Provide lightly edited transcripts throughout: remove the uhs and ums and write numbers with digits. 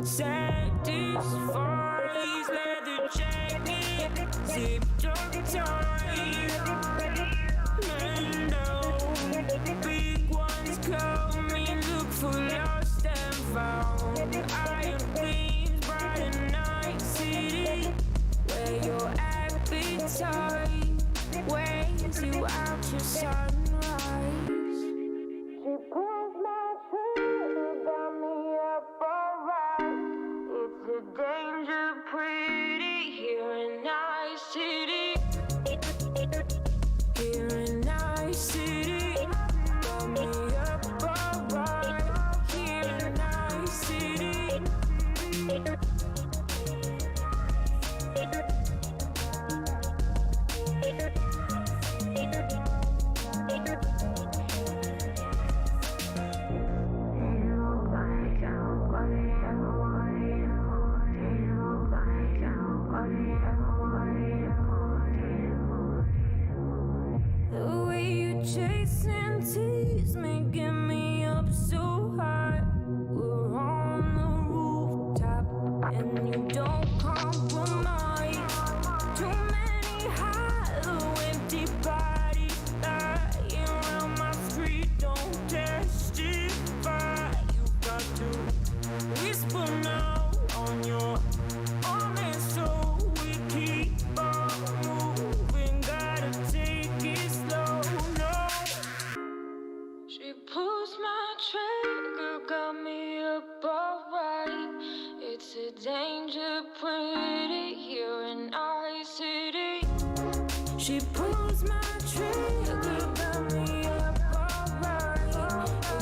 Satisfies leather jacket, zipped up tight. No, big ones come and look for lost and found. Iron gleams bright in night city, where your appetite weighs you out to sunrise. She pulls my trigger, got me up alright. It's a danger pretty here in night city. Here in night city, got me up alright. Here in night city. The way you chase and tease me, get me up so high. We're on the rooftop and you don't compromise. Too many hollow, empty bodies lying around my street don't testify. You got to whisper now on your own, and so we keep on moving. Gotta take it slow, no. She pulls my trigger, got me up alright. It's a danger pretty here in our city. She pulls my trigger, got me up alright.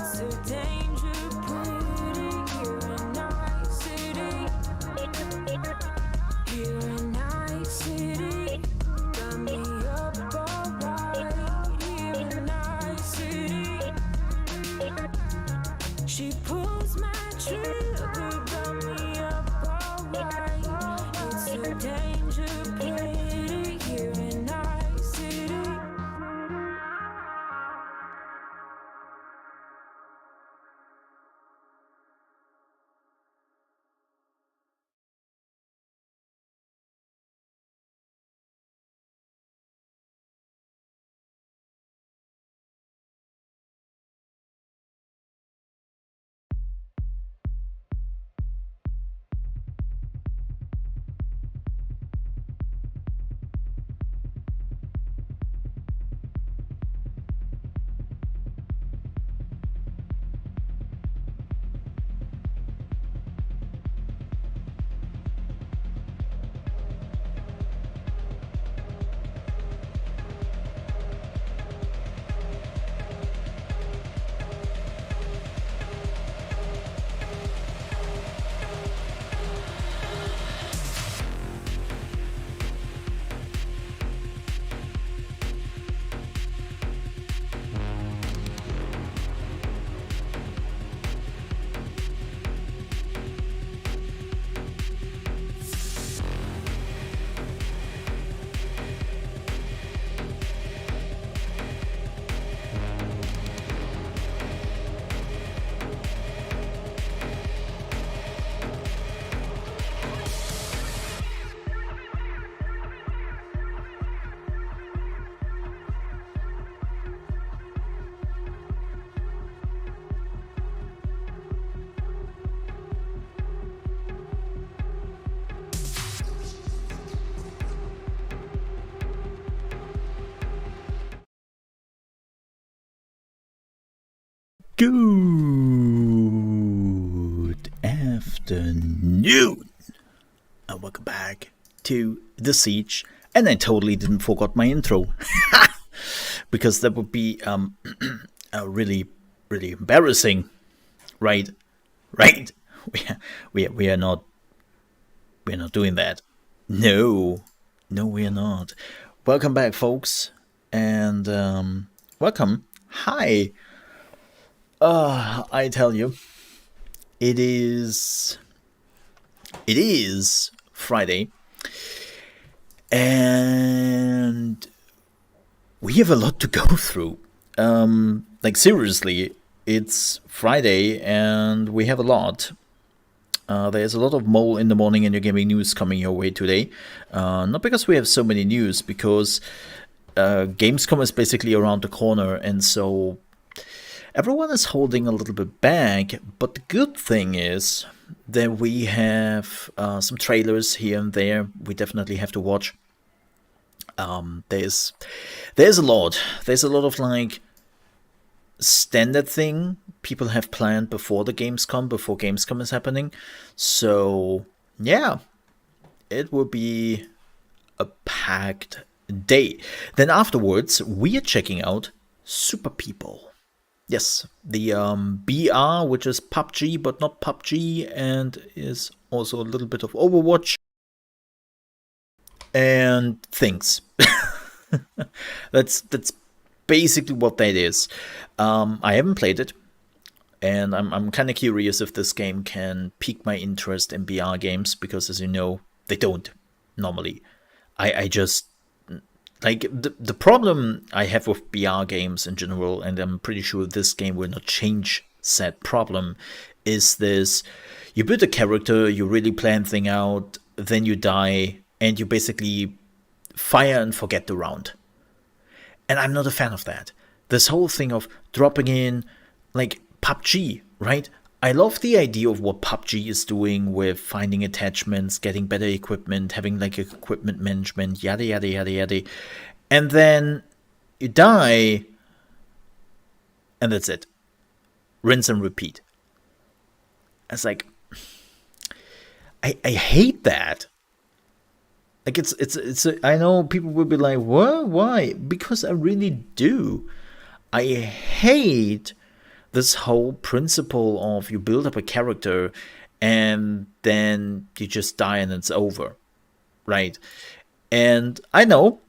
Good afternoon, and welcome back to The Siege. And I totally didn't forget my intro, because that would be really embarrassing, right? We're not doing that. No, we are not. Welcome back, folks, and welcome. Hi. I tell you, it is Friday, and we have a lot to go through. Like, seriously, it's Friday and we have a lot. There's a lot of Mole in the Morning and Your Gaming news coming your way today. Not because we have so many news, because Gamescom is basically around the corner, and so everyone is holding a little bit back. But the good thing is that we have some trailers here and there we definitely have to watch. There's a lot. There's a lot of like standard thing people have planned before Gamescom is happening. So yeah, it will be a packed day. Then afterwards we are checking out Super People. Yes, the BR, which is PUBG but not PUBG, and is also a little bit of Overwatch and things. That's basically what that is. I haven't played it, and I'm kind of curious if this game can pique my interest in BR games, because, as you know, they don't normally. I just like the problem I have with BR games in general, and I'm pretty sure this game will not change said problem, is this: you build a character, you really plan thing out, then you die, and you basically fire and forget the round. And I'm not a fan of that. This whole thing of dropping in, like PUBG, right? I love the idea of what PUBG is doing with finding attachments, getting better equipment, having like equipment management, yada yada yada yada. And then you die, and that's it. Rinse and repeat. It's like, I hate that. Like, I know people will be like, what? Why? Because I really do. I hate this whole principle of you build up a character and then you just die and it's over, right? And I know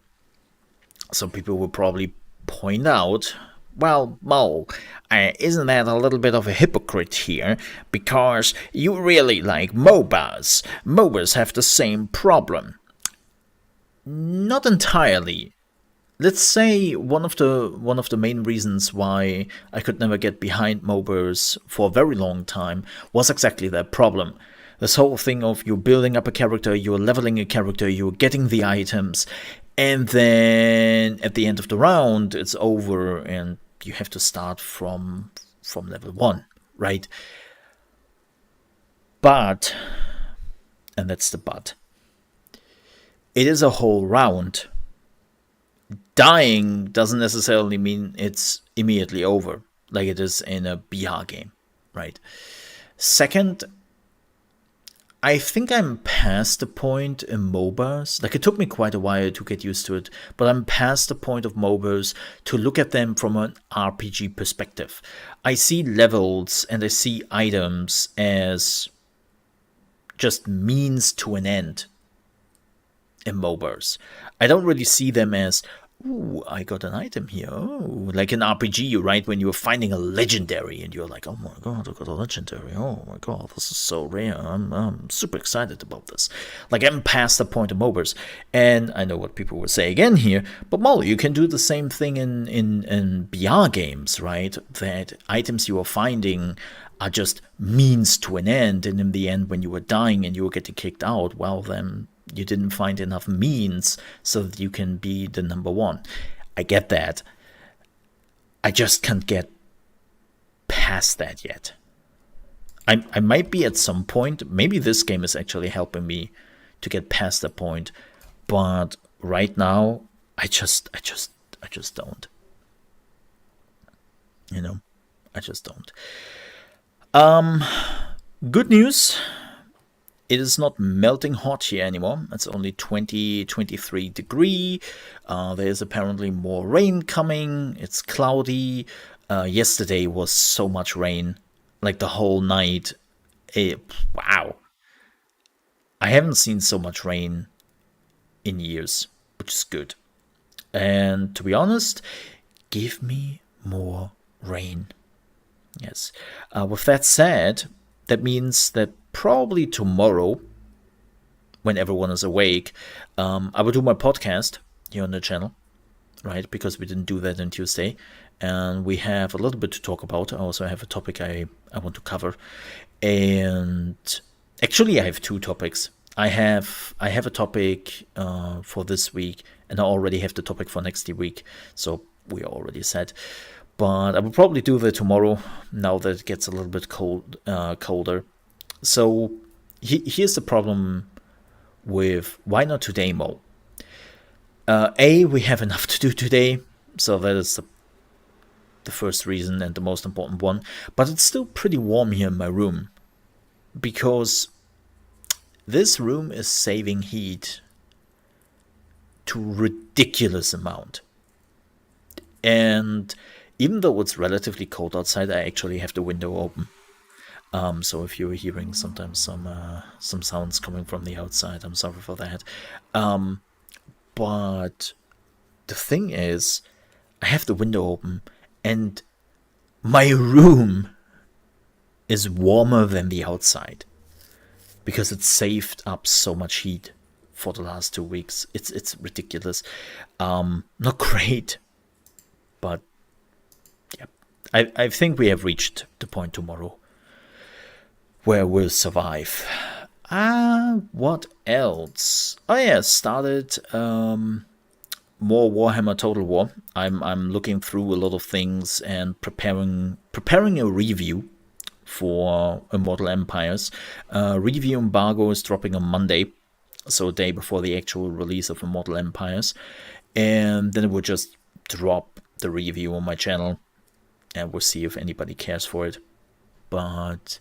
some people will probably point out, well, Mo, isn't that a little bit of a hypocrite here? Because you really like MOBAs. MOBAs have the same problem. Not entirely. Let's say one of the main reasons why I could never get behind MOBAs for a very long time was exactly that problem. This whole thing of you're building up a character, you're leveling a character, you're getting the items, and then at the end of the round it's over and you have to start from level 1, right? But, and that's the but, it is a whole round. Dying doesn't necessarily mean it's immediately over, like it is in a BR game, right? Second, I think I'm past the point in MOBAs. Like, it took me quite a while to get used to it, but I'm past the point of MOBAs to look at them from an RPG perspective. I see levels and I see items as just means to an end in MOBAs. I don't really see them as, ooh, I got an item here. Oh, like an RPG, right? When you're finding a legendary and you're like, oh my god, I got a legendary. Oh my god, this is so rare. I'm super excited about this. Like, I'm past the point of MOBAs. And I know what people will say again here, but Molly, you can do the same thing in BR games, right? That items you are finding are just means to an end, and in the end, when you were dying and you were getting kicked out, well, then you didn't find enough means so that you can be the number one. I get that. I just can't get past that yet. I might be at some point. Maybe this game is actually helping me to get past that point, but right now I just don't. You know, I just don't. Good news. It is not melting hot here anymore. It's only 23 degree. There's apparently more rain coming. It's cloudy. Yesterday was so much rain, like the whole night. Wow. I haven't seen so much rain in years, which is good. And to be honest, give me more rain. Yes. With that said, that means that probably tomorrow, when everyone is awake, I will do my podcast here on the channel, right? Because we didn't do that on Tuesday. And we have a little bit to talk about. I also have a topic I want to cover. And actually, I have two topics. I have a topic for this week, and I already have the topic for next week. So we are already set. But I will probably do that tomorrow, now that it gets a little bit colder. So here's the problem with Why Not Today Mo. We have enough to do today, so that is the first reason and the most important one. But it's still pretty warm here in my room, because this room is saving heat to a ridiculous amount. And even though it's relatively cold outside, I actually have the window open. So if you're hearing sometimes some sounds coming from the outside, I'm sorry for that. But the thing is, I have the window open, and my room is warmer than the outside because it saved up so much heat for the last 2 weeks. It's ridiculous. Not great, but yeah, I think we have reached the point tomorrow where we'll survive. What else? Oh yeah, started more Warhammer Total War. I'm looking through a lot of things and preparing a review for Immortal Empires. Review embargo is dropping on Monday, so a day before the actual release of Immortal Empires, and then it will just drop the review on my channel, and we'll see if anybody cares for it. But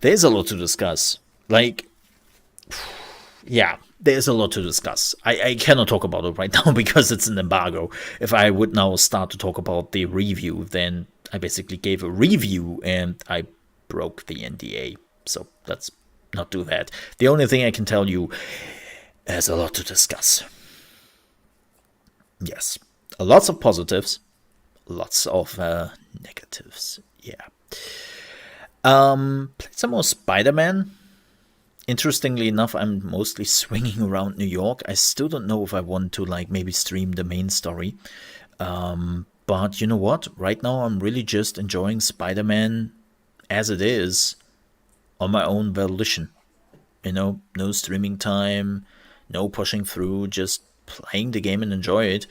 there's a lot to discuss. Like, yeah, there's a lot to discuss. I cannot talk about it right now because it's an embargo. If I would now start to talk about the review, then I basically gave a review and I broke the NDA. So let's not do that. The only thing I can tell you, there's a lot to discuss. Yes, lots of positives, lots of negatives. Yeah. Played some more Spider-Man. Interestingly enough, I'm mostly swinging around New York. I still don't know if I want to maybe stream the main story. But you know what? Right now I'm really just enjoying Spider-Man as it is on my own volition. No streaming time, no pushing through, just playing the game and enjoy it.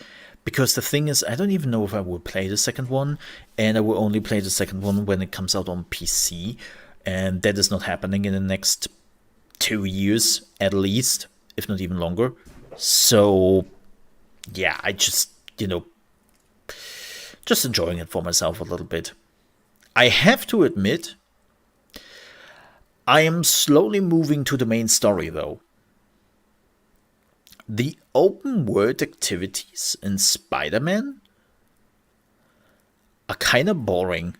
Because the thing is, I don't even know if I will play the second one, and I will only play the second one when it comes out on PC, and that is not happening in the next 2 years at least, if not even longer. So yeah, I just enjoying it for myself a little bit. I have to admit, I am slowly moving to the main story though. The open world activities in Spider-Man are kind of boring.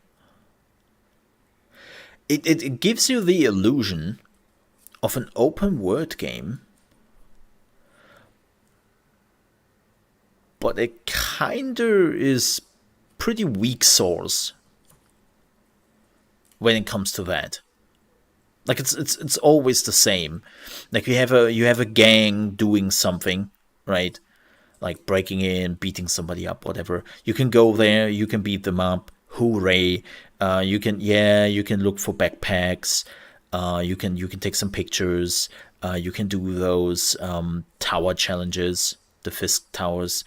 It gives you the illusion of an open world game, but it kinda is pretty weak source when it comes to that. Like it's always the same. Like you have a gang doing something, right? Like breaking in, beating somebody up, whatever. You can go there, you can beat them up, hooray. You can look for backpacks. You can take some pictures. You can do those tower challenges, the Fisk towers,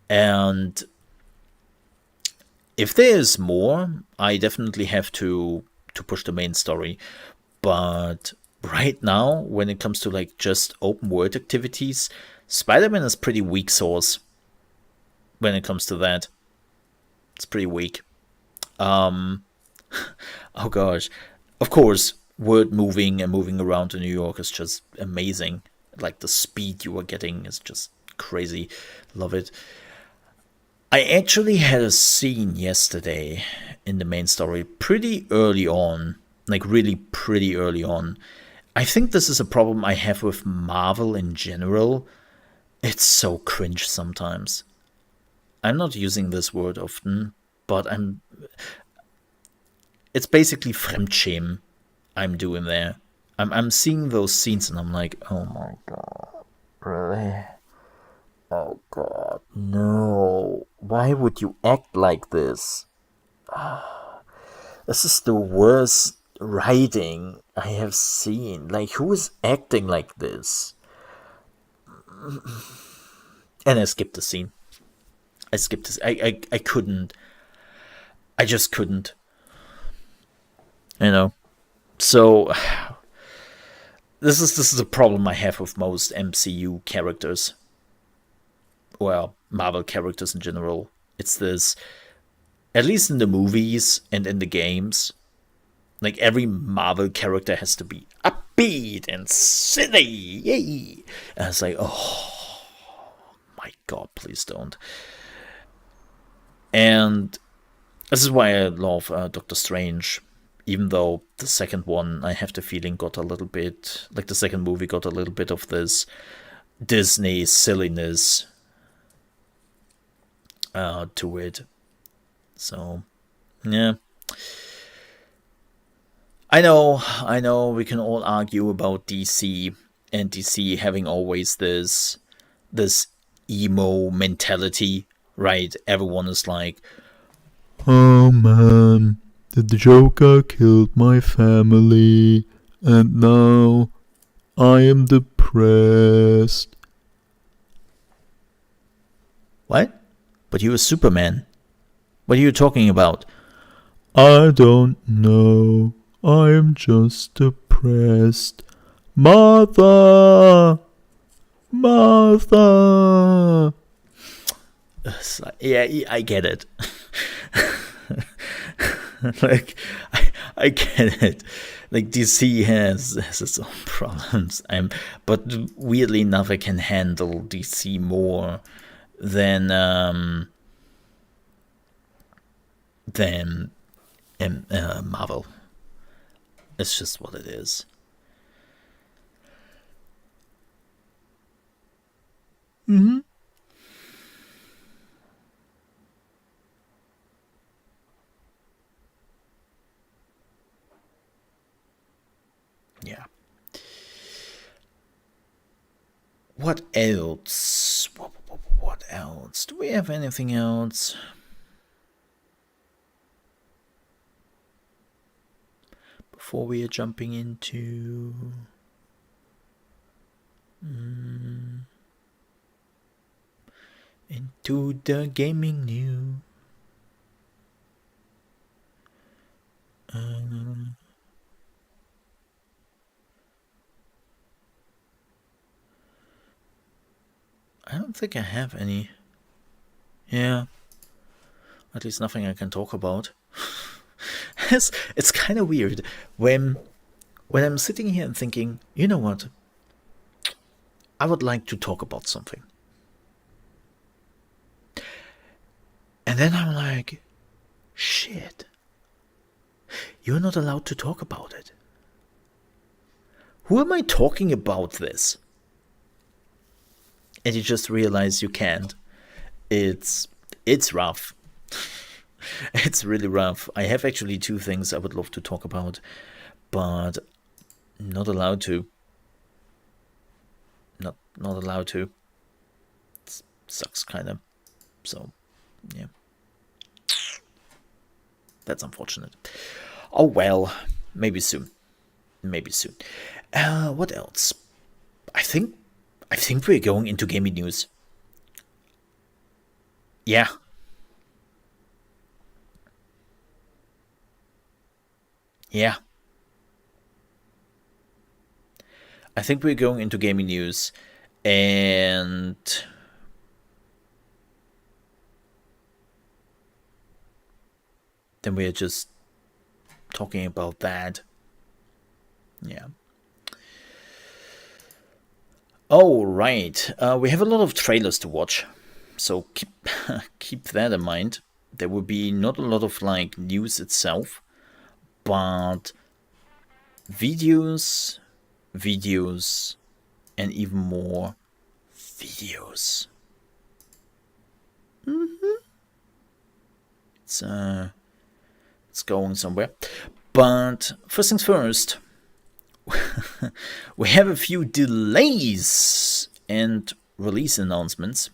and if there's more, I definitely have to push the main story. But right now, when it comes to just open world activities, Spider-Man is pretty weak source. When it comes to that, it's pretty weak. Oh gosh. Of course, word moving and moving around in New York is just amazing. Like the speed you are getting is just crazy. Love it. I actually had a scene yesterday in the main story pretty early on. Like really pretty early on. I think this is a problem I have with Marvel in general. It's so cringe sometimes. I'm not using this word often, but it's basically Fremdschämen I'm doing there. I'm seeing those scenes and I'm like, oh my god, really? Oh god, no. Why would you act like this? This is the worst writing I have seen. Like, who is acting like this? And I skipped the scene. I skipped this. I couldn't. I just couldn't. You know. So this is a problem I have with most MCU characters. Well, Marvel characters in general. It's this, at least in the movies and in the games, like every Marvel character has to be upbeat and silly. Yay! And it's like, oh my god, please don't. And this is why I love Doctor Strange, even though the second one, I have the feeling, got a little bit, like the second movie got a little bit of this Disney silliness to it. So, yeah. I know, we can all argue about DC and DC having always this emo mentality, right? Everyone is like, oh man, the Joker killed my family, and now I am depressed. What? But you were Superman. What are you talking about? I don't know. I am just depressed. Martha! Martha! Yeah, I get it. Like, I get it. Like, DC has its own problems. But weirdly enough, I can handle DC more than Marvel. It's just what it is. Mm-hmm. Yeah. What else? What else? Do we have anything else? Before we are jumping into the gaming news. I don't think I have any. Yeah. At least nothing I can talk about. It's kind of weird when I'm sitting here and thinking, you know what? I would like to talk about something. And then I'm like, shit. You're not allowed to talk about it. Who am I talking about this? And you just realize you can't. It's rough. It's really rough. I have actually two things I would love to talk about, but not allowed to. Not allowed to. It sucks, kind of. So, yeah. That's unfortunate. Oh well, maybe soon. Maybe soon. What else? I think we're going into gaming news. Yeah. Yeah. I think we're going into gaming news, and then we're just talking about that. Yeah. Oh, right. We have a lot of trailers to watch, so keep that in mind. There will be not a lot of like news itself, but videos, and even more videos. It's going somewhere. But first things first, we have a few delays and release announcements.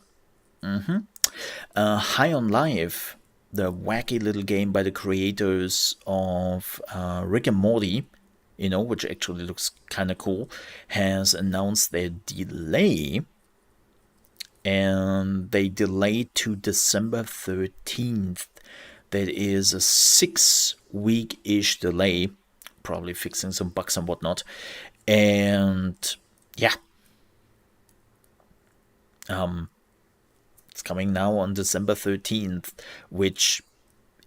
High on Life, the wacky little game by the creators of Rick and Morty, which actually looks kind of cool, has announced their delay. And they delayed to December 13th. That is a 6-week-ish delay, probably fixing some bugs and whatnot. And yeah, it's coming now on December 13th, which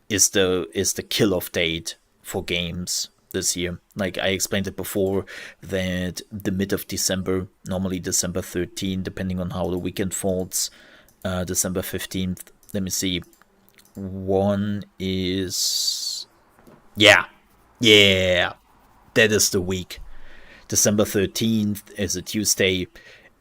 is the kill-off date for games this year. Like I explained it before, that the mid of December, normally December 13th, depending on how the weekend falls, December 15th. Let me see. One is... Yeah, that is the week. December 13th is a Tuesday,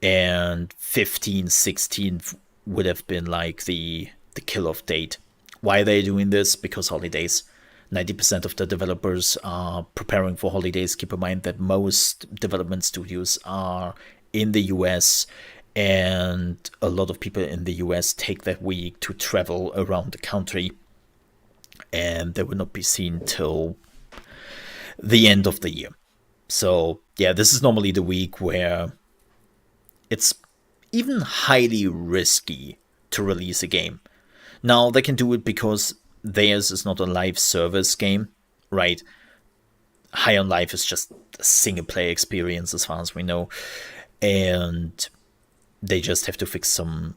and 15th, 16th would have been like the kill-off date. Why are they doing this? Because holidays. 90% of the developers are preparing for holidays. Keep in mind that most development studios are in the US, and a lot of people in the US take that week to travel around the country, and they will not be seen till the end of the year. So yeah, this is normally the week where it's even highly risky to release a game. Now they can do it because theirs is not a live service game, right? High on Life is just a single player experience as far as we know, and they just have to fix some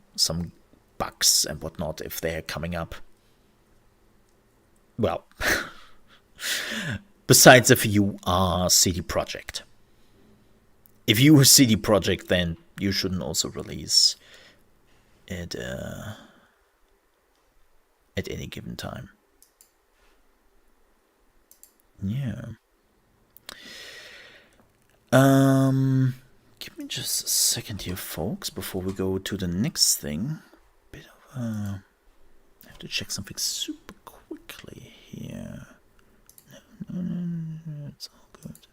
bugs and whatnot if they're coming up. Well, besides if you are CD Projekt. If you are CD Projekt, then you shouldn't also release it at any given time. Yeah. Give me just a second here, folks, before we go to the next thing. I have to check something super quickly here. No, it's all good.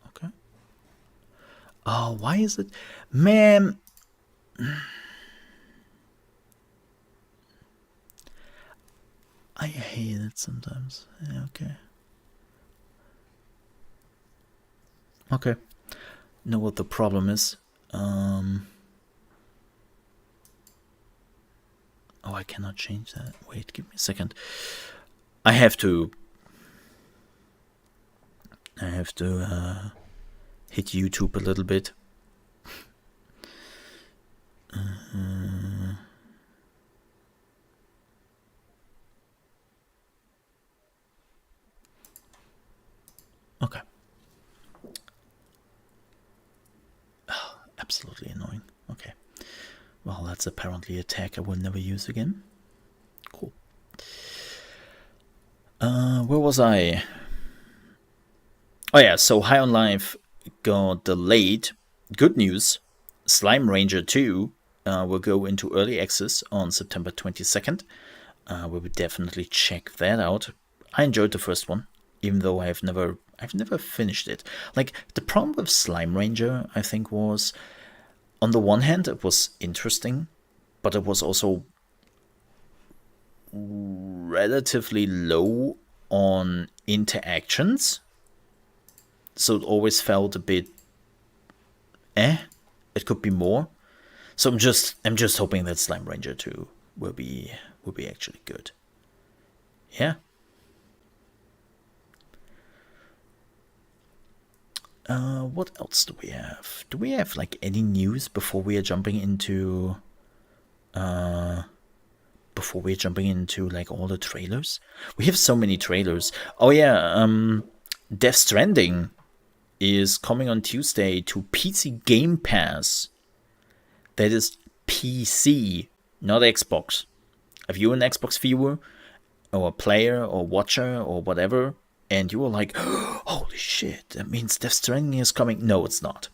Okay. Oh, why is it? Man. I hate it sometimes. Yeah, okay. Okay. Know what the problem is. Oh, I cannot change that. Wait, give me a second. I have to hit YouTube a little bit. Okay. Oh, absolutely annoying. Okay. Well, that's apparently a tag I will never use again. Cool. Where was I? Oh yeah, so High on Life got delayed. Good news. Slime Ranger 2 will go into early access on September 22nd. We will definitely check that out. I enjoyed the first one, even though I've never finished it. Like, the problem with Slime Ranger, I think, was, on the one hand, it was interesting, but it was also relatively low on interactions. So it always felt a bit it could be more. So I'm just hoping that Slime Ranger 2 will be actually good. Yeah. What else do we have? Do we have like any news before we are jumping into before we're jumping into like all the trailers? We have so many trailers. Oh yeah, Death Stranding is coming on Tuesday to PC Game Pass. That is PC, not Xbox. If you're an Xbox viewer or a player or watcher or whatever, and you were like, holy shit, that means Death Stranding is coming. No, it's not.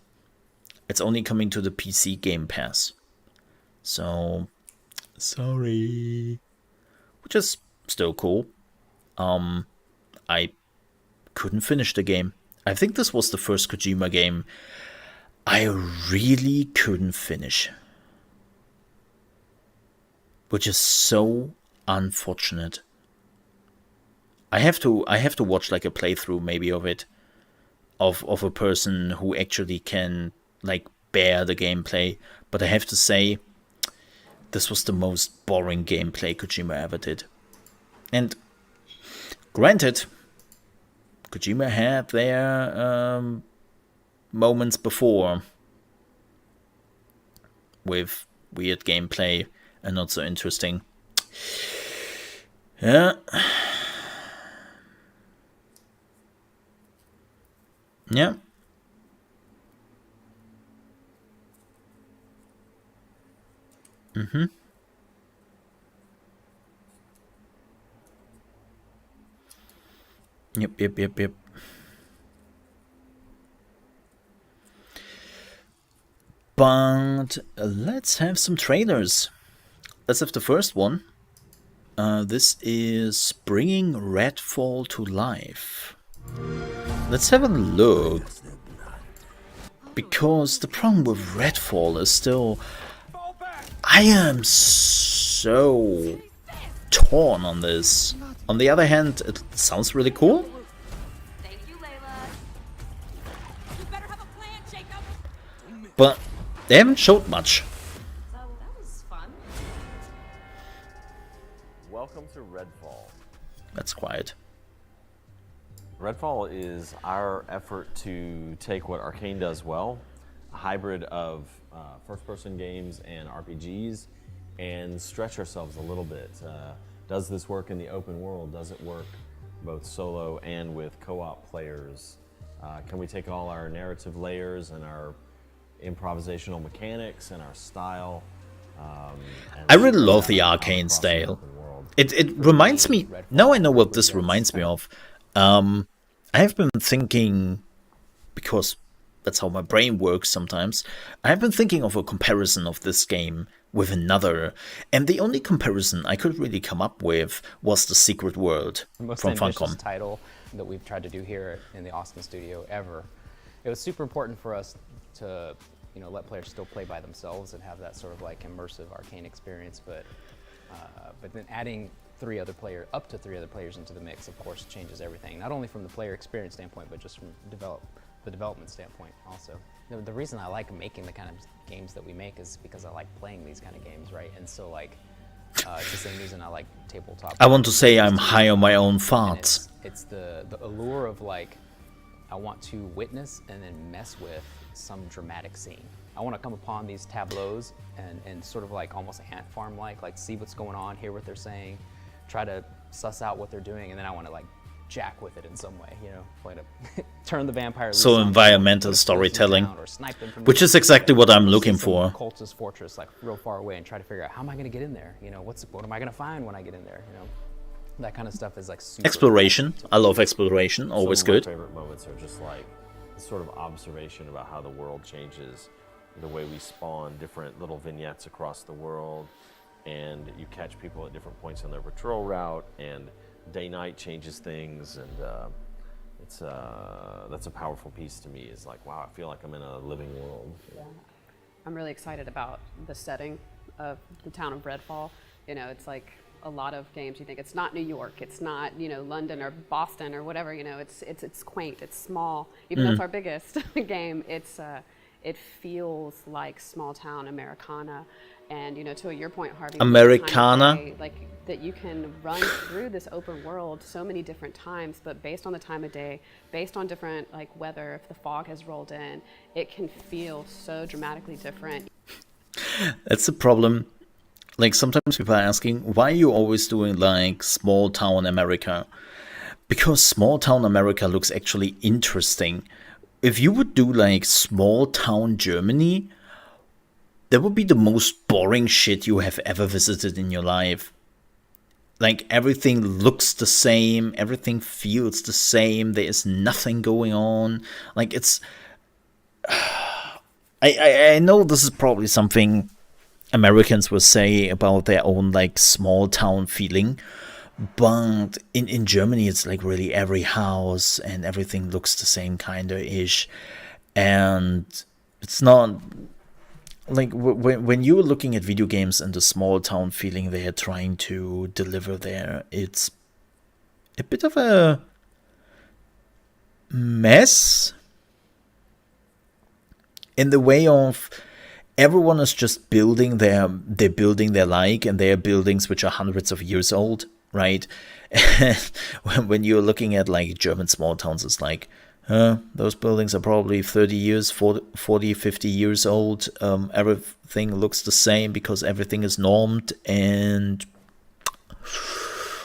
It's only coming to the PC Game Pass. So, sorry. Which is still cool. I couldn't finish the game. I think this was the first Kojima game I really couldn't finish. Which is so unfortunate. I have to watch like a playthrough maybe of it. Of a person who actually can like bear the gameplay. But I have to say, this was the most boring gameplay Kojima ever did. And granted, Kojima had their moments before with weird gameplay and not so interesting. Yeah. Yeah. Mm-hmm. Yep. But let's have some trailers. Let's have the first one. This is bringing Redfall to life. Let's have a look. Because the problem with Redfall is still... I am so torn on this. On the other hand, it sounds really cool. Thank you, Layla. You better have a plan, Jacob. But they haven't showed much. So that was fun. Welcome to Redfall. That's quiet. Redfall is our effort to take what Arcane does well, a hybrid of first-person games and RPGs, and stretch ourselves a little bit. Does this work in the open world? Does it work both solo and with co-op players? Can we take all our narrative layers and our improvisational mechanics and our style? I really love the Arcane style. It reminds me... Now I know what this reminds me of. I have been thinking, because that's how my brain works sometimes, I have been thinking of a comparison of this game with another, and the only comparison I could really come up with was The Secret World The most from ambitious Funcom. title that we've tried to do here in the Austin studio ever. It was super important for us to, let players still play by themselves and have that sort of like immersive Arcane experience, but then adding up to three other players into the mix, of course, changes everything. Not only from the player experience standpoint, but just from the development standpoint also. The reason I like making the kind of games that we make is because I like playing these kind of games, right? And so it's the same reason I like tabletop. I want to say I'm high on my own farts. It's the allure of like, I want to witness and then mess with some dramatic scene. I want to come upon these tableaus and sort of like almost ant farm like see what's going on, hear what they're saying, try to suss out what they're doing, and then I want to like jack with it in some way, like to turn the vampire loose. So on environmental them, storytelling, down, or snipe them from which is exactly what I'm looking for. Cultist fortress like real far away and try to figure out how am I going to get in there? What am I going to find when I get in there? That kind of stuff is like super Exploration. I love exploration. Always Some of my good. favorite moments are just like sort of observation about how the world changes, the way we spawn different little vignettes across the world, and you catch people at different points on their patrol route, and day-night changes things, and that's a powerful piece to me. Is like, wow, I feel like I'm in a living world. Yeah. I'm really excited about the setting of the town of Redfall. It's like a lot of games you think it's not New York, it's not London or Boston or whatever. It's quaint, it's small. Even though it's our biggest game, it feels like small town Americana. And to your point, Harvey, Americana, like that you can run through this open world so many different times, but based on the time of day, based on different like weather, if the fog has rolled in, it can feel so dramatically different. That's the problem. Like sometimes people are asking, why are you always doing like small town America? Because small town America looks actually interesting. If you would do like small town Germany, that would be the most boring shit you have ever visited in your life. Like everything looks the same, everything feels the same, there is nothing going on. Like it's I know this is probably something Americans will say about their own like small town feeling, but in Germany it's like really every house and everything looks the same kind of ish, and it's not like when you're looking at video games and the small town feeling they are trying to deliver there, it's a bit of a mess in the way of everyone is just building they're building their like, and they are buildings which are hundreds of years old, right? And when you're looking at like German small towns, it's like, those buildings are probably 30 years, 40, 50 years old. Everything looks the same because everything is normed, and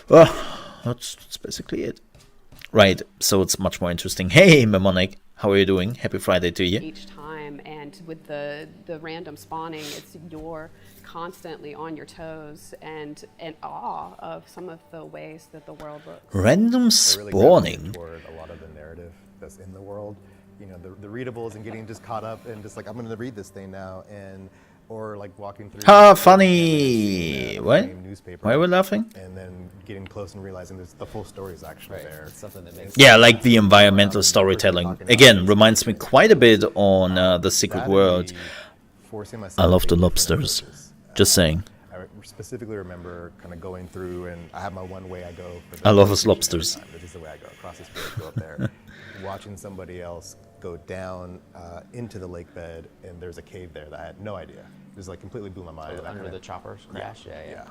that's basically it. Right, so it's much more interesting. Hey, Mnemonic, how are you doing? Happy Friday to you. Each time, and with the random spawning, you're constantly on your toes and in awe of some of the ways that the world looks. Random Really gravitate spawning. toward a lot of the narrative that's in the world. You know, the readables and getting just caught up and just like, I'm going to read this thing now, and or like walking through. Ha, funny. the What? same newspaper, Why are we laughing? and then getting close and realizing the full story is actually Right. there. It's something that makes Yeah, like the environmental storytelling. Again, reminds me quite a bit on The Secret That and World. the forcing I myself love to the different lobsters. approaches. Just saying. I specifically remember kind of going through, and I have my one way I go. For I love the his lobsters. This is the way I go across this bridge, go up there. Watching somebody else go down into the lake bed, and there's a cave there that I had no idea. It just like completely blew my mind. And I under kinda- the choppers crash. Yeah.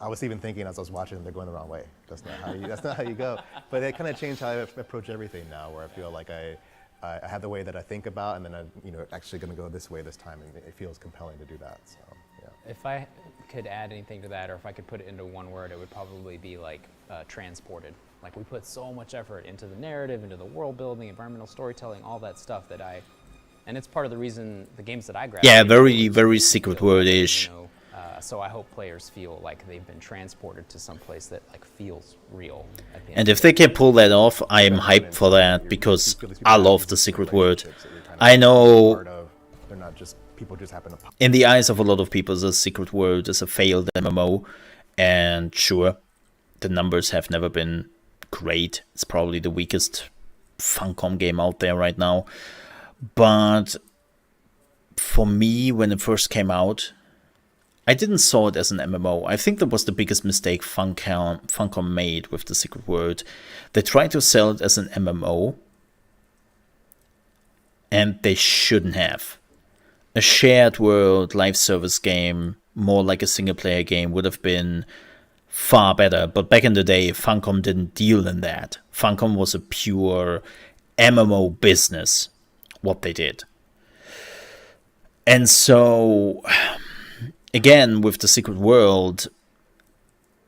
I was even thinking as I was watching, they're going the wrong way. That's not how you go. But it kind of changed how I approach everything now, where I feel like I have the way that I think about, and then I'm actually going to go this way this time, and it feels compelling to do that. So yeah. If I could add anything to that, or if I could put it into one word, it would probably be like transported. Like we put so much effort into the narrative, into the world building, environmental storytelling, all that stuff and it's part of the reason the games that I gravitate Yeah, very, towards very feel Secret like, World-ish. So I hope players feel like they've been transported to some place that like feels real. At the end And of if they can pull that off, I am hyped for that, because I love The Secret World. I know They're not just people just happen to pop. in the eyes of a lot of people, The Secret World is a failed MMO, and sure, the numbers have never been great. It's probably the weakest Funcom game out there right now. But for me, when it first came out, I didn't saw it as an MMO. I think that was the biggest mistake Funcom made with The Secret World. They tried to sell it as an MMO, and they shouldn't have. A shared world live service game, more like a single player game, would have been far better. But back in the day, Funcom didn't deal in that. Funcom was a pure MMO business, what they did. And so, again, with The Secret World,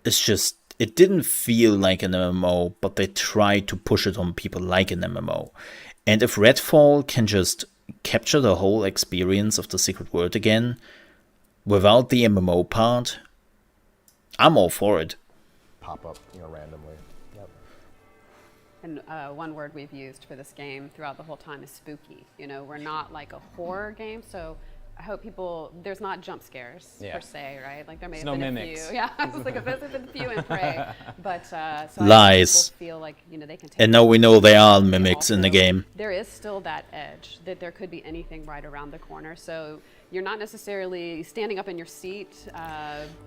it's just, it didn't feel like an MMO, but they tried to push it on people like an MMO. And if Redfall can just capture the whole experience of The Secret World again, without the MMO part, I'm all for it. Pop up, randomly. Yep. And one word we've used for this game throughout the whole time is spooky. We're not like a horror game, so I hope there's not jump scares per se, right? Like there may There's have no been mimics. a few. Yeah, it's like there's been a few in Prey, but so I Lies. hope people feel like they can take. And now we know there are And mimics in the also, game. There is still that edge that there could be anything right around the corner. So you're not necessarily standing up in your seat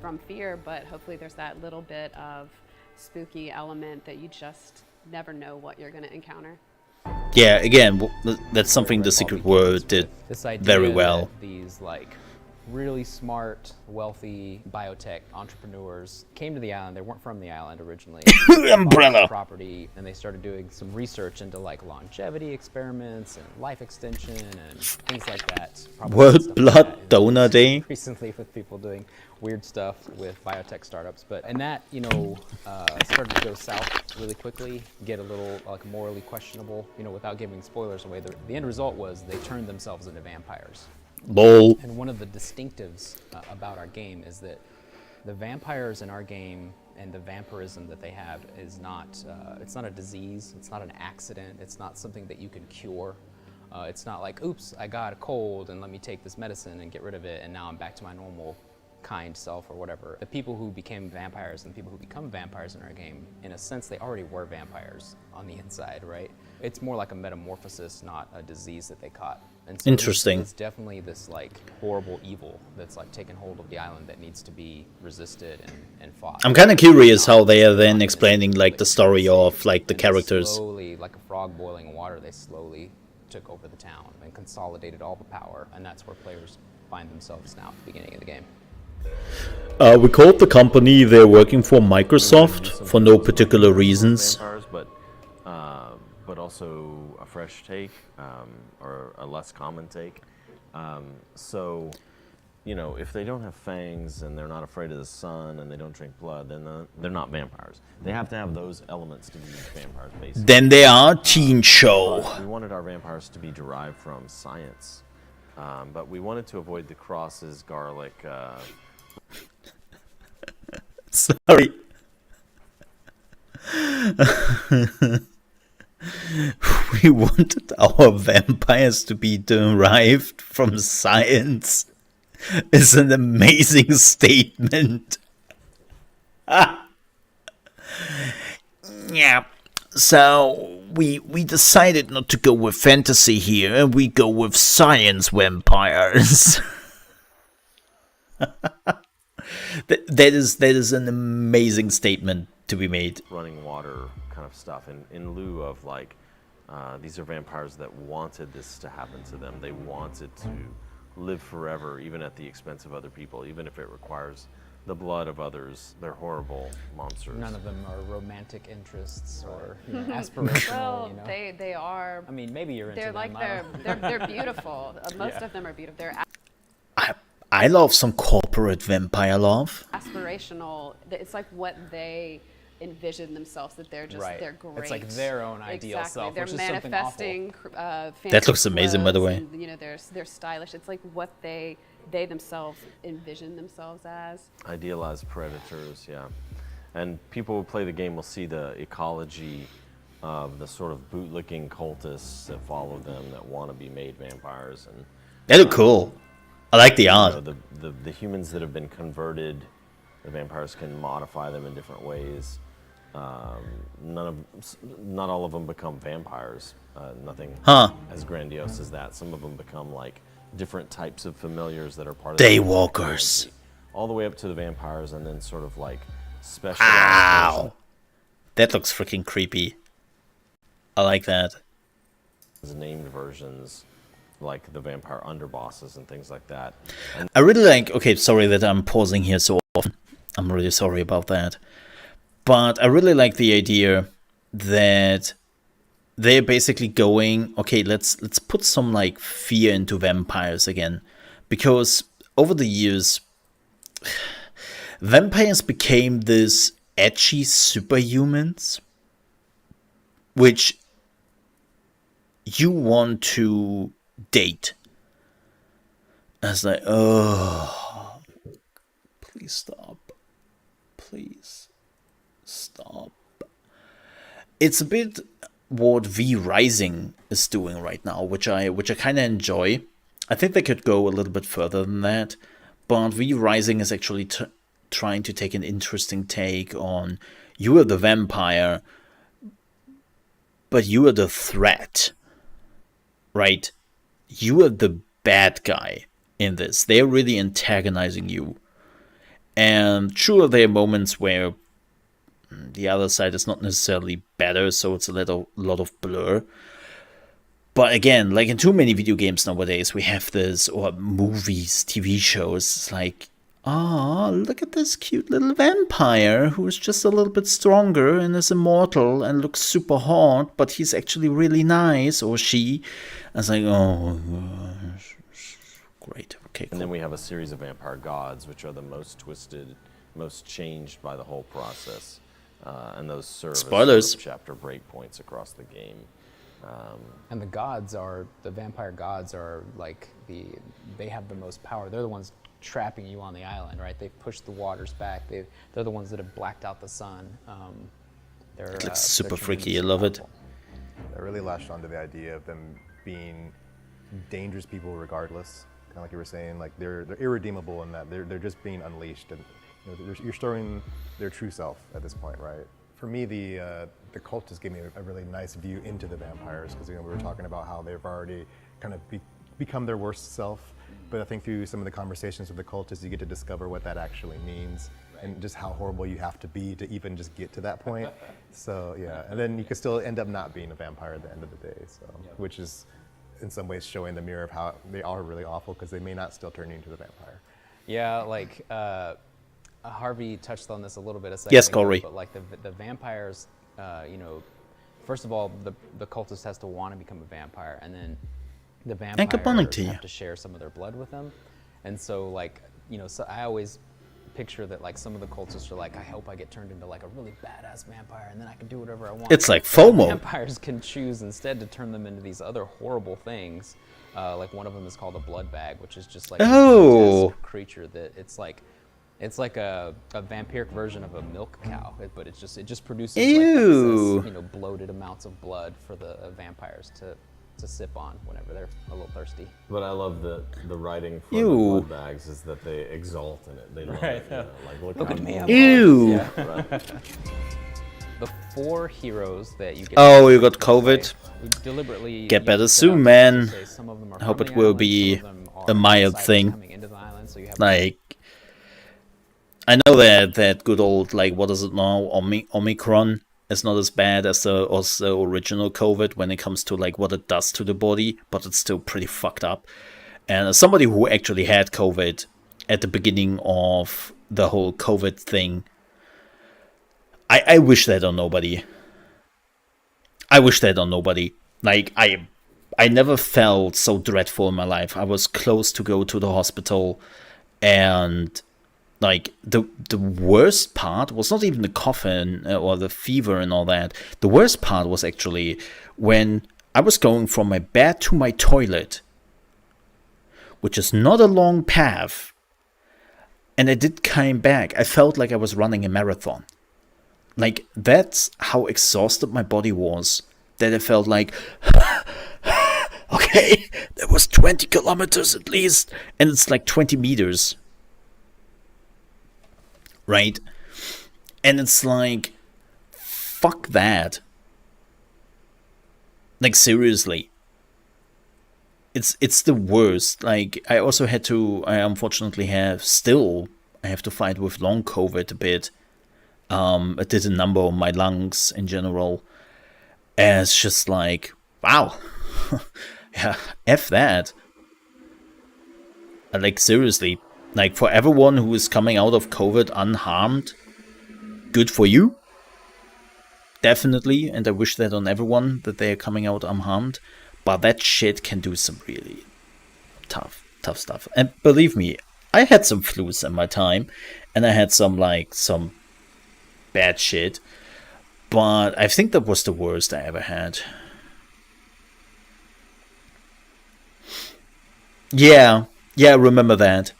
from fear, but hopefully there's that little bit of spooky element that you just never know what you're going to encounter. Yeah, again, that's something The Secret World did This idea very well. that these like really smart, wealthy biotech entrepreneurs came to the island. They weren't from the island originally. Umbrella. Property, and they started doing some research into like longevity experiments and life extension and things like that. Probably World stuff like Blood that. And Donor Day. recently with people doing weird stuff with biotech startups, and that started to go south really quickly, get a little like morally questionable, without giving spoilers away. The end result was they turned themselves into vampires. Lol. And one of the distinctives about our game is that the vampires in our game and the vampirism that they have is not, it's not a disease, it's not an accident, it's not something that you can cure. It's not like, oops, I got a cold and let me take this medicine and get rid of it and now I'm back to my normal kind self or whatever. The people who became vampires and the people who become vampires in our game, in a sense, they already were vampires on the inside, right? It's more like a metamorphosis, not a disease that they caught. And so Interesting. It's definitely this like horrible evil that's like taken hold of the island that needs to be resisted and fought. I'm kind of curious how they are then explaining like the story of like the And they characters. slowly, like a frog boiling in water, they slowly took over the town and consolidated all the power, and that's where players find themselves now at the beginning of the game. We called the company they're working for Microsoft for no particular reasons. Vampires, but also a fresh take, or a less common take. So, if they don't have fangs and they're not afraid of the sun and they don't drink blood, then they're not vampires. They have to have those elements to be vampires, basically. Then they are teen show. But we wanted our vampires to be derived from science, but we wanted to avoid the crosses, garlic. Sorry. We wanted our vampires to be derived from science. It's an amazing statement. Yeah. So we decided not to go with fantasy here, and we go with science vampires. That is an amazing statement to be made. Running water kind of stuff in lieu of like these are vampires that wanted this to happen to them. They wanted to live forever, even at the expense of other people, even if it requires the blood of others. They're horrible monsters. None of them are romantic interests or aspirational. Well, they are. I mean, maybe you're into They're them. like I don't know. they're beautiful. Most of them are beautiful. They're I love some corporate vampire love. aspirational. It's like what they envision themselves, that they're just Right. they're great. It's like their own ideal exactly. self, They're which is something manifesting. That looks amazing, by the way. And, they're stylish. It's like what they themselves envision themselves as. Idealized predators, yeah. And people who play the game will see the ecology of the sort of bootlicking cultists that follow them, that want to be made vampires, and They look cool. I like the art. the humans that have been converted, the vampires can modify them in different ways. Not all of them become vampires. Nothing as grandiose as that. Some of them become like different types of familiars that are part of the Daywalkers. community. All the way up to the vampires, and then sort of like specialized Ow. That looks freaking creepy. I like that. named versions, like the vampire underbosses and things like that. And I really like, okay, sorry that I'm pausing here so often. I'm really sorry about that. But I really like the idea that they're basically going, okay, let's put some like fear into vampires again. Because over the years, vampires became this edgy superhumans, which you want to date. I was like, oh, please stop. Please stop. It's a bit what V Rising is doing right now, which I kind of enjoy. I think they could go a little bit further than that, but V Rising is actually trying to take an interesting take on you are the vampire, but you are the threat, right? You are the bad guy in this. They're really antagonizing you. And sure, there are moments where the other side is not necessarily better, so it's a lot of blur. But again, like in too many video games nowadays, we have this, or movies, TV shows, it's like, ah, look at this cute little vampire who's just a little bit stronger and is immortal and looks super hot, but he's actually really nice, or she. I was like, oh, gosh. Great. Okay, cool. And then we have a series of vampire gods, which are the most twisted, most changed by the whole process. And those serve Spoilers. as sort of chapter breakpoints across the game. And the vampire gods are like they have the most power. They're the ones trapping you on the island, right? They've pushed the waters back. They're the ones that have blacked out the sun. It looks super freaky. I love it. I really latched onto the idea of them being dangerous people regardless. Kind of like you were saying, like they're irredeemable in that they're just being unleashed, and you're showing their true self at this point, right? For me, the cultists gave me a really nice view into the vampires, because we were talking about how they've already kind of become their worst self. But I think through some of the conversations with the cultists, you get to discover what that actually means, and just how horrible you have to be to even just get to that point. So yeah, and then you can still end up not being a vampire at the end of the day. So which is in some ways showing the mirror of how they are really awful, because they may not still turn you into the vampire. Yeah, like Harvey touched on this a little bit a second Yes, ago, Corey. but like the vampires, first of all, the cultist has to want to become a vampire, and then the good morning vampires to you. have to share some of their blood with them. And so like, so I always picture that like some of the cultists are like, I hope I get turned into like a really badass vampire, and then I can do whatever I want. It's like But FOMO. vampires can choose instead to turn them into these other horrible things. Like one of them is called a blood bag, which is just like Oh. a grotesque creature that it's like a vampiric version of a milk cow, but it just produces like Ew. excess, bloated amounts of blood for the vampires to sip on whenever they're a little thirsty. But I love the writing for Ew. the blood bags is that they exalt in it. They love it. Like, look at how me, cool I'm it Ew. is. Right. The 4 heroes that you get. Oh, you got COVID? We deliberately Get better set soon, up man. to say some of them are I hope from it the will island, be some of them a are mild outsiders thing. coming into the island, so you have Like, I know that good old, like, what is it now? Omicron is not as bad as the original COVID when it comes to like what it does to the body, but it's still pretty fucked up. And as somebody who actually had COVID at the beginning of the whole COVID thing, I wish that on nobody. I wish that on nobody. Like, I never felt so dreadful in my life. I was close to go to the hospital, and like the worst part was not even the cough or the fever and all that. The worst part was actually when I was going from my bed to my toilet, which is not a long path, and I did came back. I felt like I was running a marathon. Like, that's how exhausted my body was, that I felt like, okay, that was 20 kilometers at least, and it's like 20 meters. Right? And it's like, fuck that. Like, seriously. It's the worst. Like, I unfortunately have to fight with long COVID a bit. I did a number on my lungs in general. And it's just like, wow. Yeah, F that. Like, seriously. Like, for everyone who is coming out of COVID unharmed, good for you. Definitely. And I wish that on everyone, that they are coming out unharmed. But that shit can do some really tough stuff. And believe me, I had some flus in my time. And I had some bad shit. But I think that was the worst I ever had. Yeah, I remember that.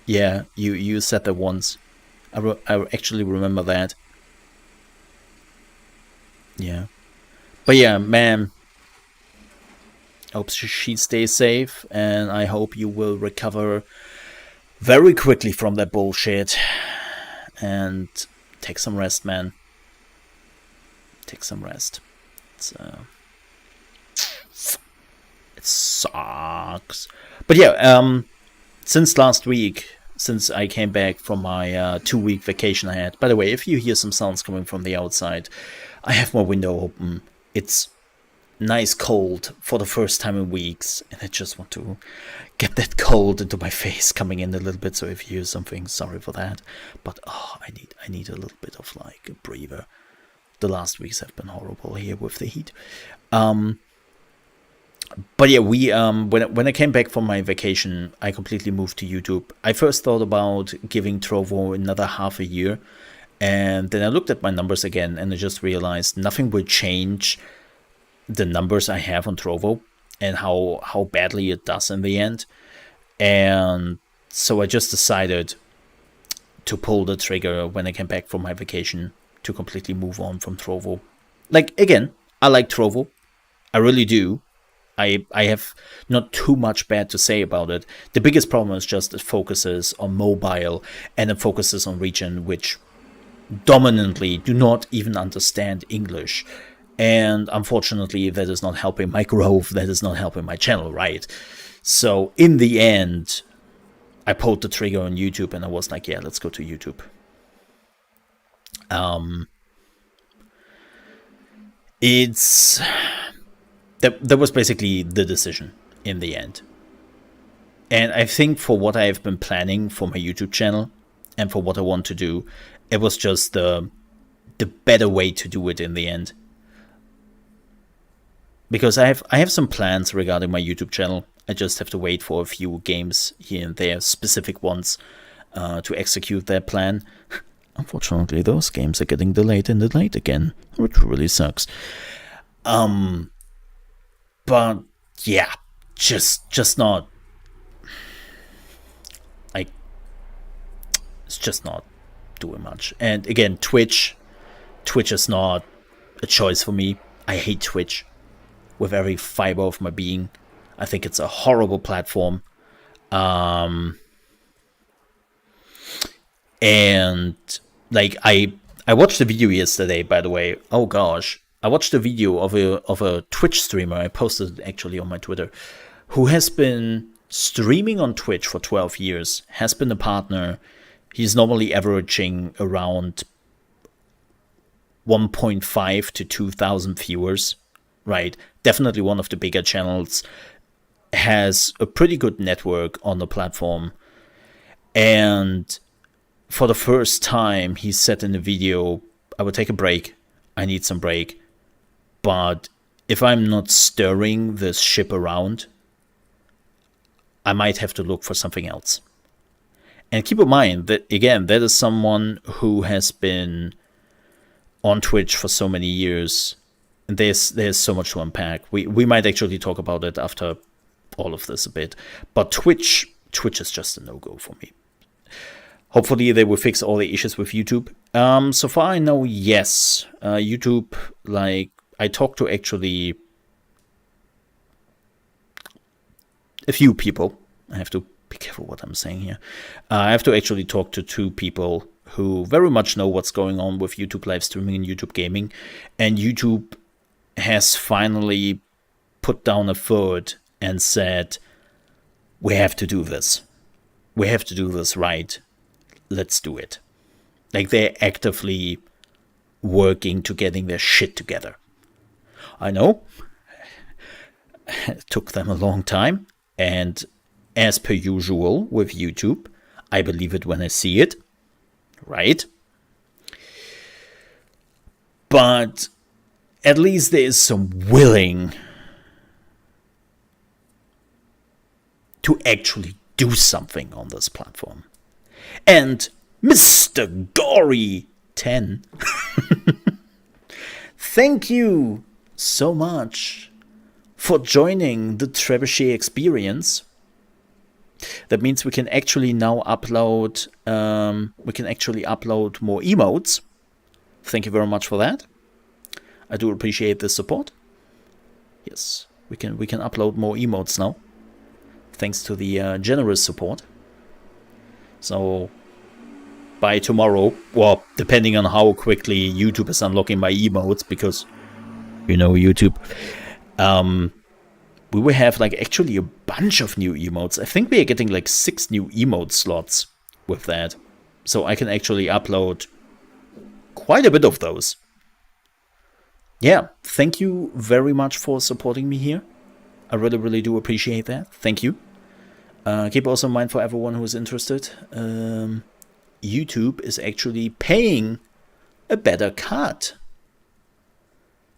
Yeah, you said that once. I actually remember that. Yeah. But yeah, man. I hope she stays safe, and I hope you will recover very quickly from that bullshit. And take some rest, man. Take some rest. It sucks. But yeah, since last week, since I came back from my 2-week vacation I had. By the way, if you hear some sounds coming from the outside, I have my window open. It's nice cold for the first time in weeks, and I just want to get that cold into my face coming in a little bit. So if you hear something, sorry for that. But I need a little bit of like a breather. The last weeks have been horrible here with the heat. But yeah, we when I came back from my vacation, I completely moved to YouTube. I first thought about giving Trovo another half a year, and then I looked at my numbers again, and I just realized nothing will change the numbers I have on Trovo and how badly it does in the end. And so I just decided to pull the trigger when I came back from my vacation to completely move on from Trovo. Like, again, I like Trovo. I really do. I have not too much bad to say about it. The biggest problem is just it focuses on mobile, and it focuses on region which dominantly do not even understand English. And unfortunately, that is not helping my growth. That is not helping my channel, right? So in the end, I pulled the trigger on YouTube, and I was like, yeah, let's go to YouTube. That was basically the decision in the end. And I think for what I have been planning for my YouTube channel and for what I want to do, it was just the better way to do it in the end. Because I have some plans regarding my YouTube channel. I just have to wait for a few games here and there, specific ones, to execute that plan. Unfortunately, those games are getting delayed and delayed again, which really sucks. But yeah, just not, like, it's just not doing much. And again, Twitch is not a choice for me. I hate Twitch with every fiber of my being. I think it's a horrible platform. And like I watched a video yesterday, by the way. Oh gosh. I watched a video of a Twitch streamer. I posted it actually on my Twitter, who has been streaming on Twitch for 12 years, has been a partner. He's normally averaging around 1.5 to 2,000 viewers, right? Definitely one of the bigger channels, has a pretty good network on the platform. And for the first time, he said in the video, I will take a break. I need some break. But if I'm not stirring this ship around, I might have to look for something else. And keep in mind that, again, that is someone who has been on Twitch for so many years. And there's so much to unpack. We might actually talk about it after all of this a bit. But Twitch is just a no-go for me. Hopefully they will fix all the issues with YouTube. So far I know, yes. YouTube, like, I talked to actually a few people. I have to be careful what I'm saying here. I have to actually talk to 2 people who very much know what's going on with YouTube live streaming and YouTube gaming. And YouTube has finally put down a foot and said, we have to do this. We have to do this right. Let's do it. Like, they're actively working to getting their shit together. I know. It took them a long time. And as per usual with YouTube, I believe it when I see it. Right? But at least there is some willing to actually do something on this platform. And Mr. Gory 10, thank you so much for joining the Trebuchet experience. That means we can actually now upload more emotes. Thank you very much for that. I do appreciate the support. Yes, we can upload more emotes now, thanks to the generous support. So by tomorrow, well, depending on how quickly YouTube is unlocking my emotes, because you know YouTube, we will have like actually a bunch of new emotes. I think we are getting like 6 new emote slots with that. So I can actually upload quite a bit of those. yeah, thank you very much for supporting me here. I really, really do appreciate that. Thank you. Keep also in mind for everyone who is interested, YouTube is actually paying a better cut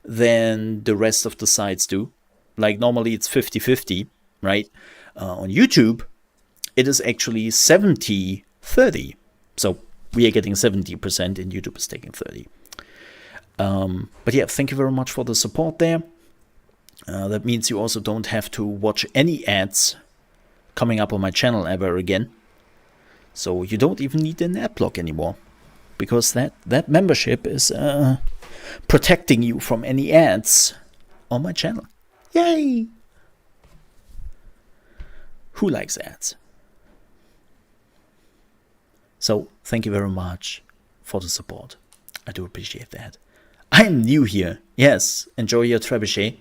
than the rest of the sites do. Like normally it's 50-50, right? On YouTube, it is actually 70-30. So we are getting 70% and YouTube is taking 30. But yeah, thank you very much for the support there. That means you also don't have to watch any ads coming up on my channel ever again. So you don't even need an ad block anymore, because that membership is protecting you from any ads on my channel. Yay! Who likes ads? So thank you very much for the support. I do appreciate that. I'm new here. Yes, enjoy your trebuchet.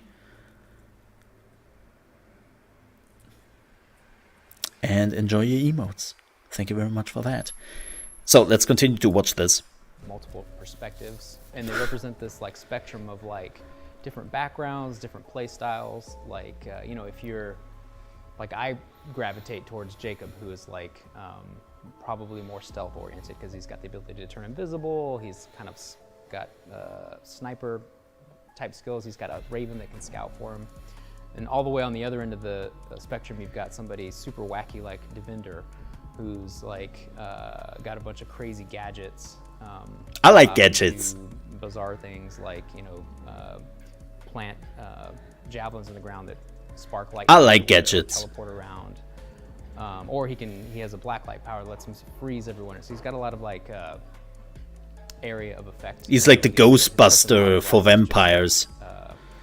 And enjoy your emotes. Thank you very much for that. So let's continue to watch this. Multiple perspectives, and they represent this like spectrum of like different backgrounds, different play styles. Like you know, if you're like, I gravitate towards Jacob, who is like probably more stealth oriented because he's got the ability to turn invisible. He's kind of got sniper type skills. He's got a raven that can scout for him. And all the way on the other end of the spectrum, you've got somebody super wacky like Devinder, who's like got a bunch of crazy gadgets. I like gadgets. Bizarre things like, you know, plant javelins in the ground that spark light. I like gadgets. Teleport around. Or he has a black light power that lets him freeze everyone. So he's got a lot of like area of effect. He's like the Ghostbuster for vampires.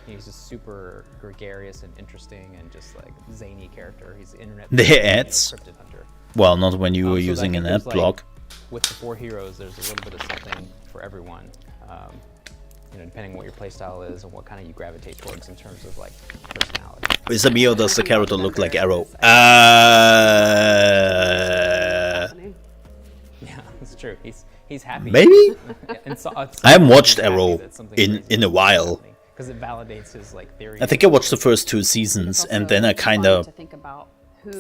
He's just super gregarious and interesting and just like zany character. He's the internet. The ads? Cryptid hunter. Well, not when you were So using I an think ad there's, block. Like, with the 4 heroes, there's a little bit of something for everyone. You know, depending on what your playstyle is and what kind of you gravitate towards in terms of like personality. Is it me or does the character look like Arrow? Yeah, it's true. He's happy. Maybe? And so, I haven't watched Arrow in a while. Because it validates his like theory. I think I watched the first 2 seasons and then I kind of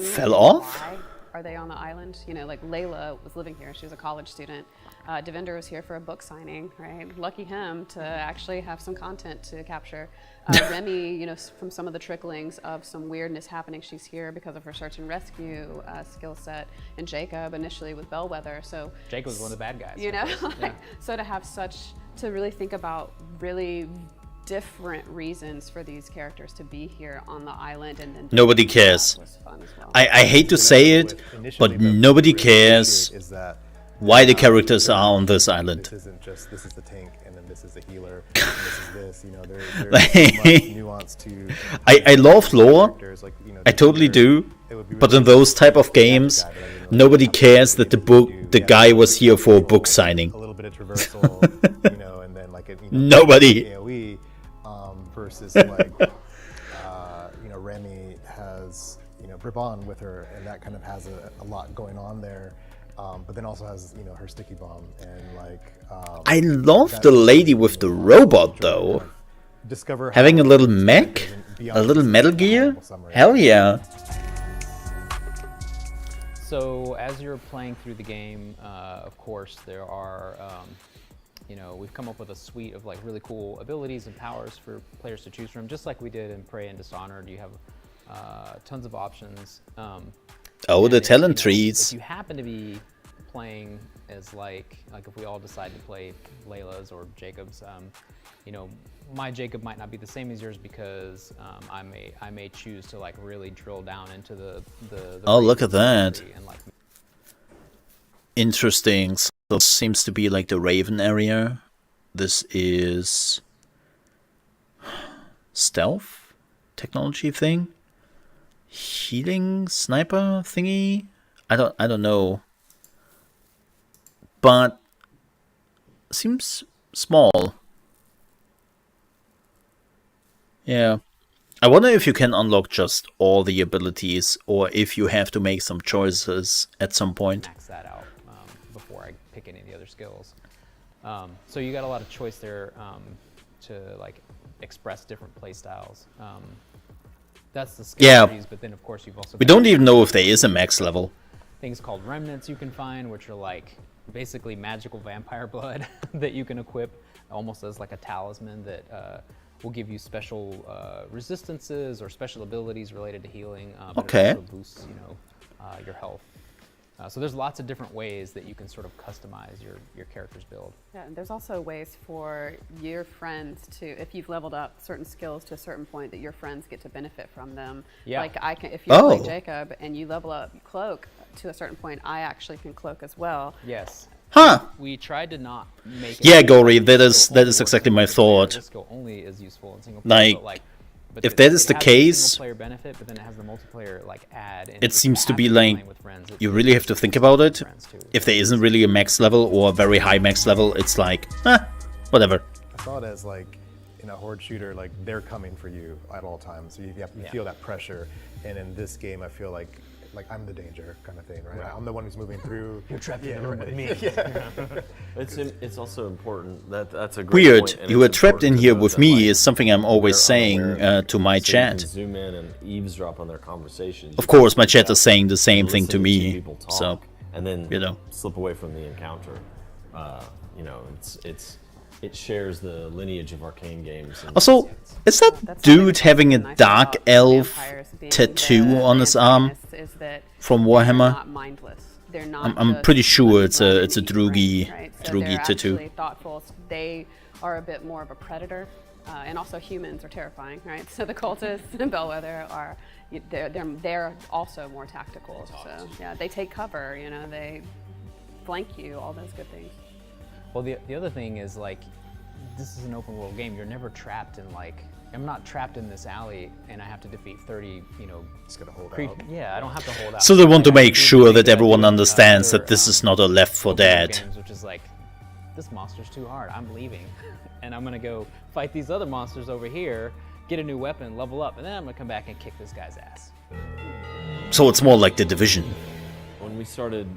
fell off. Why are they on the island? You know, like Layla was living here. She was a college student. Devinder was here for a book signing, right? Lucky him to actually have some content to capture. Remy, you know, from some of the tricklings of some weirdness happening, she's here because of her search and rescue skill set. And Jacob initially with Bellwether. So Jacob was one of the bad guys. You know, yeah. So to really think about really different reasons for these characters to be here on the island, and then Nobody cares. was fun as well. I hate to say it, but nobody cares Is that why the characters are on this island. this isn't just this is the tank and then this is the healer and this is this. You know, there's so much nuance to. I love lore. characters, like, you know, I totally do. it would be But really in those type of games, nobody cares that the guy was here for a book signing. a little bit of traversal, you know, and then like a, you know, Nobody. AOE versus like you know, Remy has, you know, Brabant with her, and that kind of has a lot going on there. But then also has, you know, her sticky bomb and like. I love the lady with the robot though. Discover Having a how little it's mech, different beyond a little just Metal a Gear. high-level summary. Hell yeah! So as you're playing through the game, of course, there are, you know, we've come up with a suite of like really cool abilities and powers for players to choose from, just like we did in Prey and Dishonored. You have tons of options. Oh, And the if, talent If trees. you happen to be playing as like if we all decide to play Layla's or Jacob's, you know, my Jacob might not be the same as yours because I may choose to like really drill down into the Oh, look at that. and like Interesting. So this seems to be like the Raven area. This is stealth technology thing. Healing sniper thingy. I don't know. But seems small. Yeah. I wonder if you can unlock just all the abilities or if you have to make some choices at some point. max that out before I pick any of the other skills. So you got a lot of choice there. to like express different play styles. That's the skill Yeah. trees, but then of course you've also We got don't even know if there is a max level. things called remnants you can find, which are like basically magical vampire blood that you can equip almost as like a talisman that will give you special resistances or special abilities related to healing. But Okay. it also boosts, your health. So there's lots of different ways that you can sort of customize your character's build. Yeah, and there's also ways for your friends to, if you've leveled up certain skills to a certain point, that your friends get to benefit from them. Yeah. Like if you're like Oh. Jacob and you level up cloak to a certain point, I actually can cloak as well. Yes. Huh. We tried to not make it Yeah, so Gory, this that is- skill that only is works exactly in my multiplayer. thought. This skill only is useful in single player. But if that is the it has case, a single player benefit, but then it has the multiplayer like add. And it if seems to you're be actively like playing with friends, you really have to think about it. friends too. If there isn't really a max level or a very high max level, it's like, whatever. I saw it as like in a horde shooter, like they're coming for you at all times. So you feel that pressure. And in this game, I feel like I'm the danger kind of thing, right? I'm the one who's moving through. You're trapped in the room with me. It's also important that's a great Weird. point, and You were it's trapped in important to here note with that, me like, is something I'm always they're saying unaware of to it, my so you chat. can zoom in and eavesdrop on their conversations. Of You can course, my speak chat up is saying the same and thing to listen me. people talk, So, and then you know. slip away from the encounter. It shares the lineage of arcane games. And also, is that That's dude something having a nice dark about elf vampires being tattoo the on his arm antagonists is that from they're Warhammer? not mindless. They're not I'm just pretty sure it's a run it's a and eat droogie brains, right? So droogie they're tattoo. actually thoughtful. They are a bit more of a predator, and also humans are terrifying, right? So the cultists and Bellwether are they're also more tactical. So yeah, they take cover. They flank you. All those good things. Well, the other thing is like, this is an open world game. You're never trapped in like, I'm not trapped in this alley and I have to defeat 30, Just gonna hold creep. out. Yeah, I don't have to hold out. So they want to Like, I make do sure things that I everyone do in understands other, that this is not a Left 4 open world Dead. games, which is like, this monster's too hard. I'm leaving, and I'm gonna go fight these other monsters over here, get a new weapon, level up, and then I'm gonna come back and kick this guy's ass. So it's more like The Division. when we started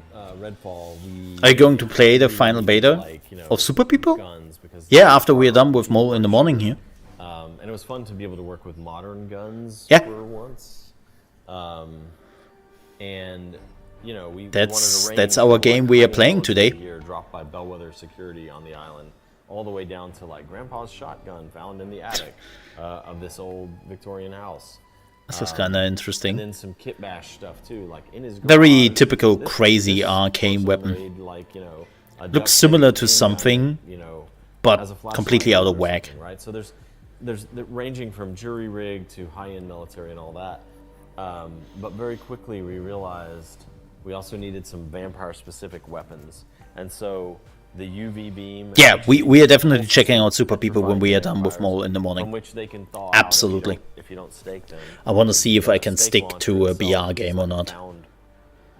Redfall, we Are you going to play the final beta of Super People? guns because Yeah, after we're done with Mole in the morning here. and it was fun to be able to work with modern guns Yeah. for once. And we wanted That's- a range that's of our what game we kind are of playing military today. gear dropped by Bellwether security on the island, all the way down to like Grandpa's shotgun found in the attic of this old Victorian house. This is kind of And interesting. then some kit bash stuff too, like in his Very garage, typical this- crazy this arcane person weapon. made, like, a Looks duct similar tape to handgun, something, but as a flashlight completely out of or whack. something, right? So there's ranging from jury rig to high-end military and all that. But very quickly we realized we also needed some vampire-specific weapons, and so the UV beam. Yeah, actually we are definitely pulses checking out Super People when we are done with vampires Mole in the from morning. which they can thaw Absolutely. out if you don't stake them. I want to see if I The can stake stick launcher to a itself BR is game or like not. found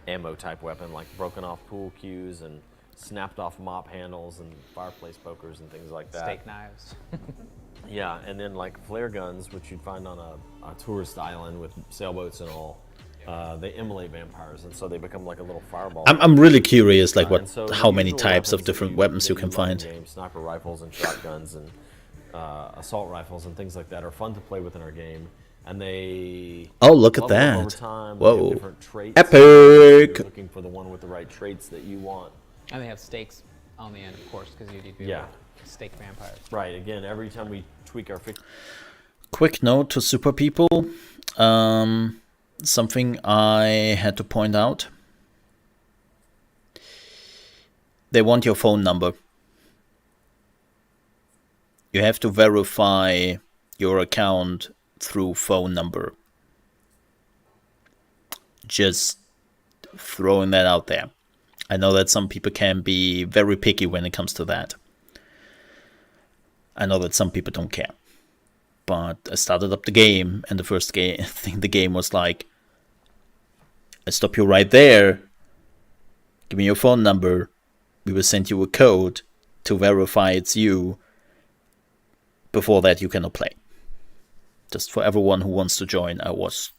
ammo type weapon, like broken off pool cues and snapped off mop handles and fireplace pokers and things like that. Steak knives. Yeah, and then like flare guns, which you'd find on a tourist island with sailboats and all. They immolate vampires, and so they become like a little fireball. I'm really curious, like And so the how many usual types of weapons that different weapons you that can love in find. games, sniper rifles and shotguns and assault rifles and things like that are fun to play with in our game, and they Oh, look at level up over that. time. They have Whoa. different traits. Epic. You're looking for the one with the right traits that you want. And they have stakes on the end, of course, because you need to be Yeah. able to stake vampires. Right. Again, every time we tweak our Quick note to Super People. Something I had to point out. They want your phone number. You have to verify your account through phone number. Just throwing that out there. I know that some people can be very picky when it comes to that. I know that some people don't care. But I started up the game, and the first thing the game was like, I stop you right there. Give me your phone number. We will send you a code to verify it's you. Before that, you cannot play. Just for everyone who wants to join, wants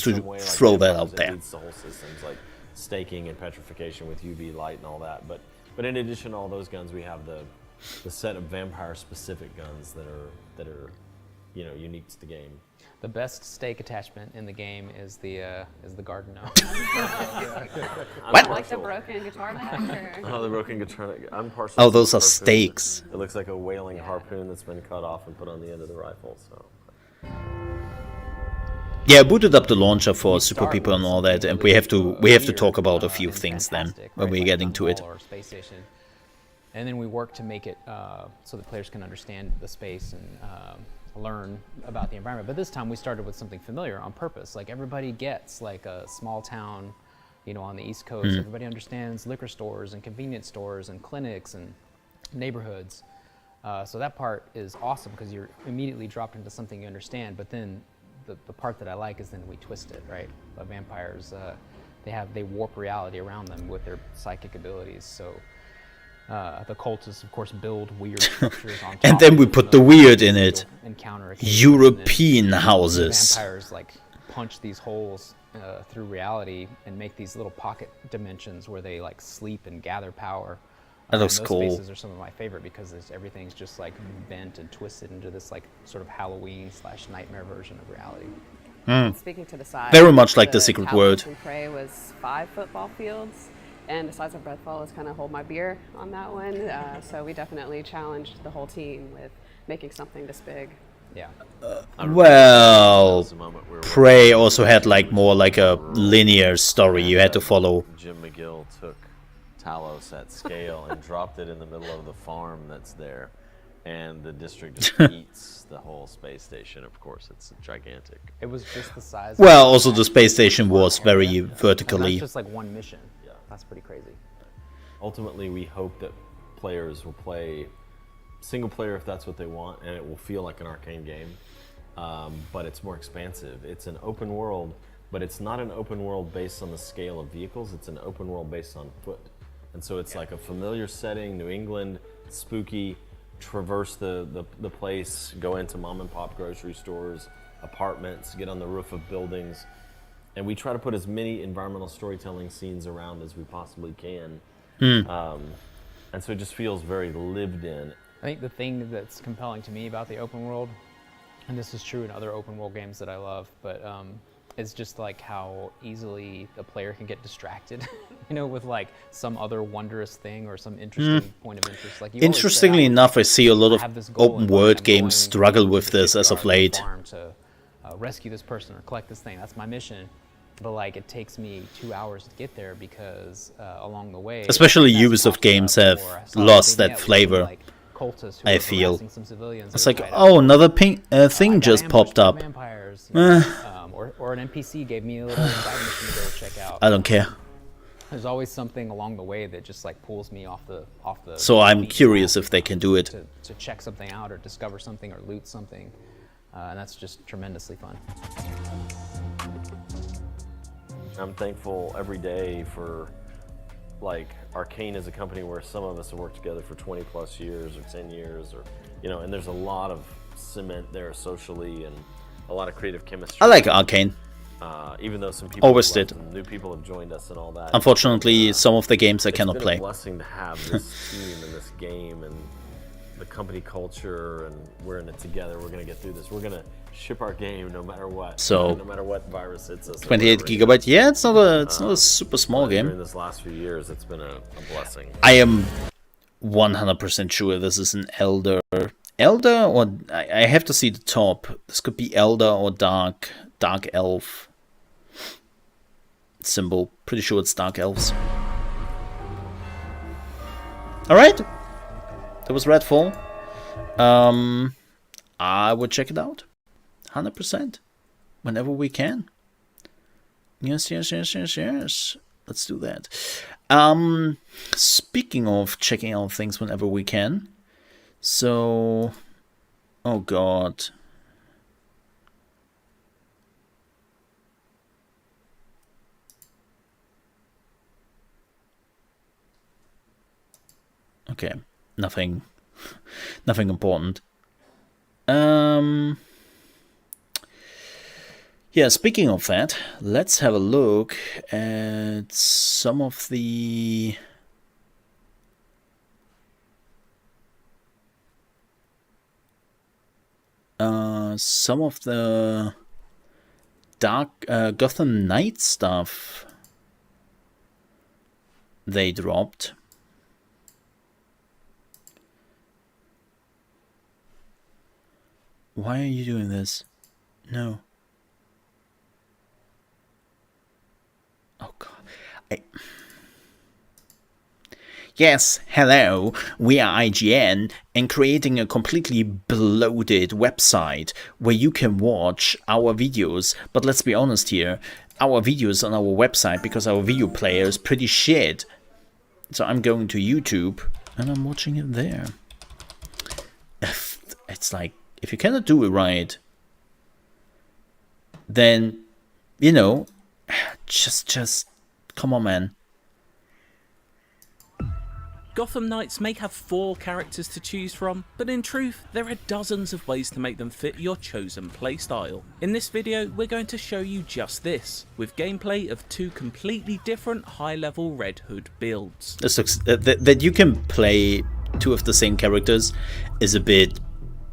to some way, like throw that vampires, out it there. leads to whole systems like staking and petrification with UV light and all that. But in addition to all those guns, we have the the set of vampire-specific guns that are unique to the game. The best stake attachment in the game is the garden gnome. What? Like the broken guitar neck? Or? Oh, the broken guitar neck. I'm partial. Oh, to those the are harpoon. stakes. It looks like a whaling harpoon that's been cut off and put on the end of the rifle. So. Yeah, I booted up the launcher for We Super start People and with all that, something and we have to weird, talk about a few and things then fantastic, when right, we like get into it. Untitled or Space Station. And then we work to make it so that players can understand the space and learn about the environment. But this time we started with something familiar on purpose. Like everybody gets like a small town, on the East Coast. Everybody understands liquor stores and convenience stores and clinics and neighborhoods. So that part is awesome because you're immediately dropped into something you understand. But then the part that I like is then we twist it, right? The vampires, they warp reality around them with their psychic abilities. So the cultists, of course, build weird structures on top. And then we of put the the weird in it. encounter occasionally, and then European houses. vampires like punch these holes through reality and make these little pocket dimensions where they like sleep and gather power. That looks and those cool. spaces are some of my favorite because everything's just like bent and twisted into this like sort of Halloween/nightmare version of reality. Speaking to the size. Very much like the Secret Talos World. and Prey was 5 football fields, and the size of Redfall was kind of hold my beer on that one. So we definitely challenged the whole team with making something this big. Yeah. Well, There's a moment where Prey also had like more like a linear story you had to follow. Jim McGill took Talos at scale and dropped it in the middle of the farm that's there, and the district just eats the whole space station. Of course, it's gigantic. It was just the size. Well, of also the space station was very And that's vertically. just like one mission. Yeah. That's pretty crazy. Ultimately, we hope that players will play single player if that's what they want, and it will feel like an arcane game. But it's more expansive. It's an open world, but it's not an open world based on the scale of vehicles. It's an open world based on foot. And so it's like a familiar setting, New England, spooky, traverse the place, go into mom and pop grocery stores, apartments, get on the roof of buildings. And we try to put as many environmental storytelling scenes around as we possibly can. And so it just feels very lived in. I think the thing that's compelling to me about the open world, and this is true in other open world games that I love, but it's just like how easily the player can get distracted, with like some other wondrous thing or some interesting point of interest. Like you always say, Interestingly enough, I see a lot have this of goal in open mind, world I'm games going struggle to with this 50 as of yards late. farm to rescue this person or collect this thing. That's my mission. But like it takes me 2 hours to get there because along the way, Especially something Ubisoft pops up, games have or I saw lost something that with flavor, like cultists who I were feel. harassing some civilians. It's They like, were tied oh, up. another I thing got just ambushed popped by up. Vampires, or an NPC gave me a little invite mission to go check out. I don't care. There's always something along the way that just like pulls me off the. So I'm beaten curious path if they can do it. to check something out or discover something or loot something, and that's just tremendously fun. I'm thankful every day for, like, Arcane is a company where some of us have worked together for 20 plus years or 10 years, or, and there's a lot of cement there socially and a lot of creative chemistry. I like Arcane. Even though some people Always have left did. and new people have joined us and all that. Unfortunately, some of the games I It's cannot been play. a blessing to have this team and this game and the company culture, and we're in it together. We're going to get through this. We're going to ship our game no matter what. So, no matter what virus hits us. or 28 whatever. gigabyte. Yeah, it's not a super small During game. this last few years, it's been a blessing. I am 100% sure this is an Elder, or I have to see the top. This could be Elder or Dark Elf symbol. Pretty sure it's Dark Elves. All right, that was Redfall. I would check it out, 100%, whenever we can. Yes. Let's do that. Speaking of checking out things whenever we can, so, oh god. Okay, nothing important. Yeah, speaking of that, let's have a look at some of the some of the Dark Gotham Knight stuff they dropped. Why are you doing this? No. Oh god. Yes, hello, we are IGN and creating a completely bloated website where you can watch our videos, but let's be honest here, our videos on our website, because our video player is pretty shit. So I'm going to YouTube and I'm watching it there. It's like, if you cannot do it right, then, you know, just, come on, man. Gotham Knights may have 4 characters to choose from, but in truth, there are dozens of ways to make them fit your chosen playstyle. In this video, we're going to show you just this, with gameplay of 2 completely different high-level Red Hood builds. This looks, that you can play 2 of the same characters is a bit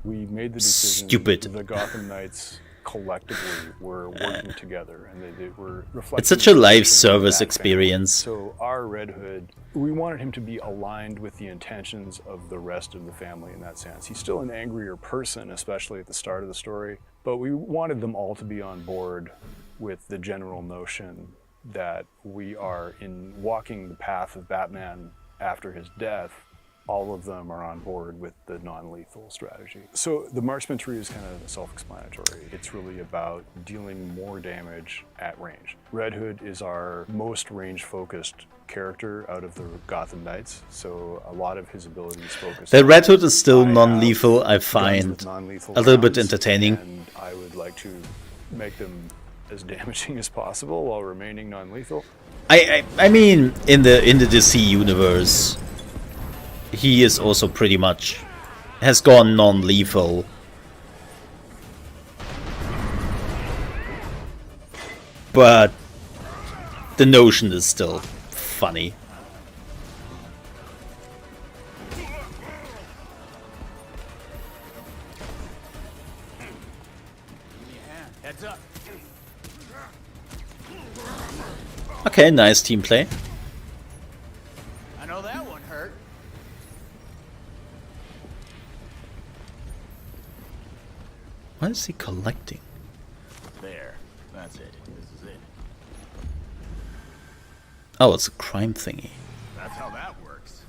we made the decision stupid. The Gotham Knights collectively were working together, and they were reflecting. It's such a the live tradition of service that experience. family. So our Red Hood, we wanted him to be aligned with the intentions of the rest of the family in that sense. He's still an angrier person, especially at the start of the story, but we wanted them all to be on board with the general notion that we are in walking the path of Batman after his death. All of them are on board with the non-lethal strategy. So the marksman tree is kind of self-explanatory. It's really about dealing more damage at range. Red Hood is our most range-focused character out of the Gotham Knights, so a lot of his abilities focus. The Red Hood is still I non-lethal. have I guns find with non-lethal a little bit rounds, entertaining. and I would like to make them as damaging as possible while remaining non-lethal. I mean, in the DC universe, he is also pretty much has gone non-lethal. But the notion is still funny. Heads up. Okay, nice team play. I know that one hurt. What is he collecting? There. That's it. This is it. Oh, it's a crime thingy. That's how that works.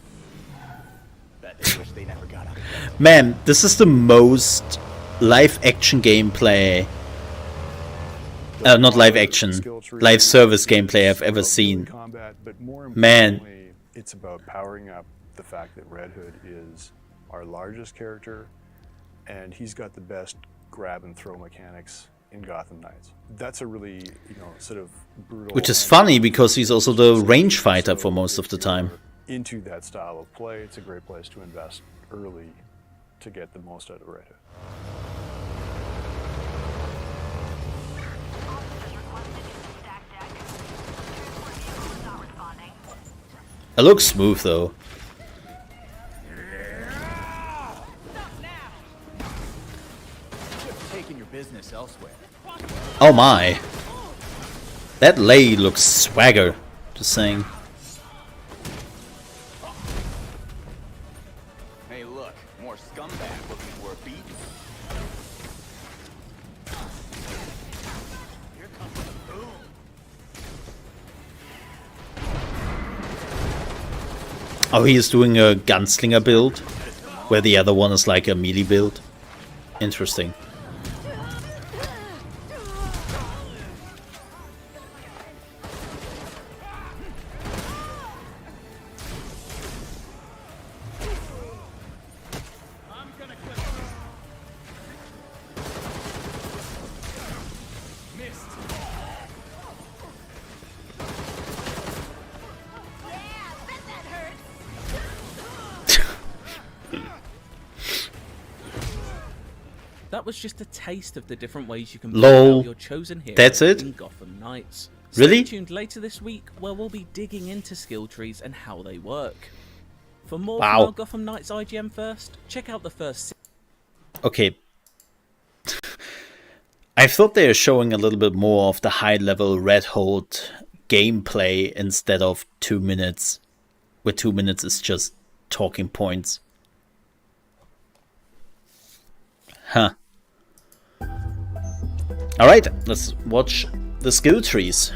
Bet they wish they never got out of bed. Man, this is the most live action gameplay. Not live action, live service gameplay I've ever seen. Combat, but more Man. importantly, it's about powering up the fact that Red Hood is our largest character, and he's got the best grab and throw mechanics in Gotham Knights. That's a really, sort of brutal. Which is funny because he's also the range fighter for most of the time. Into that style of play, it's a great place to invest early to get the most out of Red Hood. It looks smooth though. Taking your business elsewhere. Oh my. That lay looks swagger. Just saying. Hey, look, more scumbag looking for a beat. Here comes the boom. Oh, he is doing a gunslinger build, where the other one is like a melee build. Interesting. That was just a taste of the different ways you can Lol. build out your chosen hero That's it? in Gotham Knights. Really? Stay tuned later this week where we'll be digging into skill trees and how they work. For more Wow. from our Gotham Knights IGN first, check out the first Okay. I thought they were showing a little bit more of the high-level Red Hood gameplay instead of 2 minutes, where 2 minutes is just talking points. Huh. Alright, let's watch the skill trees.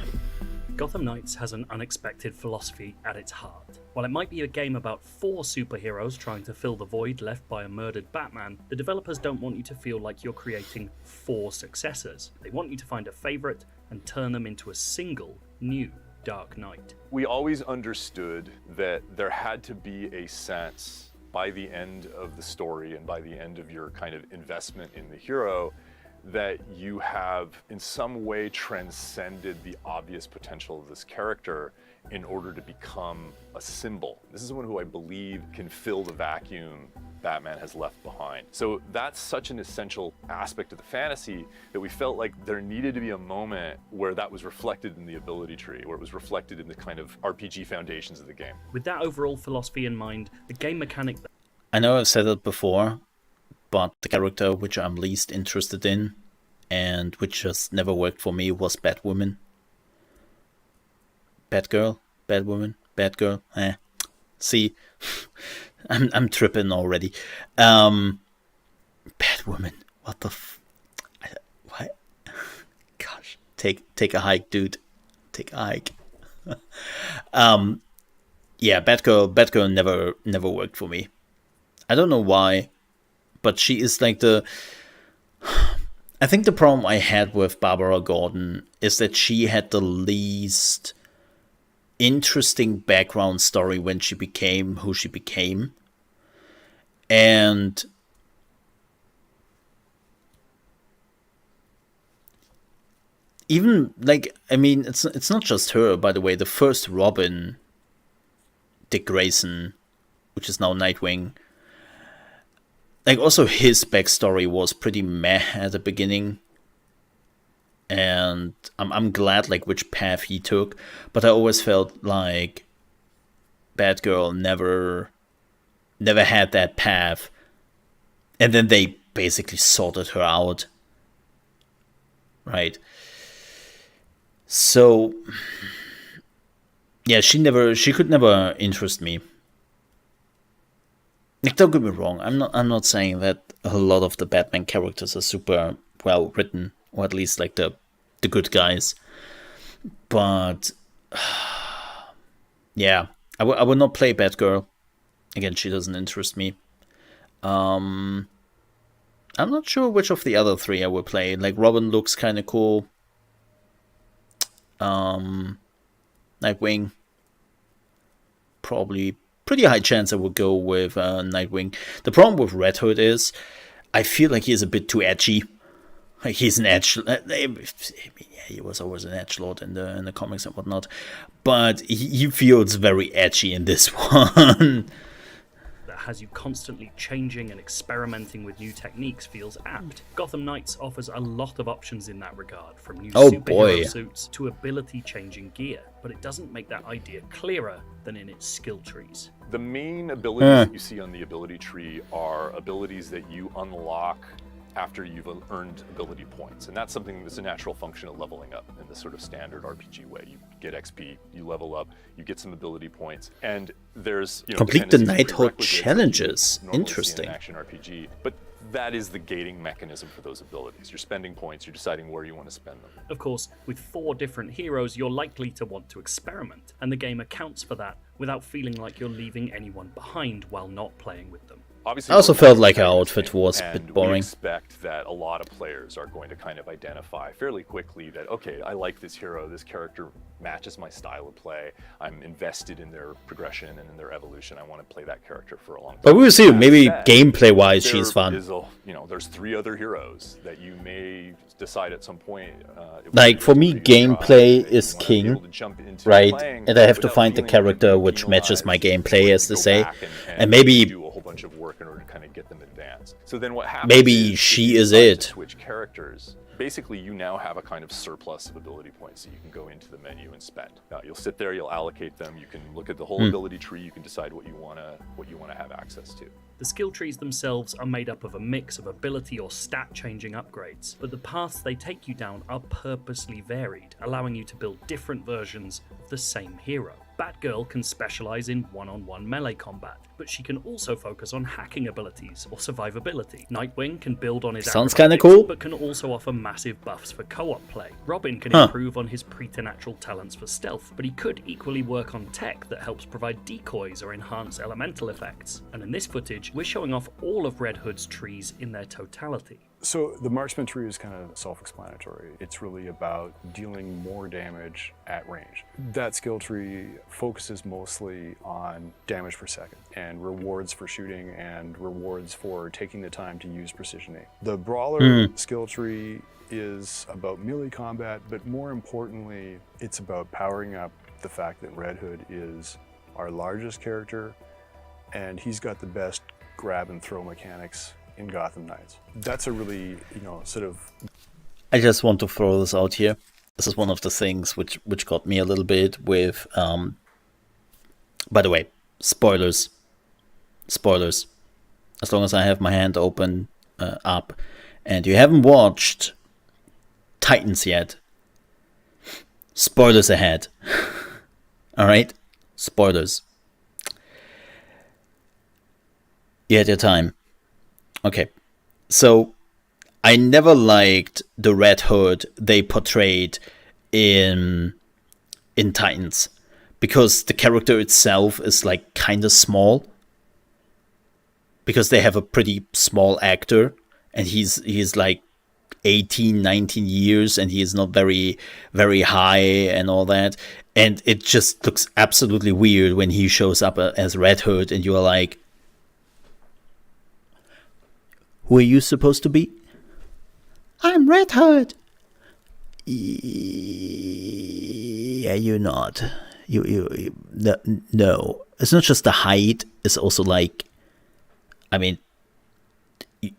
Gotham Knights has an unexpected philosophy at its heart. While it might be a game about 4 superheroes trying to fill the void left by a murdered Batman, the developers don't want you to feel like you're creating 4 successors. They want you to find a favourite and turn them into a single, new Dark Knight. We always understood that there had to be a sense by the end of the story and by the end of your kind of investment in the hero that you have in some way transcended the obvious potential of this character in order to become a symbol. This is someone who I believe can fill the vacuum Batman has left behind. So that's such an essential aspect of the fantasy that we felt like there needed to be a moment where that was reflected in the ability tree, where it was reflected in the kind of RPG foundations of the game. With that overall philosophy in mind, the game mechanic... I know I've said it before, but the character which I'm least interested in and which just never worked for me was Batwoman. Batgirl? Batwoman? Batgirl? See, I'm tripping already. Batwoman. What the what? Gosh. Take a hike, dude. Take a hike. Yeah, Batgirl never worked for me. I don't know why, but she is like the... I think the problem I had with Barbara Gordon is that she had the least interesting background story when she became who she became. And even, like, I mean, it's not just her, by the way. The first Robin, Dick Grayson, which is now Nightwing, like, also his backstory was pretty meh at the beginning. And I'm glad, like, which path he took. But I always felt like Batgirl never had that path. And then they basically sorted her out. Right? So, yeah, she could never interest me. Like, don't get me wrong, I'm not saying that a lot of the Batman characters are super well written, or at least like the good guys. But yeah, I would not play Batgirl. Again, she doesn't interest me. I'm not sure which of the other 3 I would play. Like, Robin looks kind of cool. Nightwing, probably pretty high chance I would go with Nightwing. The problem with Red Hood is I feel like he's a bit too edgy. Like, he's an edge. I mean, yeah, he was always an edgelord in the comics and whatnot, but he feels very edgy in this one. that has you constantly changing and experimenting with new techniques feels apt. Gotham Knights offers a lot of options in that regard, from new superhero suits to ability-changing gear, but it doesn't make that idea clearer than in its skill trees. The main abilities that you see on the ability tree are abilities that you unlock after you've earned ability points. And that's something that's a natural function of leveling up in the sort of standard RPG way. You get XP, you level up, you get some ability points, and there's, you know, complete the Knighthood challenges. Interesting. Action RPG, but that is the gating mechanism for those abilities. You're spending points, you're deciding where you want to spend them. Of course, with 4 different heroes, you're likely to want to experiment, and the game accounts for that without feeling like you're leaving anyone behind while not playing with them. Obviously, I also felt like her outfit was a bit boring. We expect that a lot of players are going to kind of identify fairly quickly that, okay, I like this hero, this character matches my style of play, I'm invested in their progression and in their evolution, I want to play that character for a long time. But we'll see, maybe gameplay-wise she's fun. There's 3 other heroes that you may decide at some point. Like, for me, gameplay is king, right? And I have to find the character which matches my gameplay, as they say. And maybe do a whole bunch of work in order to kind of get them advanced. So then what happens maybe she is it. Switch characters. Basically, you now have a kind of surplus of ability points that you can go into the menu and spend. You'll sit there, you'll allocate them, you can look at the whole ability tree, you can decide what you want to have access to. The skill trees themselves are made up of a mix of ability or stat changing upgrades, but the paths they take you down are purposely varied, allowing you to build different versions of the same hero. Batgirl can specialize in one-on-one melee combat, but she can also focus on hacking abilities or survivability. Nightwing can build on his Sounds kinda acrobatics, cool. but can also offer massive buffs for co-op play. Robin can improve on his preternatural talents for stealth, but he could equally work on tech that helps provide decoys or enhance elemental effects. And in this footage, we're showing off all of Red Hood's trees in their totality. So the marksman tree is kind of self-explanatory. It's really about dealing more damage at range. That skill tree focuses mostly on damage per second and rewards for shooting and rewards for taking the time to use precision aim. The brawler skill tree is about melee combat, but more importantly, it's about powering up the fact that Red Hood is our largest character and he's got the best grab and throw mechanics in Gotham Knights. That's a really, sort of... I just want to throw this out here. This is one of the things which got me a little bit with... by the way, spoilers. Spoilers. As long as I have my hand open up and you haven't watched Titans yet, spoilers ahead. Alright? Spoilers. You had your time. Okay, so I never liked the Red Hood they portrayed in Titans because the character itself is like kind of small because they have a pretty small actor and he's like 18, 19 years and he is not very, very high and all that. And it just looks absolutely weird when he shows up as Red Hood and you are like, who are you supposed to be? I'm Red Hood. Yeah, you're not. No. It's not just the height. It's also like, I mean,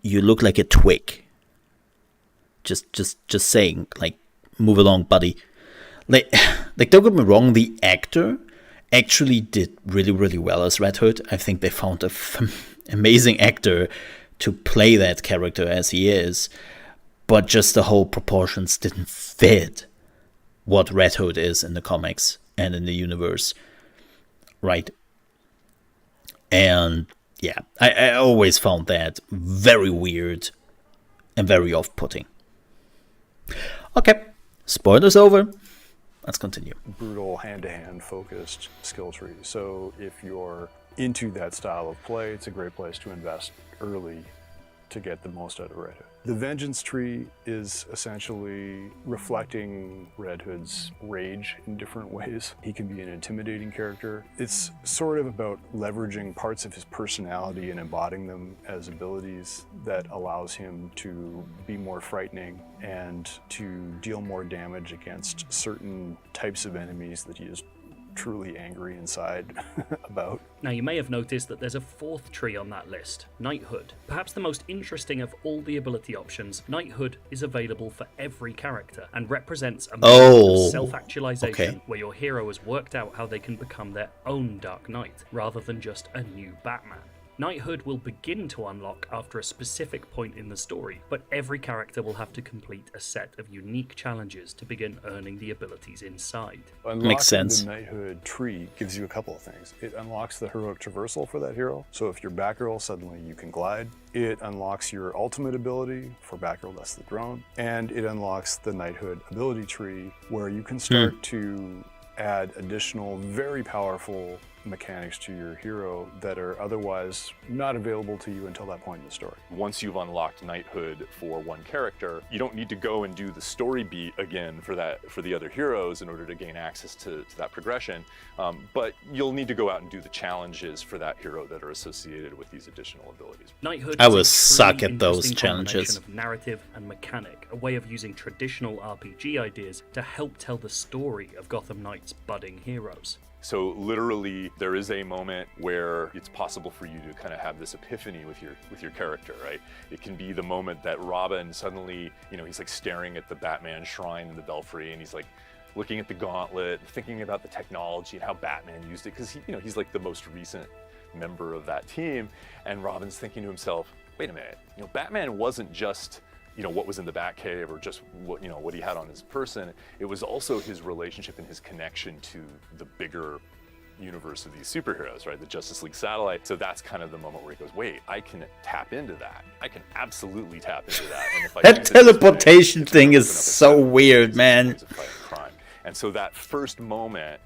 you look like a twig. Just saying. Like, move along, buddy. Like, don't get me wrong. The actor actually did really, really well as Red Hood. I think they found a amazing actor to play that character as he is, but just the whole proportions didn't fit what Red Hood is in the comics and in the universe, right? And yeah, I always found that very weird and very off-putting. Okay, spoilers over. Let's continue. Brutal hand-to-hand focused skill tree. So if you're into that style of play, it's a great place to invest early to get the most out of Red Hood. The Vengeance tree is essentially reflecting Red Hood's rage in different ways. He can be an intimidating character. It's sort of about leveraging parts of his personality and embodying them as abilities that allows him to be more frightening and to deal more damage against certain types of enemies that he is truly angry inside about. Now, you may have noticed that there's a fourth tree on that list, Knighthood. Perhaps the most interesting of all the ability options, Knighthood is available for every character and represents a method of self-actualization where your hero has worked out how they can become their own Dark Knight, rather than just a new Batman. Knighthood will begin to unlock after a specific point in the story, but every character will have to complete a set of unique challenges to begin earning the abilities inside. Makes sense. The Knighthood tree gives you a couple of things. It unlocks the heroic traversal for that hero. So if you're Batgirl, suddenly you can glide. It unlocks your ultimate ability for Batgirl, that's the drone. And it unlocks the Knighthood ability tree where you can start to add additional, very powerful mechanics to your hero that are otherwise not available to you until that point in the story. Once you've unlocked Knighthood for one character, you don't need to go and do the story beat again for the other heroes in order to gain access to that progression, but you'll need to go out and do the challenges for that hero that are associated with these additional abilities. Knighthood I is a will suck truly at those interesting challenges. combination of narrative and mechanic, a way of using traditional RPG ideas to help tell the story of Gotham Knight's budding heroes. So literally, there is a moment where it's possible for you to kind of have this epiphany with your character, right? It can be the moment that Robin suddenly, he's like staring at the Batman shrine in the Belfry, and he's like looking at the gauntlet, thinking about the technology and how Batman used it, because he's like the most recent member of that team. And Robin's thinking to himself, wait a minute, Batman wasn't just what was in the Batcave or just what he had on his person. It was also his relationship and his connection to the bigger universe of these superheroes, right? The Justice League satellite. So that's kind of the moment where he goes, wait, I can tap into that. I can absolutely tap into that. And if I That use it this way, teleportation it's gonna thing is open up a so set of weird, ways man. of fighting crime. And so that first moment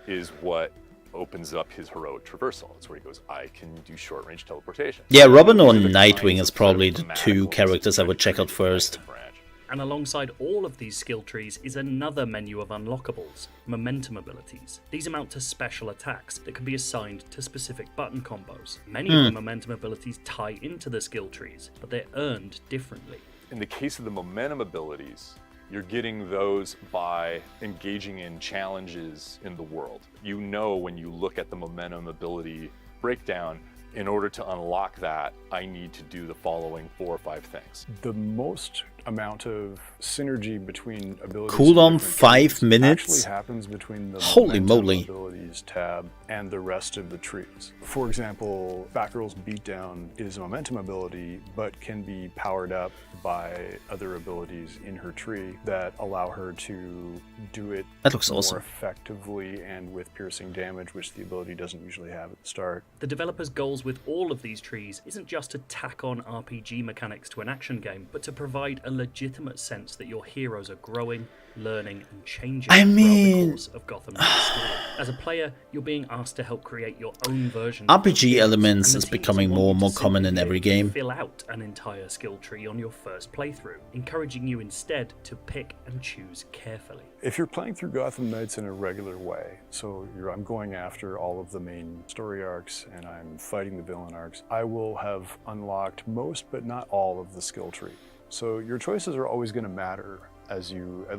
is what opens up his heroic traversal. It's where he goes, I can do short-range teleportation. Yeah, Robin or These are the Nightwing kinds is of probably sort of the two thematical characters I would check out secretaries first. of Branch. And alongside all of these skill trees is another menu of unlockables, momentum abilities. These amount to special attacks that can be assigned to specific button combos. Many of the momentum abilities tie into the skill trees, but they're earned differently. In the case of the momentum abilities, you're getting those by engaging in challenges in the world. You know when you look at the momentum ability breakdown, in order to unlock that, I need to do the following 4 or 5 things. The most amount of synergy between abilities Cooldown for different 5 trees minutes? actually happens between the Holy momentum moly. abilities tab and the rest of the trees. For example, Batgirl's beatdown is a momentum ability, but can be powered up by other abilities in her tree that allow her to do it That looks more awesome. effectively and with piercing damage, which the ability doesn't usually have at the start. The developers' goals with all of these trees isn't just to tack on RPG mechanics to an action game, but to provide a legitimate sense that your heroes are growing, learning, and changing I throughout mean- the course of Gotham Knight's story. As a player, you're being asked to help create your own version RPG of heroes, elements and the is teams becoming want more you and to more common simply in be every able to game. Fill out an entire skill tree on your first playthrough, encouraging you instead to pick and choose carefully. If you're playing through Gotham Knights in a regular way, so I'm going after all of the main story arcs and I'm fighting the villain arcs, I will have unlocked most but not all of the skill tree. So your choices are always going to matter at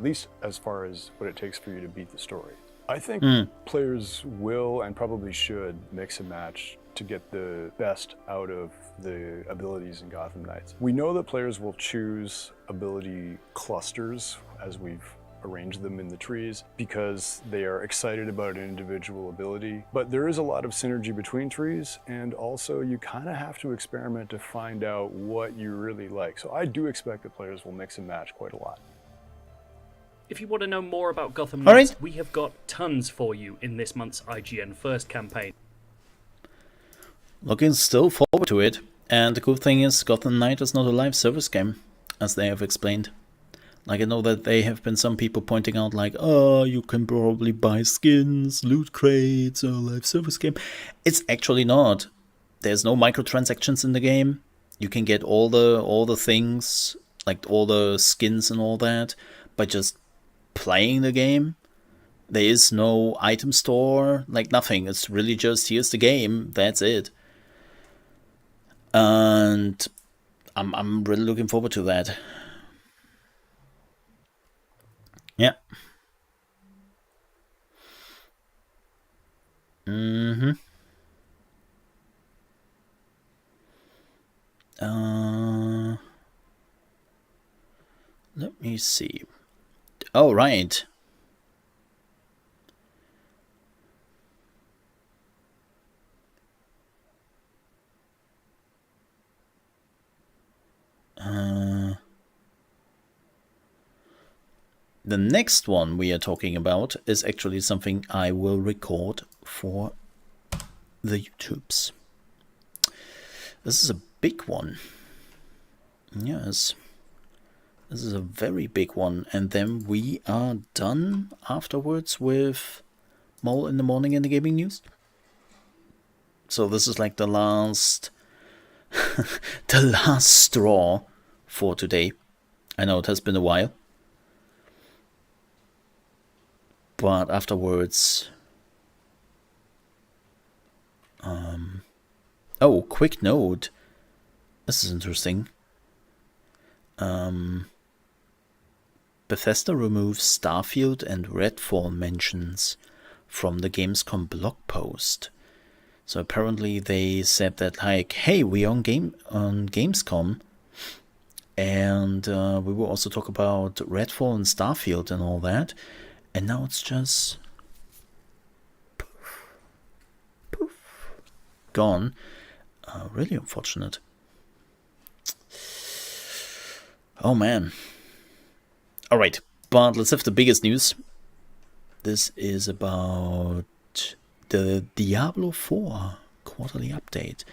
least as far as what it takes for you to beat the story. I think players will and probably should mix and match to get the best out of the abilities in Gotham Knights. We know that players will choose ability clusters as we've arranged them in the trees because they are excited about an individual ability. But there is a lot of synergy between trees, and also you kind of have to experiment to find out what you really like. So I do expect that players will mix and match quite a lot. If you want to know more about Gotham All Knights, right. we have got tons for you in this month's IGN First campaign. Looking still forward to it. And the cool thing is, Gotham Knight is not a live service game, as they have explained. Like, I know that there have been some people pointing out, like, oh, you can probably buy skins, loot crates, a live service game. It's actually not. There's no microtransactions in the game. You can get all the things, like all the skins and all that, by just playing the game. There is no item store, like nothing. It's really just, here's the game, that's it. And I'm really looking forward to that. Yeah. Let me see. Oh, right. The next one we are talking about is actually something I will record for the YouTubes. This is a big one. Yes. This is a very big one. And then we are done afterwards with Mole in the Morning in the Gaming News. So this is like the last the last straw for today. I know it has been a while. But afterwards... Oh, quick note. This is interesting. Bethesda removes Starfield and Redfall mentions from the Gamescom blog post. So apparently they said that, like, hey, we're on Gamescom, and we will also talk about Redfall and Starfield and all that. And now it's just poof, gone. Really unfortunate. Oh man. Alright, but let's have the biggest news. This is about the Diablo 4 quarterly update.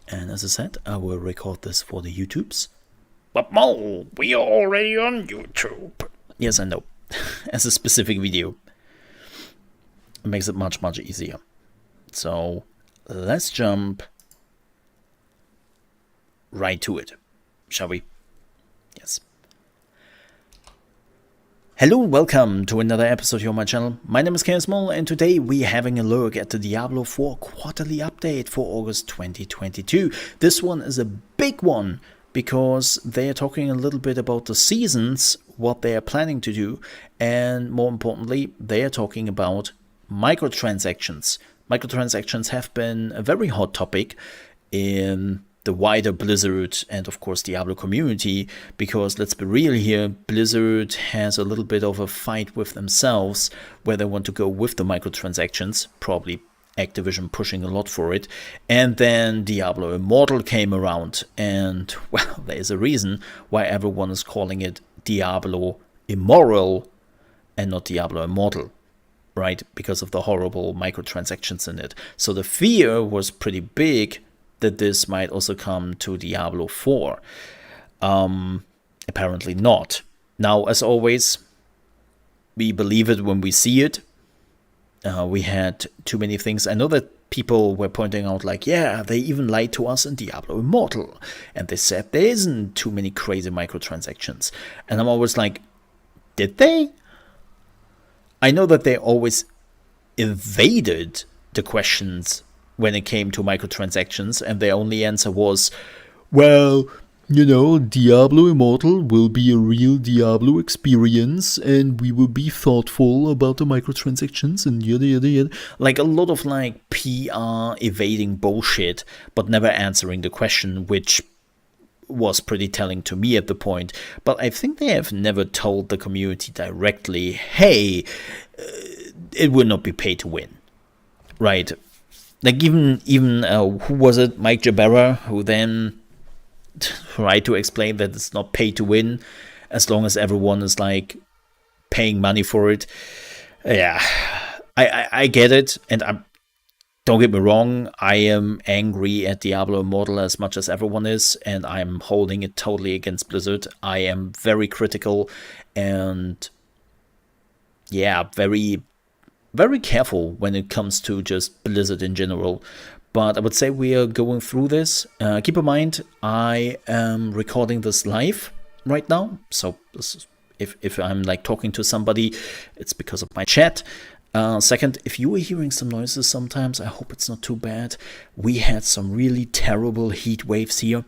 And as I said, I will record this for the YouTubes. But Mo, we are already on YouTube. Yes, I know. As a specific video. It makes it much, much easier. So, let's jump right to it. Shall we? Yes. Hello and welcome to another episode here on my channel. My name is ChaosMole and today we're having a look at the Diablo 4 quarterly update for August 2022. This one is a big one because they are talking a little bit about the seasons, what they are planning to do, and more importantly, they are talking about microtransactions. Microtransactions have been a very hot topic in the wider Blizzard and of course Diablo community, because let's be real here, Blizzard has a little bit of a fight with themselves where they want to go with the microtransactions, probably Activision pushing a lot for it, and then Diablo Immortal came around and well, there's a reason why everyone is calling it Diablo Immoral and not Diablo Immortal, right? Because of the horrible microtransactions in it. So the fear was pretty big that this might also come to Diablo 4. Apparently not. Now, as always, we believe it when we see it. We had too many things. I know that people were pointing out like, yeah, they even lied to us in Diablo Immortal. And they said there isn't too many crazy microtransactions. And I'm always like, did they? I know that they always evaded the questions when it came to microtransactions, and their only answer was, well, you know, Diablo Immortal will be a real Diablo experience, and we will be thoughtful about the microtransactions, and yada yada yada. Like a lot of like PR evading bullshit, but never answering the question, which was pretty telling to me at the point. But I think they have never told the community directly, hey, it will not be pay to win, right? Like even who was it, Mike Jabera, who then tried to explain that it's not pay to win as long as everyone is like paying money for it. Yeah, I get it, and don't get me wrong, I am angry at Diablo Immortal as much as everyone is, and I'm holding it totally against Blizzard. I am very critical and yeah, very careful when it comes to just Blizzard in general. But I would say we are going through this. Keep in mind, I am recording this live right now. So this is, if I'm like talking to somebody, it's because of my chat. Second, if you are hearing some noises sometimes, I hope it's not too bad. We had some really terrible heat waves here.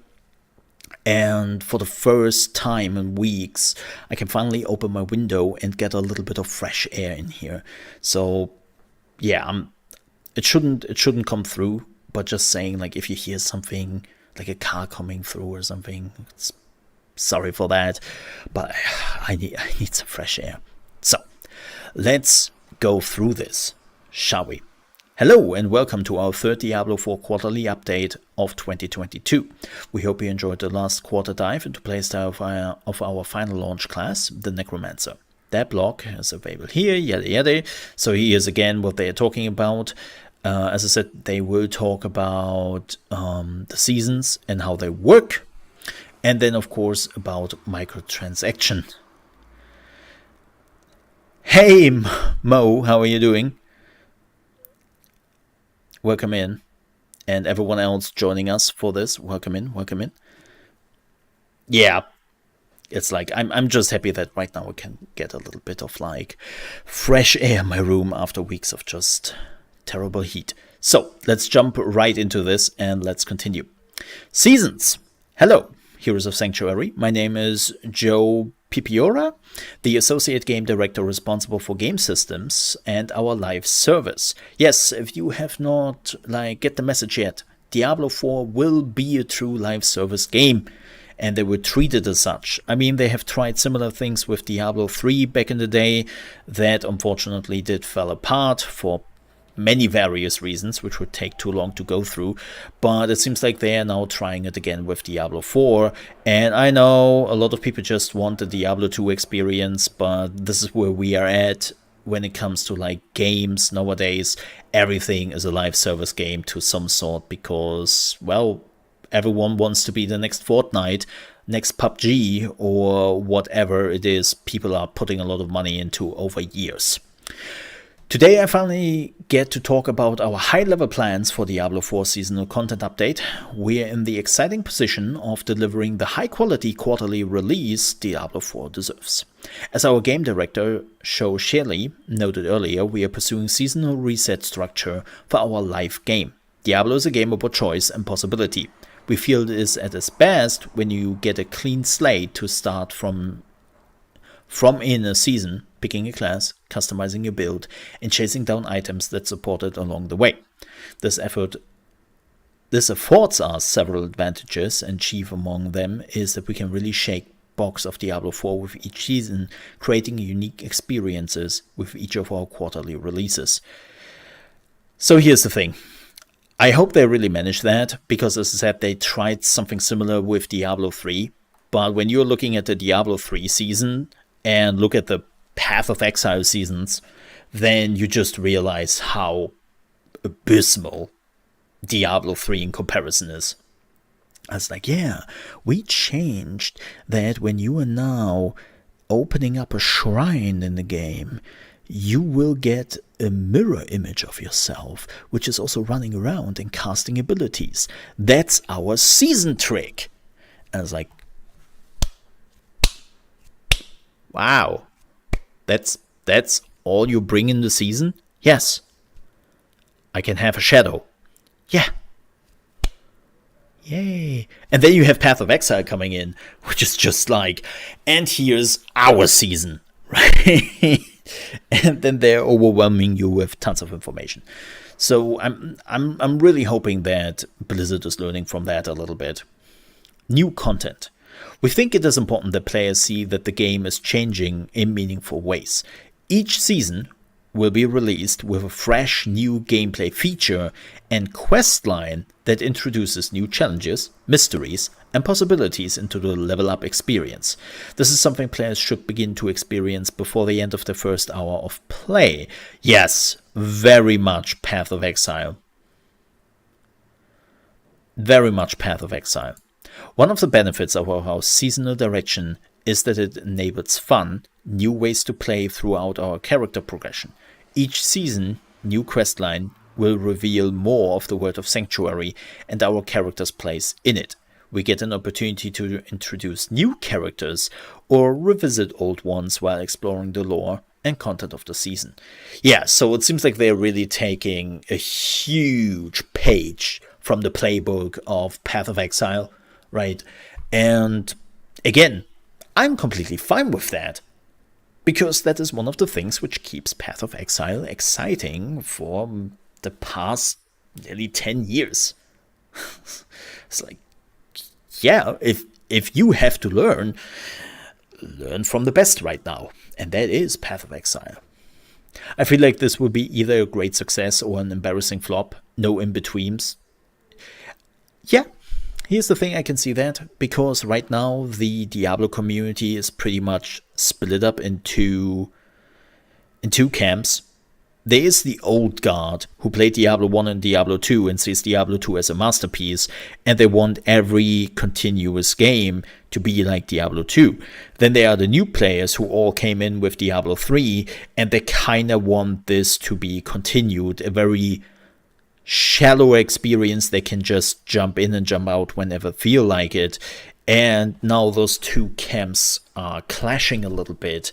And for the first time in weeks, I can finally open my window and get a little bit of fresh air in here. So, yeah, it shouldn't come through. But just saying, like, if you hear something like a car coming through or something, sorry for that. But I need some fresh air. So, let's go through this, shall we? Hello and welcome to our third Diablo 4 quarterly update of 2022. We hope you enjoyed the last quarter dive into playstyle of our final launch class, the Necromancer. That blog is available here, yada yada. So here's again what they are talking about. As I said, they will talk about the seasons and how they work. And then of course about microtransaction. Hey Mo, how are you doing? Welcome in, and everyone else joining us for this, welcome in, welcome in. Yeah, it's like, I'm just happy that right now we can get a little bit of like fresh air in my room after weeks of just terrible heat. So let's jump right into this and let's continue. Seasons. Hello, Heroes of Sanctuary. My name is Joe Pipiora, the Associate Game Director responsible for game systems and our live service. Yes, if you have not get the message yet, Diablo 4 will be a true live service game, and they were treated as such. I mean, they have tried similar things with Diablo 3 back in the day that unfortunately did fall apart for many various reasons, which would take too long to go through, but it seems like they are now trying it again with Diablo 4, and I know a lot of people just want the Diablo 2 experience, but this is where we are at when it comes to like games nowadays. Everything is a live service game to some sort, because, well, everyone wants to be the next Fortnite, next PUBG, or whatever it is people are putting a lot of money into over years. Today I finally get to talk about our high-level plans for Diablo 4 seasonal content update. We are in the exciting position of delivering the high-quality quarterly release Diablo 4 deserves. As our game director, Sho Shirley, noted earlier, we are pursuing seasonal reset structure for our live game. Diablo is a game about choice and possibility. We feel it is at its best when you get a clean slate to start from in a season, picking a class, customizing your build, and chasing down items that support it along the way. This affords us several advantages, and chief among them is that we can really shake box of Diablo 4 with each season, creating unique experiences with each of our quarterly releases. So here's the thing. I hope they really manage that, because as I said, they tried something similar with Diablo 3, but when you're looking at the Diablo 3 season and look at the Path of Exile seasons, then you just realize how abysmal Diablo 3 in comparison is. I was like, yeah, we changed that when you are now opening up a shrine in the game, you will get a mirror image of yourself, which is also running around and casting abilities. That's our season trick. And I was like, wow, that's all you bring in the season? Yes. I can have a shadow. Yeah. Yay. And then you have Path of Exile coming in, which is just like, and here's our season, right? And then they're overwhelming you with tons of information. So I'm really hoping that Blizzard is learning from that a little bit. New content. We think it is important that players see that the game is changing in meaningful ways. Each season will be released with a fresh new gameplay feature and quest line that introduces new challenges, mysteries, and possibilities into the level up experience. This is something players should begin to experience before the end of the first hour of play. Yes, very much Path of Exile. Very much Path of Exile. One of the benefits of our seasonal direction is that it enables fun, new ways to play throughout our character progression. Each season, new questline will reveal more of the world of Sanctuary and our character's place in it. We get an opportunity to introduce new characters or revisit old ones while exploring the lore and content of the season. Yeah, so it seems like they're really taking a huge page from the playbook of Path of Exile, right? And again, I'm completely fine with that, because that is one of the things which keeps Path of Exile exciting for the past nearly 10 years. It's like, yeah, if you have to learn from the best right now, and that is Path of Exile. I feel like this will be either a great success or an embarrassing flop, no in-betweens. Yeah, here's the thing, I can see that, because right now the Diablo community is pretty much split up into two camps. There is the old guard who played Diablo 1 and Diablo 2 and sees Diablo 2 as a masterpiece, and they want every continuous game to be like Diablo 2. Then there are the new players who all came in with Diablo 3, and they kind of want this to be continued, a very shallow experience they can just jump in and jump out whenever feel like it. And now those two camps are clashing a little bit,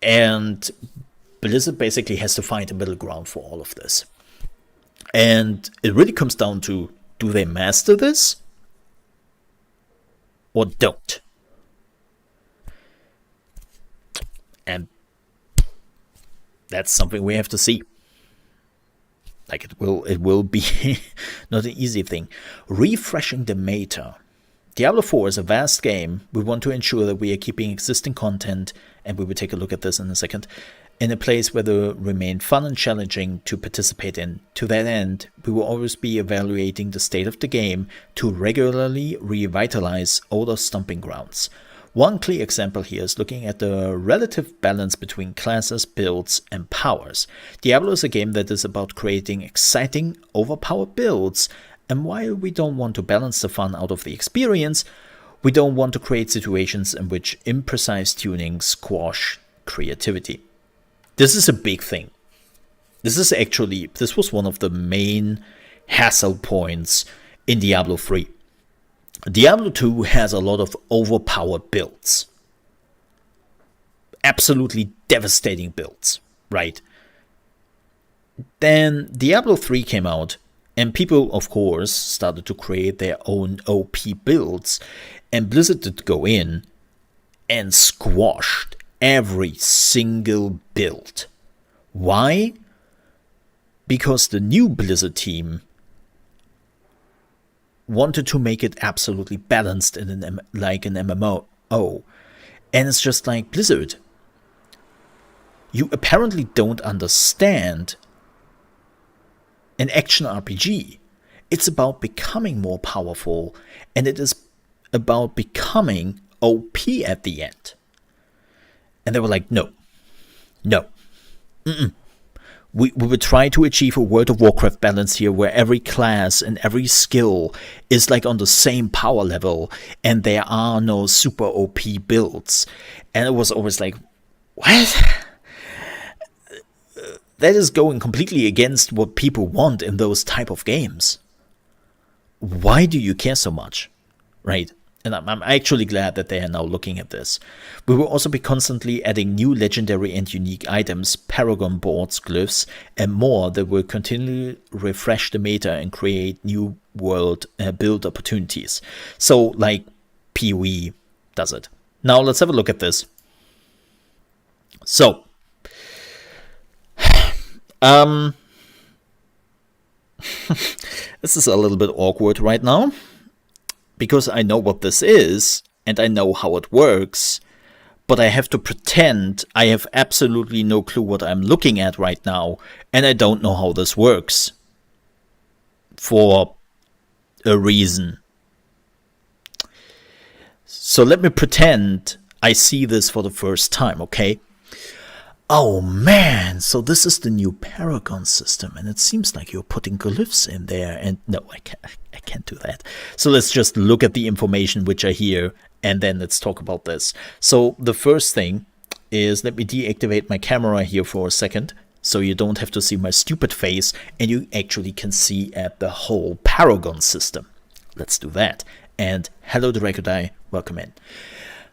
and Blizzard basically has to find a middle ground for all of this. And it really comes down to, do they master this or don't? And that's something we have to see. Like, it will be not an easy thing. Refreshing the meta. Diablo 4 is a vast game. We want to ensure that we are keeping existing content, and we will take a look at this in a second, in a place where they remain fun and challenging to participate in. To that end, we will always be evaluating the state of the game to regularly revitalize older stomping grounds. One clear example here is looking at the relative balance between classes, builds, and powers. Diablo is a game that is about creating exciting, overpowered builds, and while we don't want to balance the fun out of the experience, we don't want to create situations in which imprecise tuning squash creativity. This is a big thing. This was one of the main hassle points in Diablo 3. Diablo 2 has a lot of overpowered builds. Absolutely devastating builds, right? Then Diablo 3 came out, and people, of course, started to create their own OP builds, and Blizzard did go in and squashed every single build. Why? Because the new Blizzard team wanted to make it absolutely balanced in like an MMO. And it's just like, Blizzard, you apparently don't understand an action RPG. It's about becoming more powerful, and it is about becoming OP at the end. And they were like, no. We would try to achieve a World of Warcraft balance here where every class and every skill is like on the same power level and there are no super OP builds. And it was always like, what? That is going completely against what people want in those type of games. Why do you care so much? Right? And I'm actually glad that they are now looking at this. We will also be constantly adding new legendary and unique items, Paragon boards, glyphs, and more that will continually refresh the meta and create new world build opportunities. So, like PoE does it. Now, let's have a look at this. So, this is a little bit awkward right now, because I know what this is, and I know how it works, but I have to pretend I have absolutely no clue what I'm looking at right now, and I don't know how this works. For a reason. So let me pretend I see this for the first time, okay? Oh man, so this is the new Paragon system, and it seems like you're putting glyphs in there, and no, I can't do that. So let's just look at the information which are here, and then let's talk about this. So the first thing is, let me deactivate my camera here for a second, so you don't have to see my stupid face, and you actually can see at the whole Paragon system. Let's do that. And hello Dragodai, welcome in.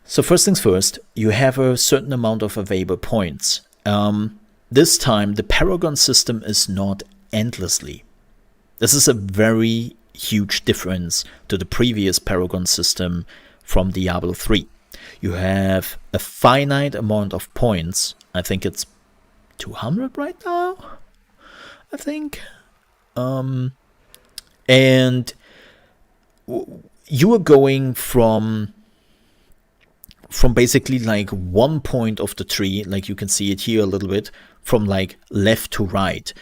So first things first, you have a certain amount of available points. This time, the Paragon system is not endlessly. This is a very huge difference to the previous Paragon system from Diablo 3. You have a finite amount of points. I think it's 200 right now, I think. And you are going from basically like one point of the tree, like you can see it here a little bit, from like left to right.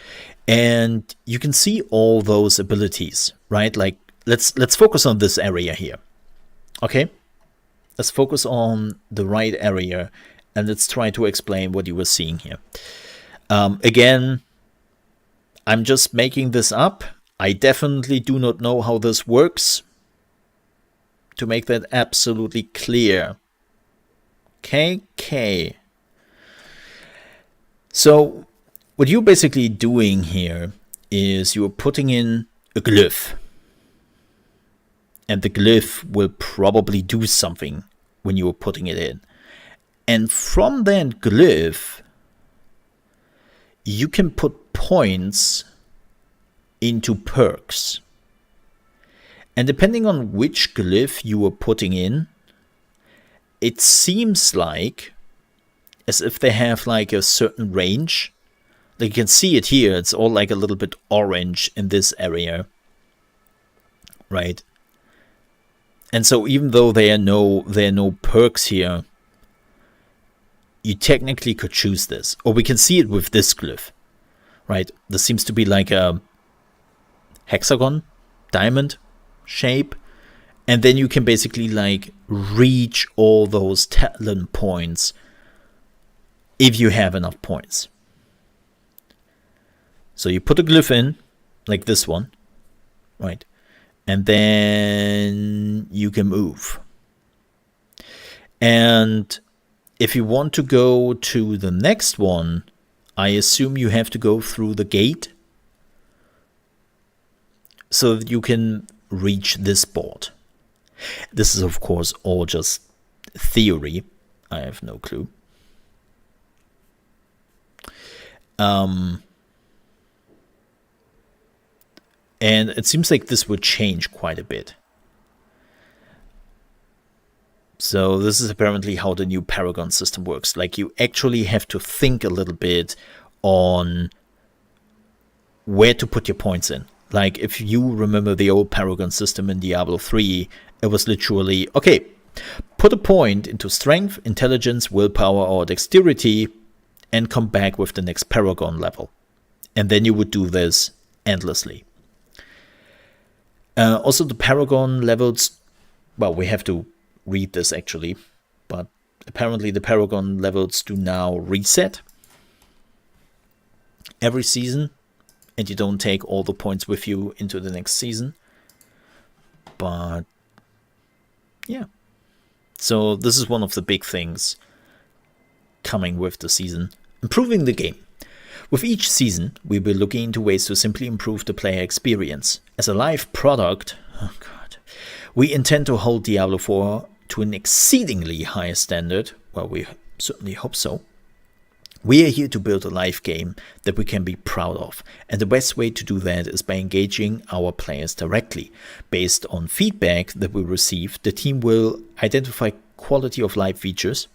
And you can see all those abilities, right? Like let's focus on this area here. Okay? Let's focus on the right area and let's try to explain what you were seeing here. Again, I'm just making this up. I definitely do not know how this works. To make that absolutely clear. Okay. So what you're basically doing here is you're putting in a glyph. And the glyph will probably do something when you're putting it in. And from that glyph, you can put points into perks. And depending on which glyph you are putting in, it seems like as if they have like a certain range. Like you can see it here, it's all like a little bit orange in this area. Right? And so even though there are no perks here, you technically could choose this. Or we can see it with this glyph, right? This seems to be like a hexagon, diamond shape. And then you can basically like reach all those talent points if you have enough points. So you put a glyph in, like this one, right? And then you can move. And if you want to go to the next one, I assume you have to go through the gate so that you can reach this board. This is, of course, all just theory. I have no clue. And it seems like this would change quite a bit. So this is apparently how the new Paragon system works. Like, you actually have to think a little bit on where to put your points in. Like, if you remember the old Paragon system in Diablo 3, it was literally, okay, put a point into strength, intelligence, willpower, or dexterity, and come back with the next Paragon level. And then you would do this endlessly. Also, the Paragon levels, well, we have to read this actually, but apparently the Paragon levels do now reset every season, and you don't take all the points with you into the next season. But yeah, so this is one of the big things coming with the season, improving the game. With each season, we will be looking into ways to simply improve the player experience. As a live product, oh god, we intend to hold Diablo 4 to an exceedingly high standard. Well, we certainly hope so. We are here to build a live game that we can be proud of, and the best way to do that is by engaging our players directly. Based on feedback that we receive, the team will identify quality of life features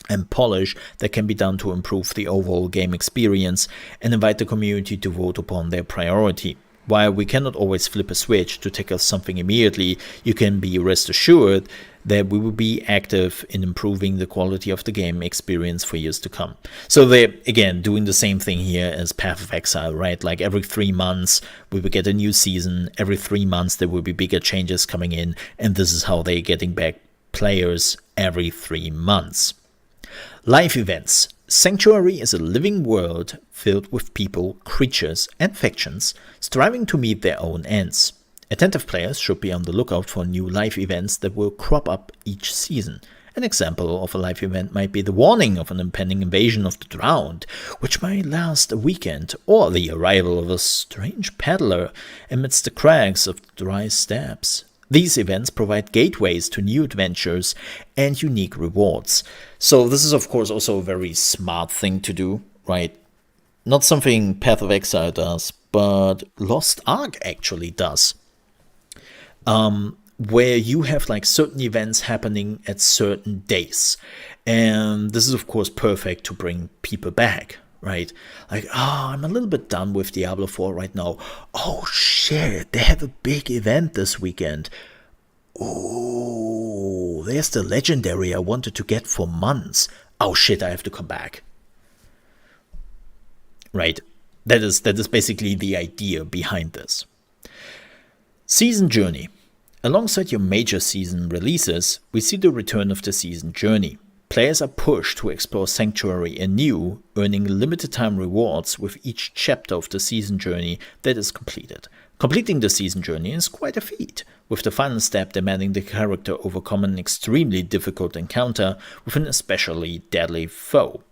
and polish that can be done to improve the overall game experience, and invite the community to vote upon their priority. While we cannot always flip a switch to tackle something immediately, you can be rest assured that we will be active in improving the quality of the game experience for years to come. So they're, again, doing the same thing here as Path of Exile, right? Like every 3 months we will get a new season, every 3 months there will be bigger changes coming in, and this is how they're getting back players every 3 months. Live events. Sanctuary is a living world filled with people, creatures, and factions striving to meet their own ends. Attentive players should be on the lookout for new live events that will crop up each season. An example of a live event might be the warning of an impending invasion of the drowned, which might last a weekend, or the arrival of a strange peddler amidst the crags of the dry steppes. These events provide gateways to new adventures and unique rewards. So this is, of course, also a very smart thing to do, right? Not something Path of Exile does, but Lost Ark actually does. Where you have like certain events happening at certain days. And this is, of course, perfect to bring people back, right? Like, oh, I'm a little bit done with Diablo 4 right now. Oh shit, they have a big event this weekend. Oh, there's the legendary I wanted to get for months. Oh shit, I have to come back. Right? That is basically the idea behind this. Season Journey. Alongside your major season releases, we see the return of the Season Journey. Players are pushed to explore Sanctuary anew, earning limited time rewards with each chapter of the Season Journey that is completed. Completing the Season Journey is quite a feat, with the final step demanding the character overcome an extremely difficult encounter with an especially deadly foe.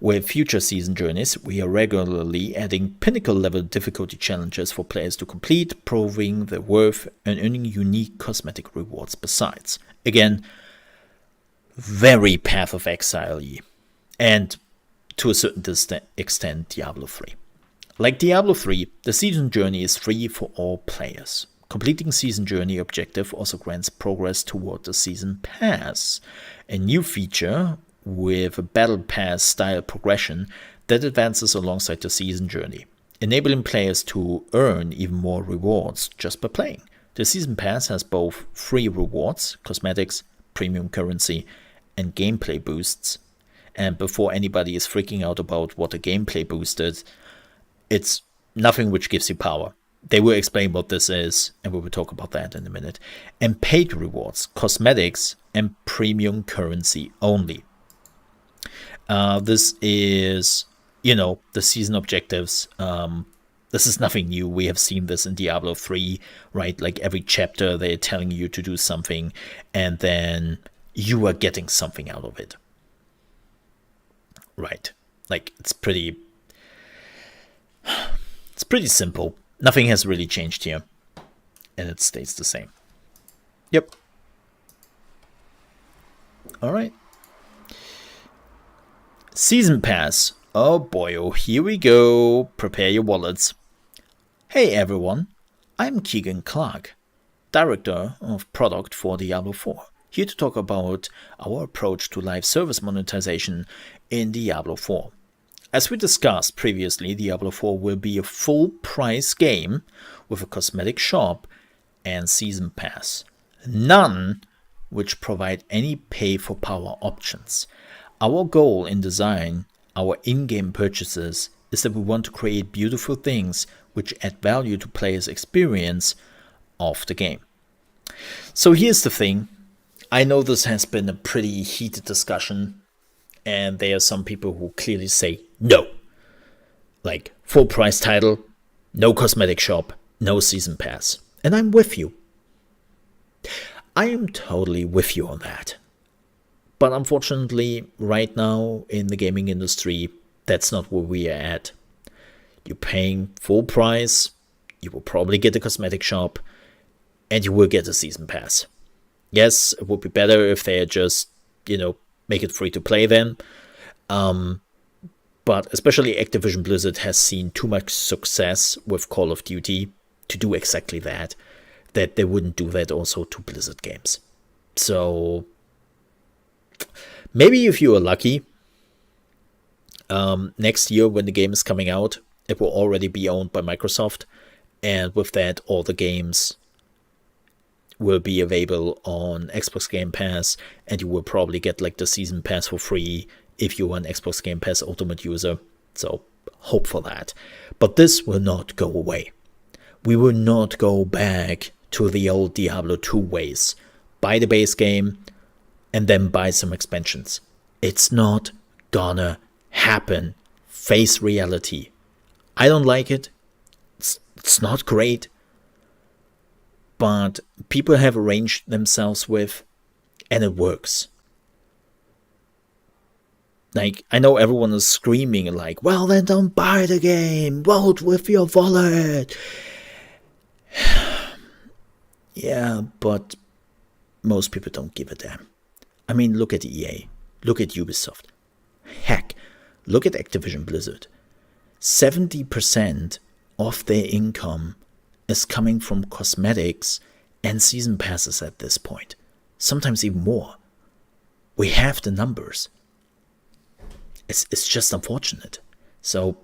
With future season journeys, we are regularly adding pinnacle-level difficulty challenges for players to complete, proving their worth and earning unique cosmetic rewards besides. Again, very Path of Exile-y, and to a certain extent Diablo 3. Like Diablo 3, the season journey is free for all players. Completing season journey objective also grants progress toward the season pass, a new feature with a battle pass style progression that advances alongside the season journey, enabling players to earn even more rewards just by playing. The season pass has both free rewards, cosmetics, premium currency, and gameplay boosts, and before anybody is freaking out about what the gameplay boosted, it's nothing which gives you power. They will explain what this is, and we will talk about that in a minute. And paid rewards, cosmetics, and premium currency only. This is, the season objectives. This is nothing new. We have seen this in Diablo 3, right? Like every chapter, they're telling you to do something, and then you are getting something out of it. Right. Like, it's pretty simple. Nothing has really changed here, and it stays the same. Yep. All right. Season Pass. Oh boy, oh here we go. Prepare your wallets. Hey everyone, I'm Keegan Clark, Director of Product for Diablo 4, here to talk about our approach to live service monetization in Diablo 4. As we discussed previously, Diablo 4 will be a full-price game with a cosmetic shop and Season Pass. None which provide any pay-for-power options. Our goal in design, our in-game purchases, is that we want to create beautiful things which add value to players' experience of the game. So here's the thing. I know this has been a pretty heated discussion, and there are some people who clearly say no. Like, full price title, no cosmetic shop, no season pass. And I'm with you. I am totally with you on that. But unfortunately, right now in the gaming industry, that's not where we are at. You're paying full price, you will probably get a cosmetic shop, and you will get a season pass. Yes, it would be better if they just, make it free to play then. But especially Activision Blizzard has seen too much success with Call of Duty to do exactly that they wouldn't do that also to Blizzard games. So maybe if you are lucky, next year when the game is coming out, it will already be owned by Microsoft, and with that all the games will be available on Xbox Game Pass, and you will probably get like the season pass for free if you are an Xbox Game Pass Ultimate user. So hope for that. But this will not go away. We will not go back to the old Diablo 2 ways. Buy the base game and then buy some expansions. It's not gonna happen. Face reality. I don't like it. It's not great. But people have arranged themselves with, and it works. Like, I know everyone is screaming like, well then don't buy the game, vote with your wallet. Yeah, but most people don't give a damn. I mean, look at EA, look at Ubisoft. Heck, look at Activision Blizzard. 70% of their income is coming from cosmetics and season passes at this point. Sometimes even more. We have the numbers. It's just unfortunate. So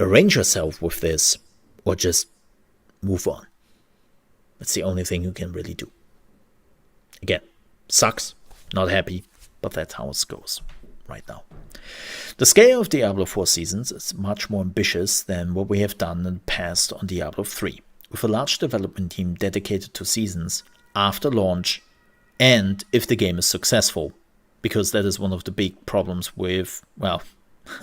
arrange yourself with this or just move on. That's the only thing you can really do. Again, sucks, not happy, but that's how it goes right now. The scale of Diablo 4 seasons is much more ambitious than what we have done in the past on Diablo 3, with a large development team dedicated to seasons after launch and if the game is successful, because that is one of the big problems with, well,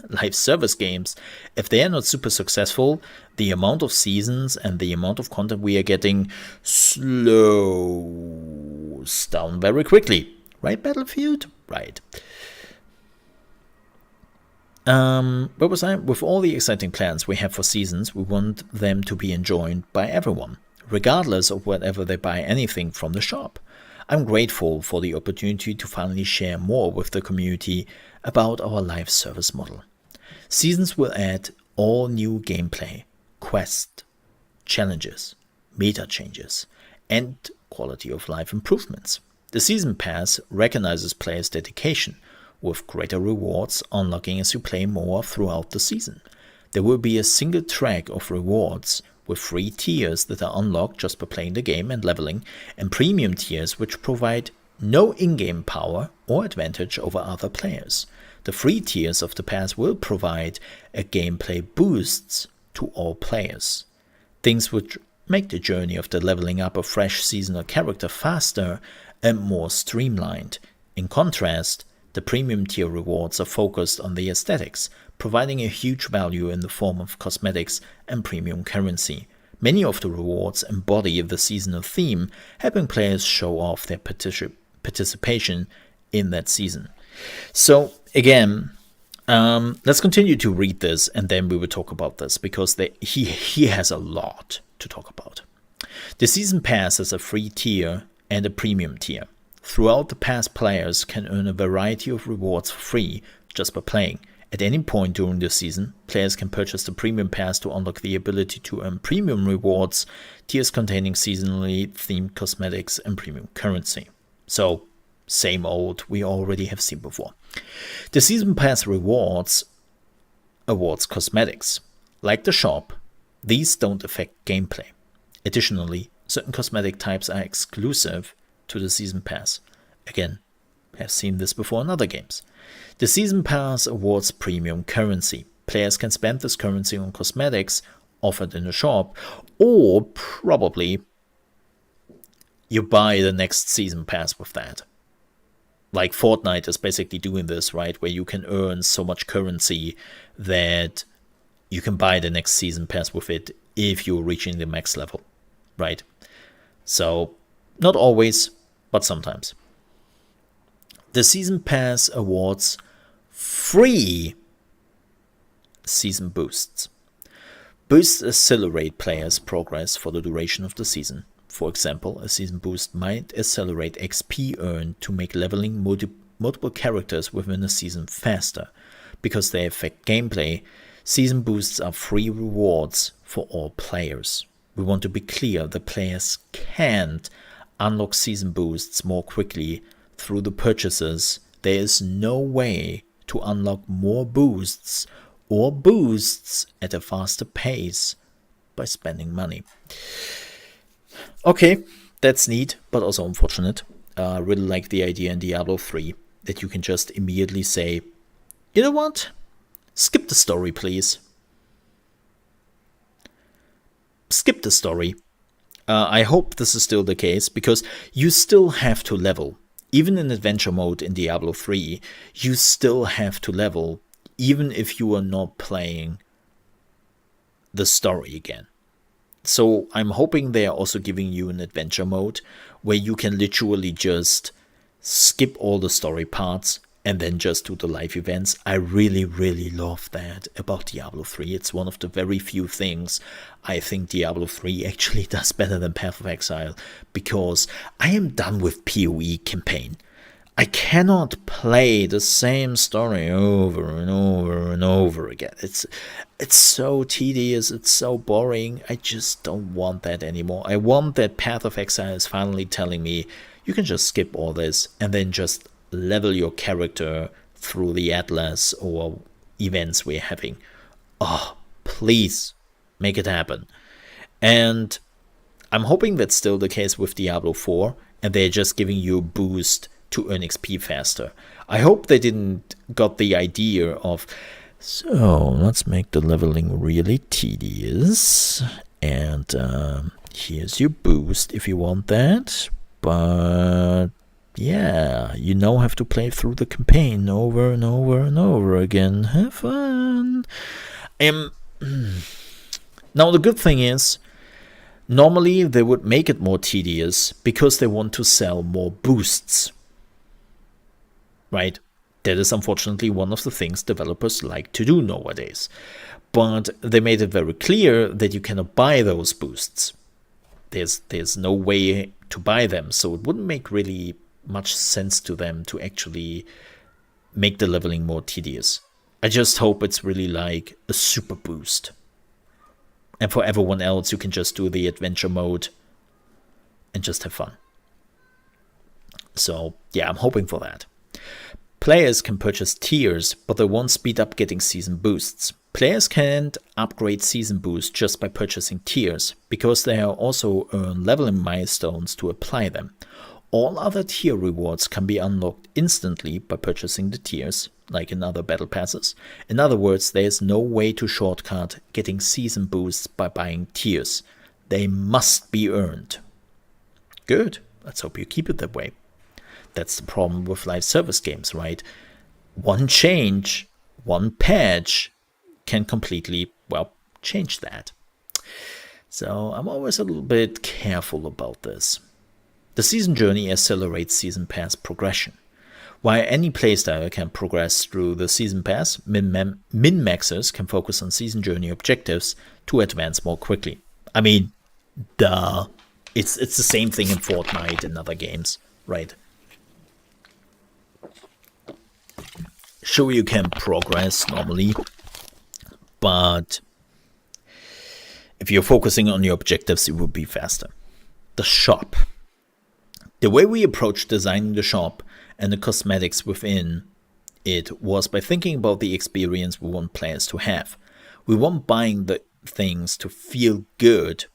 live service games. If they are not super successful, the amount of seasons and the amount of content we are getting slows down very quickly. Right, Battlefield? Right. Where was I? With all the exciting plans we have for seasons, we want them to be enjoyed by everyone, regardless of whether they buy anything from the shop. I'm grateful for the opportunity to finally share more with the community about our live service model. Seasons will add all new gameplay, quests, challenges, meta changes, and quality of life improvements. The Season Pass recognizes players' dedication, with greater rewards unlocking as you play more throughout the season. There will be a single track of rewards with free tiers that are unlocked just by playing the game and leveling, and premium tiers which provide no in-game power or advantage over other players. The free tiers of the pass will provide a gameplay boosts to all players. Things which make the journey of the leveling up a fresh seasonal character faster and more streamlined. In contrast, the premium tier rewards are focused on the aesthetics, providing a huge value in the form of cosmetics and premium currency. Many of the rewards embody the seasonal theme, helping players show off their participation in that season. So again, let's continue to read this, and then we will talk about this, because he has a lot to talk about. The season pass has a free tier and a premium tier. Throughout the pass, players can earn a variety of rewards for free just by playing. At any point during the season, players can purchase the premium pass to unlock the ability to earn premium rewards, tiers containing seasonally themed cosmetics and premium currency. So, same old we already have seen before. The season pass awards cosmetics. Like the shop, these don't affect gameplay. Additionally, certain cosmetic types are exclusive to the season pass. Again, have seen this before in other games. The season pass awards premium currency. Players can spend this currency on cosmetics offered in the shop, or probably you buy the next season pass with that. Like Fortnite is basically doing this, right? Where you can earn so much currency that you can buy the next season pass with it if you're reaching the max level, right? So, not always, but sometimes. The season pass awards free season boosts. Boosts accelerate players' progress for the duration of the season. For example, a season boost might accelerate XP earned to make leveling multiple characters within a season faster. Because they affect gameplay, season boosts are free rewards for all players. We want to be clear that players can't unlock season boosts more quickly through the purchases. There is no way to unlock more boosts or boosts at a faster pace by spending money. Okay, that's neat, but also unfortunate. I really like the idea in Diablo 3 that you can just immediately say, you know what? Skip the story, please. Skip the story. I hope this is still the case, because you still have to level. Even in adventure mode in Diablo 3, you still have to level, even if you are not playing the story again. So I'm hoping they are also giving you an adventure mode where you can literally just skip all the story parts and then just do the live events. I really, really love that about Diablo 3. It's one of the very few things I think Diablo 3 actually does better than Path of Exile, because I am done with PoE campaign. I cannot play the same story over and over and over again. It's so tedious, it's so boring. I just don't want that anymore. I want that Path of Exile is finally telling me you can just skip all this and then just level your character through the Atlas or events we're having. Oh, please make it happen. And I'm hoping that's still the case with Diablo 4, and they're just giving you a boost to earn XP faster. I hope they didn't got the idea of, so let's make the leveling really tedious, and here's your boost if you want that, but yeah, you now have to play through the campaign over and over and over again. Have fun. Now the good thing is, normally they would make it more tedious because they want to sell more boosts. Right? That is unfortunately one of the things developers like to do nowadays. But they made it very clear that you cannot buy those boosts. There's no way to buy them, so it wouldn't make really much sense to them to actually make the leveling more tedious. I just hope it's really like a super boost. And for everyone else, you can just do the adventure mode and just have fun. So yeah, I'm hoping for that. Players can purchase tiers, but they won't speed up getting season boosts. Players can't upgrade season boosts just by purchasing tiers, because they also earn leveling milestones to apply them. All other tier rewards can be unlocked instantly by purchasing the tiers, like in other battle passes. In other words, there is no way to shortcut getting season boosts by buying tiers. They must be earned. Good. Let's hope you keep it that way. That's the problem with live service games, right? One change, one patch can completely, well, change that. So I'm always a little bit careful about this. The season journey accelerates season pass progression. While any playstyle can progress through the season pass, min-maxers can focus on season journey objectives to advance more quickly. I mean, duh. It's the same thing in Fortnite and other games, right? Sure, you can progress normally, but if you're focusing on your objectives, it will be faster. The shop. The way we approached designing the shop and the cosmetics within it was by thinking about the experience we want players to have. We want buying the things to feel good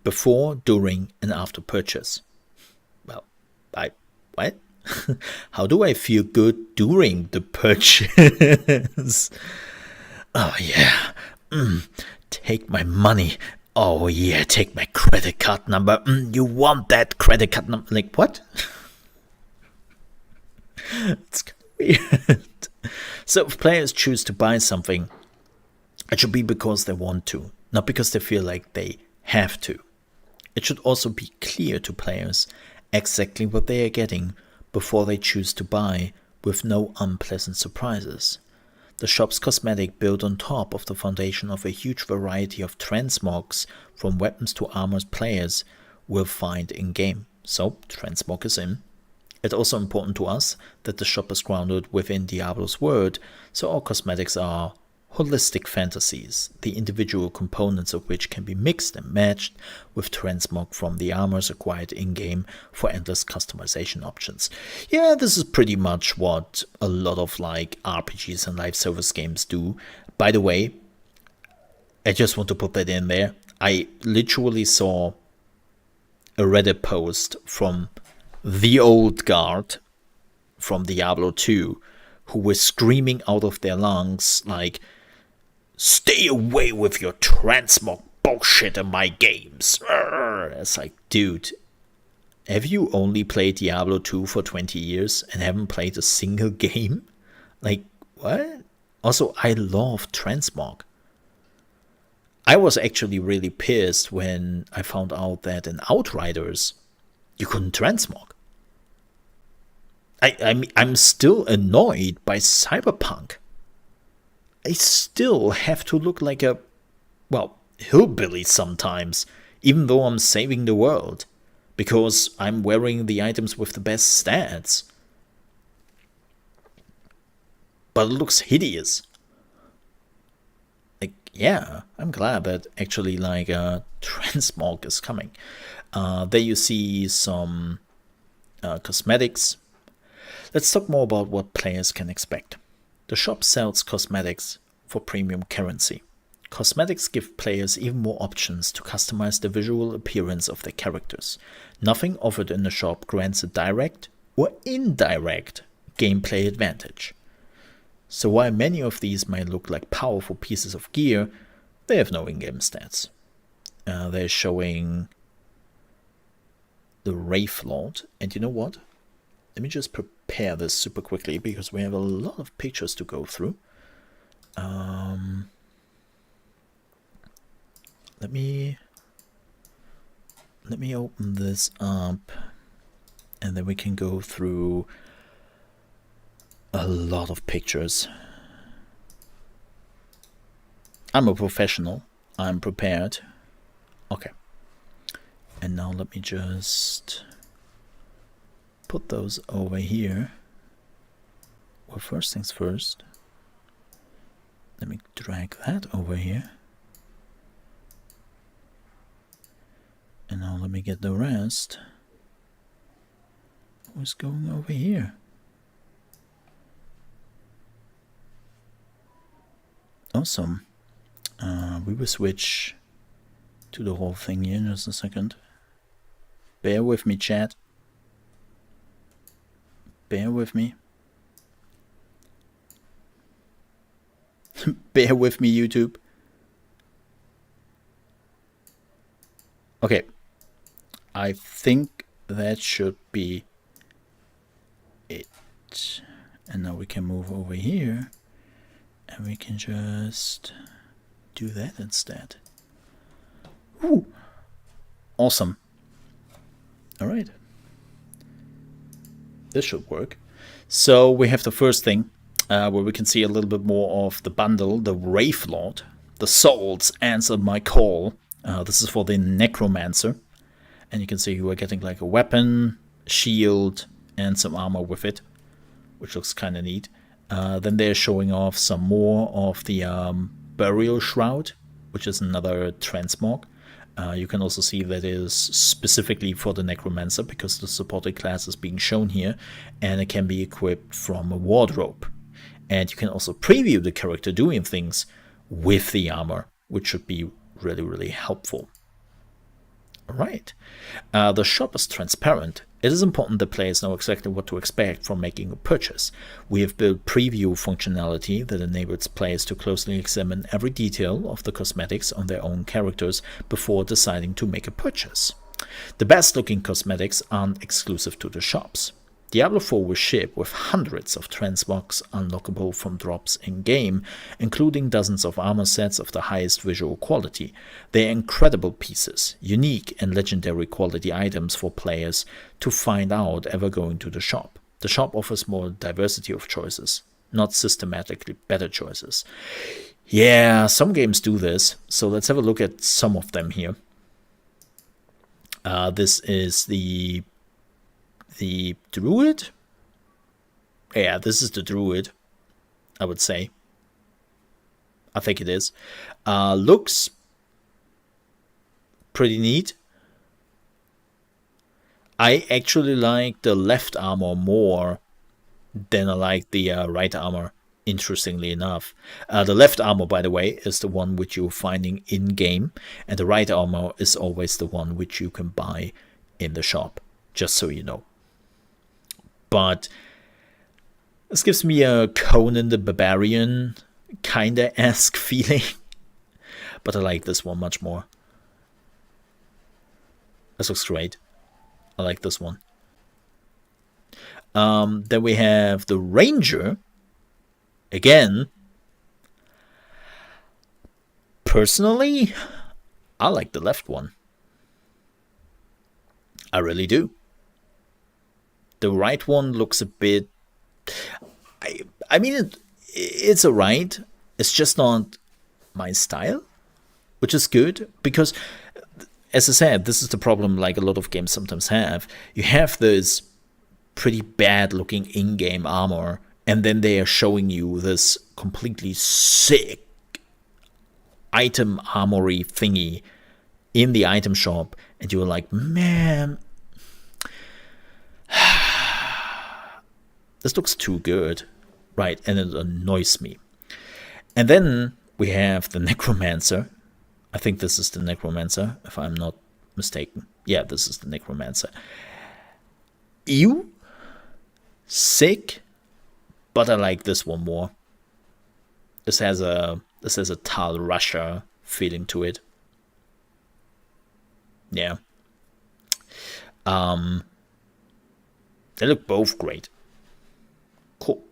before, during, and after purchase. Well, what? How do I feel good during the purchase? Oh yeah, take my money. Oh yeah, take my credit card number. You want that credit card number? Like what? It's kind of weird. So if players choose to buy something, it should be because they want to, not because they feel like they have to. It should also be clear to players exactly what they are getting before they choose to buy, with no unpleasant surprises. The shop's cosmetic built on top of the foundation of a huge variety of transmogs, from weapons to armors players will find in-game. So, transmog is in. It's also important to us that the shop is grounded within Diablo's world, so all cosmetics are holistic fantasies, the individual components of which can be mixed and matched with transmog from the armors acquired in-game for endless customization options. Yeah, this is pretty much what a lot of like RPGs and live service games do. By the way, I just want to put that in there. I literally saw a Reddit post from the old guard from Diablo 2 who were screaming out of their lungs like, "Stay away with your transmog bullshit in my games." It's like, dude, have you only played Diablo 2 for 20 years and haven't played a single game? Like, what? Also, I love transmog. I was actually really pissed when I found out that in Outriders, you couldn't transmog. I'm still annoyed by Cyberpunk. I still have to look like a, well, hillbilly sometimes, even though I'm saving the world, because I'm wearing the items with the best stats. But it looks hideous. Like, yeah, I'm glad that actually like transmog is coming. There you see some cosmetics. Let's talk more about what players can expect. The shop sells cosmetics for premium currency. Cosmetics give players even more options to customize the visual appearance of their characters. Nothing offered in the shop grants a direct or indirect gameplay advantage. So while many of these might look like powerful pieces of gear, they have no in-game stats. They're showing the Wraith Lord, and you know what? Let me just prepare this super quickly because we have a lot of pictures to go through. Let me open this up, and then we can go through a lot of pictures. I'm a professional. I'm prepared. Okay. And now let me just put those over here. Well, first things first. Let me drag that over here. And now let me get the rest. What's going over here? Awesome. We will switch to the whole thing here in just a second. Bear with me, chat. Bear with me. Bear with me, YouTube. Okay. I think that should be it. And now we can move over here. And we can just do that instead. Ooh. Awesome. Alright. This should work. So we have the first thing, where we can see a little bit more of the bundle, the Wraith Lord. The souls answered my call. This is for the Necromancer. And you can see you are getting like a weapon, shield, and some armor with it, which looks kind of neat. Then they're showing off some more of the Burial Shroud, which is another transmog. You can also see that it is specifically for the Necromancer because the supported class is being shown here, and it can be equipped from a wardrobe. And you can also preview the character doing things with the armor, which should be really, really helpful. Alright, the shop is transparent. It is important that players know exactly what to expect from making a purchase. We have built preview functionality that enables players to closely examine every detail of the cosmetics on their own characters before deciding to make a purchase. The best looking cosmetics aren't exclusive to the shops. Diablo 4 will ship with hundreds of transmogs unlockable from drops in-game, including dozens of armor sets of the highest visual quality. They are incredible pieces, unique and legendary quality items for players to find out ever going to the shop. The shop offers more diversity of choices, not systematically better choices. Yeah, some games do this, so let's have a look at some of them here. This is the Druid? Yeah, this is the Druid, I would say. I think it is. Looks pretty neat. I actually like the left armor more than I like the right armor, interestingly enough. The left armor, by the way, is the one which you're finding in-game, and the right armor is always the one which you can buy in the shop, just so you know. But this gives me a Conan the Barbarian kinda-esque feeling. But I like this one much more. This looks great. I like this one. Then we have the Ranger. Again. Personally, I like the left one. I really do. The right one looks a bit... I mean, it's alright. It's just not my style, which is good. Because, as I said, this is the problem like a lot of games sometimes have. You have this pretty bad looking in-game armor, and then they are showing you this completely sick item armory thingy in the item shop. And you're like, man... this looks too good, right? And it annoys me. And then we have the Necromancer. I think this is the Necromancer, if I'm not mistaken. Yeah, this is the Necromancer. Ew. Sick. But I like this one more. This has a Tal Russia feeling to it. Yeah. They look both great. Cool.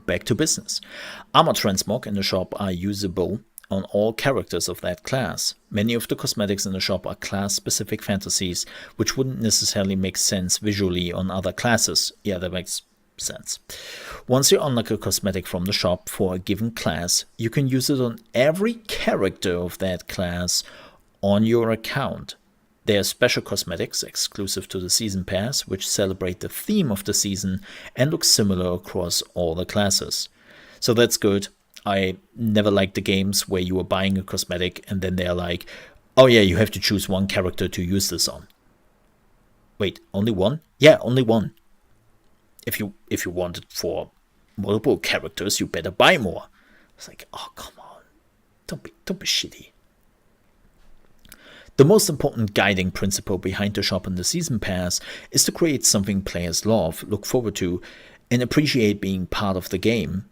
Back to business. Armor transmog in the shop are usable on all characters of that class. Many of the cosmetics in the shop are class-specific fantasies, which wouldn't necessarily make sense visually on other classes. Yeah, that makes sense. Once you unlock a cosmetic from the shop for a given class, you can use it on every character of that class on your account. There are special cosmetics exclusive to the Season Pass, which celebrate the theme of the season and look similar across all the classes. So that's good. I never liked the games where you are buying a cosmetic and then they're like, oh yeah, you have to choose one character to use this on. Wait, only one? Yeah, only one. If you want it for multiple characters, you better buy more. It's like, oh, come on. Don't be shitty. The most important guiding principle behind the shop and the season pass is to create something players love, look forward to, and appreciate being part of the game.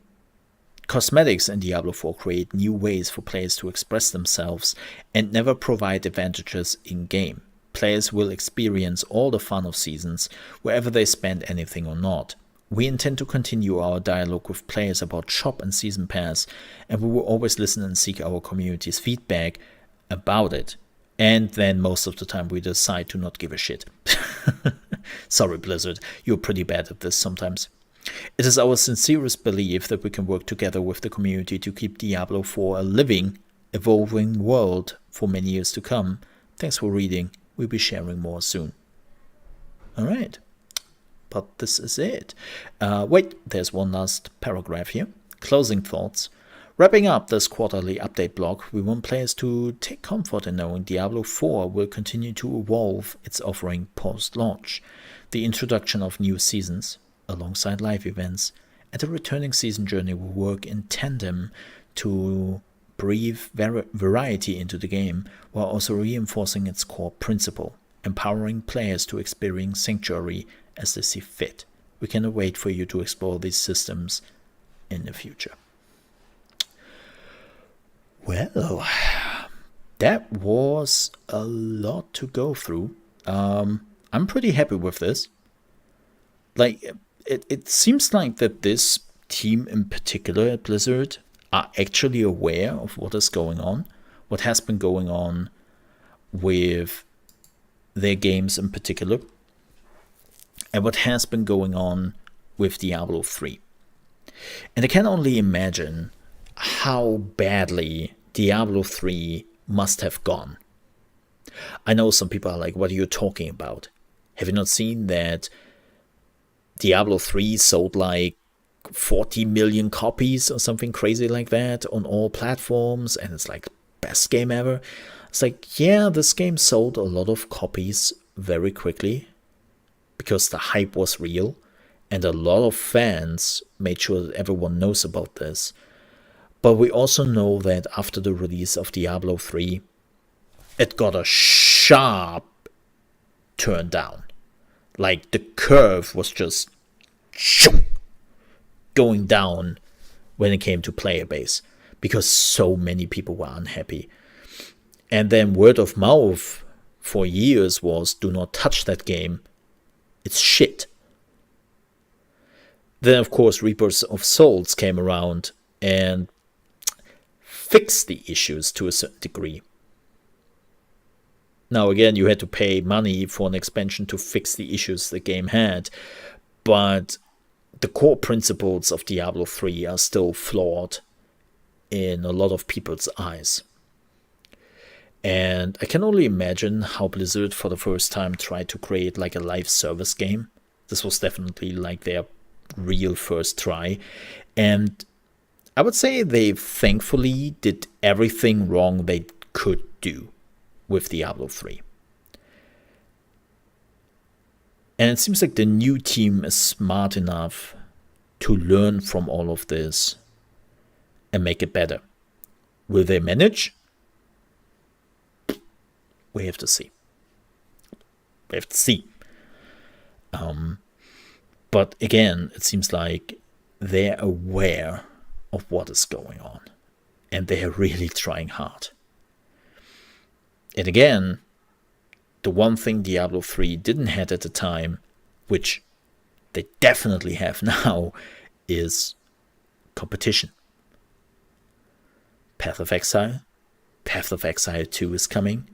Cosmetics in Diablo 4 create new ways for players to express themselves and never provide advantages in-game. Players will experience all the fun of seasons, wherever they spend anything or not. We intend to continue our dialogue with players about shop and season pass, and we will always listen and seek our community's feedback about it. And then most of the time we decide to not give a shit. Sorry, Blizzard, you're pretty bad at this sometimes. It is our sincerest belief that we can work together with the community to keep Diablo 4 a living, evolving world for many years to come. Thanks for reading. We'll be sharing more soon. Alright. But this is it. Wait, there's one last paragraph here. Closing thoughts. Wrapping up this quarterly update block, we want players to take comfort in knowing Diablo 4 will continue to evolve its offering post-launch. The introduction of new seasons, alongside live events, and a returning season journey will work in tandem to breathe variety into the game, while also reinforcing its core principle, empowering players to experience Sanctuary as they see fit. We cannot wait for you to explore these systems in the future. Well, that was a lot to go through. I'm pretty happy with this. Like, it seems like that this team in particular at Blizzard are actually aware of what is going on, what has been going on with their games in particular, and what has been going on with Diablo 3. And I can only imagine how badly Diablo 3 must have gone. I know some people are like, what are you talking about? Have you not seen that Diablo 3 sold like 40 million copies or something crazy like that on all platforms, and it's like best game ever? It's like, yeah, this game sold a lot of copies very quickly because the hype was real, and a lot of fans made sure that everyone knows about this. But we also know that after the release of Diablo 3, it got a sharp turn down. Like, the curve was just going down when it came to player base, because so many people were unhappy. And then word of mouth for years was, do not touch that game, it's shit. Then of course Reapers of Souls came around and fixed the issues to a certain degree. Now again, you had to pay money for an expansion to fix the issues the game had, but the core principles of Diablo 3 are still flawed in a lot of people's eyes. And I can only imagine how Blizzard for the first time tried to create like a live service game. This was definitely like their real first try. And I would say they thankfully did everything wrong they could do with Diablo 3. And it seems like the new team is smart enough to learn from all of this and make it better. Will they manage? We have to see. We have to see. But again, it seems like they're aware of what is going on, and they are really trying hard. And again, the one thing Diablo 3 didn't have at the time, which they definitely have now, is competition. Path of Exile. Path of Exile 2 is coming.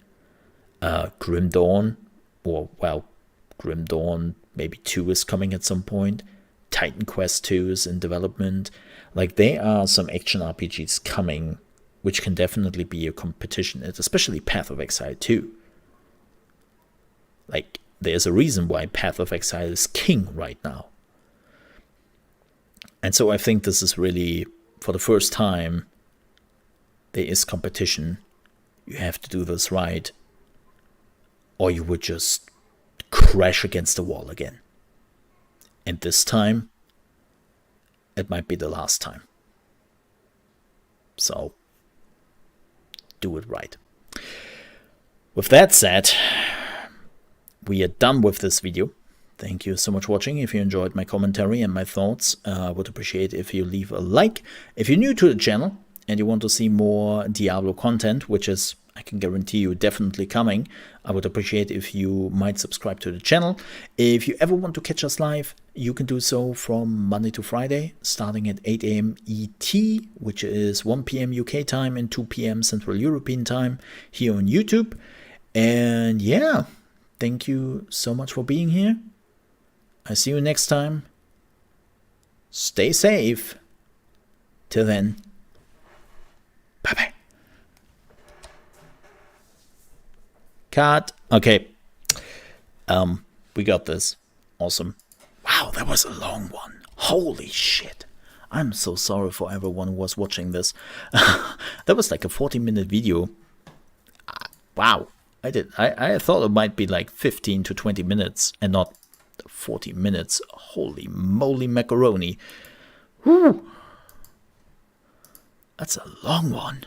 Grim Dawn, Grim Dawn maybe 2 is coming at some point. Titan Quest 2 is in development. Like, there are some action RPGs coming which can definitely be a competition, especially Path of Exile 2. Like, there's a reason why Path of Exile is king right now. And so I think this is really, for the first time, there is competition. You have to do this right, or you would just crash against the wall again. And this time, it might be the last time. So, do it right. with that said, we are done with this video. Thank you so much for watching. If you enjoyed my commentary and my thoughts, I would appreciate if you leave a like. If you're new to the channel and you want to see more Diablo content, which is, I can guarantee you, definitely coming, I would appreciate if you might subscribe to the channel. If you ever want to catch us live, you can do so from Monday to Friday, starting at 8 AM ET, which is 1 PM UK time and 2 PM Central European time here on YouTube. And yeah, thank you so much for being here. I see you next time. Stay safe. Till then, bye-bye. Cut. Okay. We got this. Awesome. Wow, that was a long one. Holy shit. I'm so sorry for everyone who was watching this. That was like a 40-minute video. Wow. I thought it might be like 15 to 20 minutes and not 40 minutes. Holy moly macaroni. Whew. That's a long one.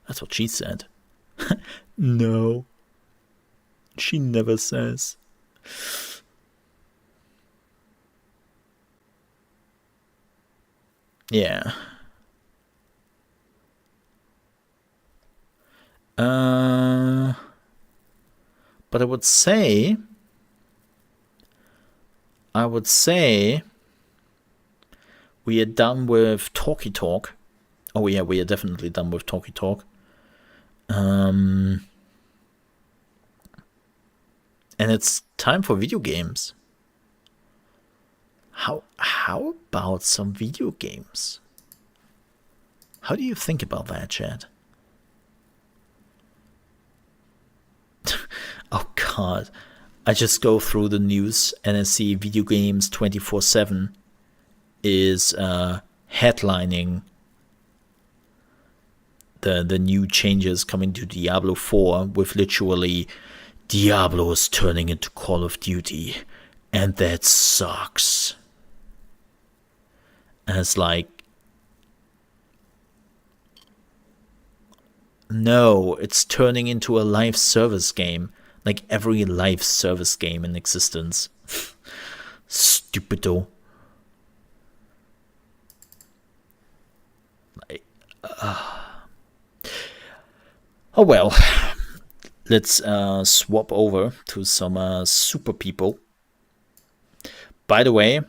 That's what she said. No. She never says. Yeah. But I would say we are done with Talkie Talk. Oh yeah, we are definitely done with Talkie Talk. And it's time for video games. How about some video games? How do you think about that, chat? Oh god. I just go through the news and I see Video Games 24/7 is headlining the new changes coming to Diablo 4 with literally Diablo is turning into Call of Duty and that sucks. And it's like, no, it's turning into a live service game. Like every live service game in existence. Stupido. Like, oh well. Let's swap over to some super people. By the way,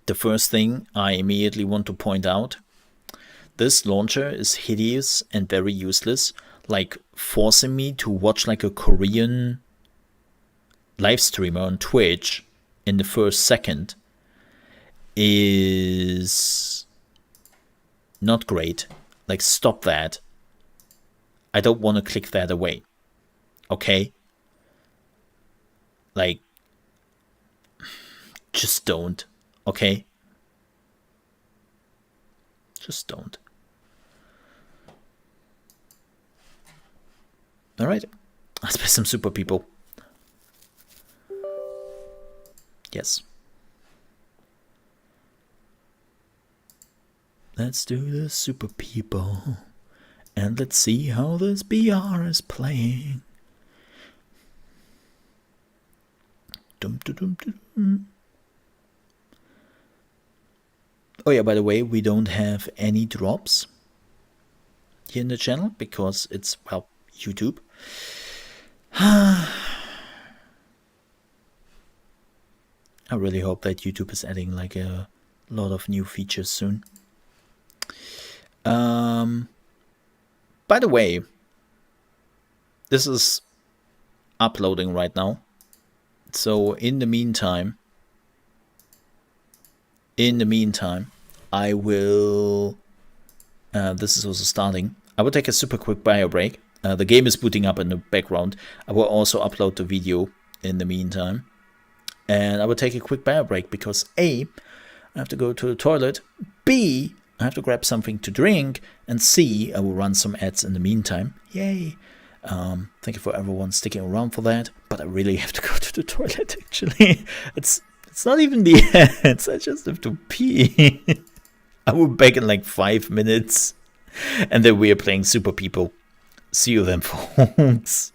the first thing I immediately want to point out, this launcher is hideous and very useless. Like forcing me to watch like a Korean live streamer on Twitch in the first second is not great. Like stop that. I don't want to click that away. Okay? Like just don't. Okay? Just don't. Alright, let's play some super people. Yes. Let's do the super people. And let's see how this BR is playing. Dum, dum, dum, dum. Oh yeah, by the way, we don't have any drops here in the channel because it's, well, YouTube. I really hope that YouTube is adding like a lot of new features soon. By the way, this is uploading right now. So in the meantime, I will, this is also starting. I will take a super quick bio break. The game is booting up in the background. I will also upload the video in the meantime. And I will take a quick bio break because A, I have to go to the toilet. B, I have to grab something to drink. And C, I will run some ads in the meantime. Yay. Thank you for everyone sticking around for that. But I really have to go to the toilet actually. It's not even the ads. I just have to pee. I will be back in like 5 minutes. And then we are playing Super People. See you then, folks.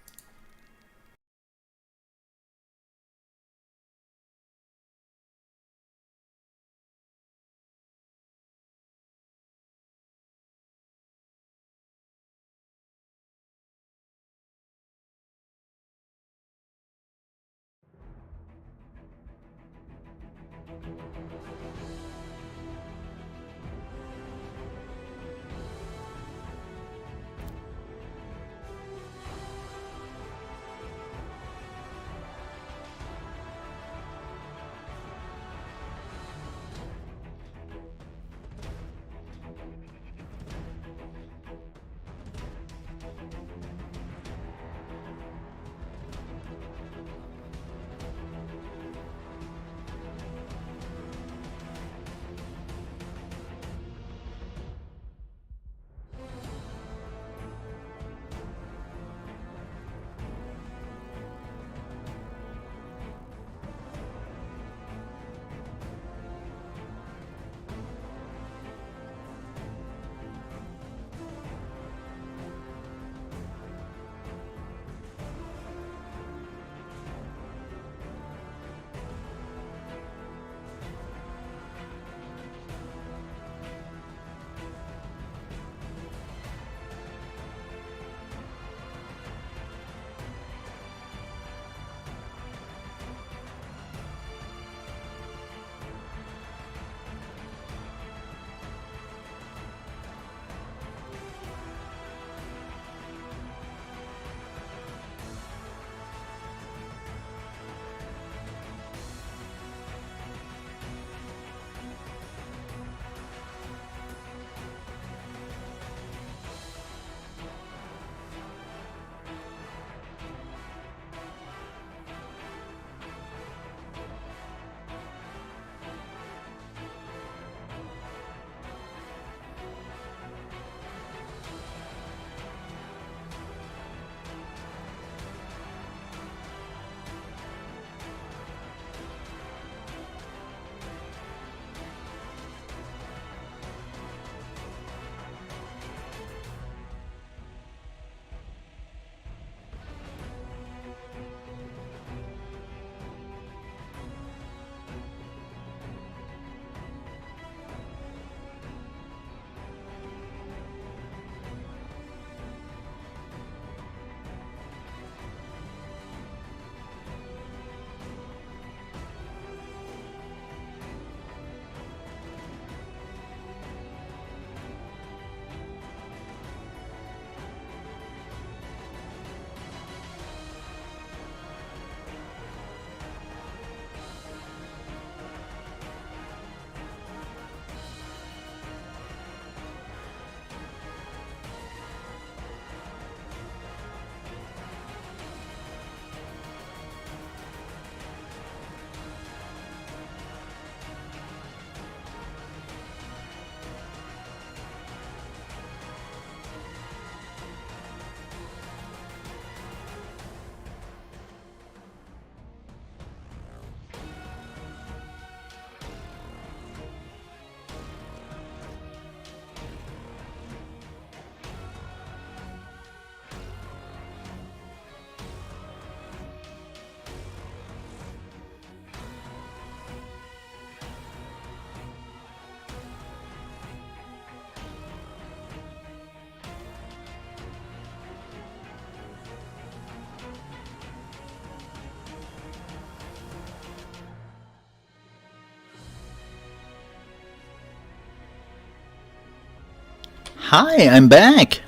Hi, I'm back!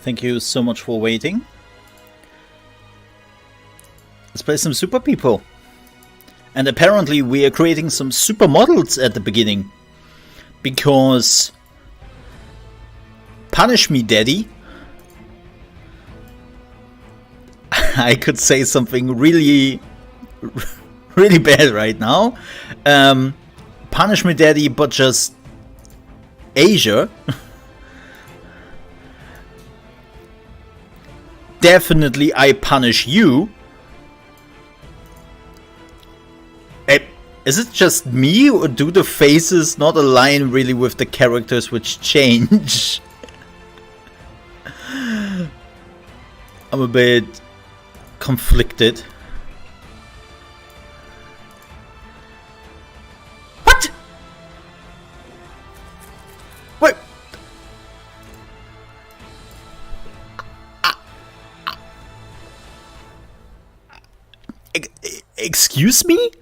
Thank you so much for waiting. Let's play some super people. And apparently we are creating some super models at the beginning. Because... Punish me, Daddy. I could say something really... really bad right now. Punish me, Daddy, but just... Asia. Definitely I punish you. Is it just me, or do the faces not align really with the characters which change? I'm a bit conflicted. What? What? Excuse me?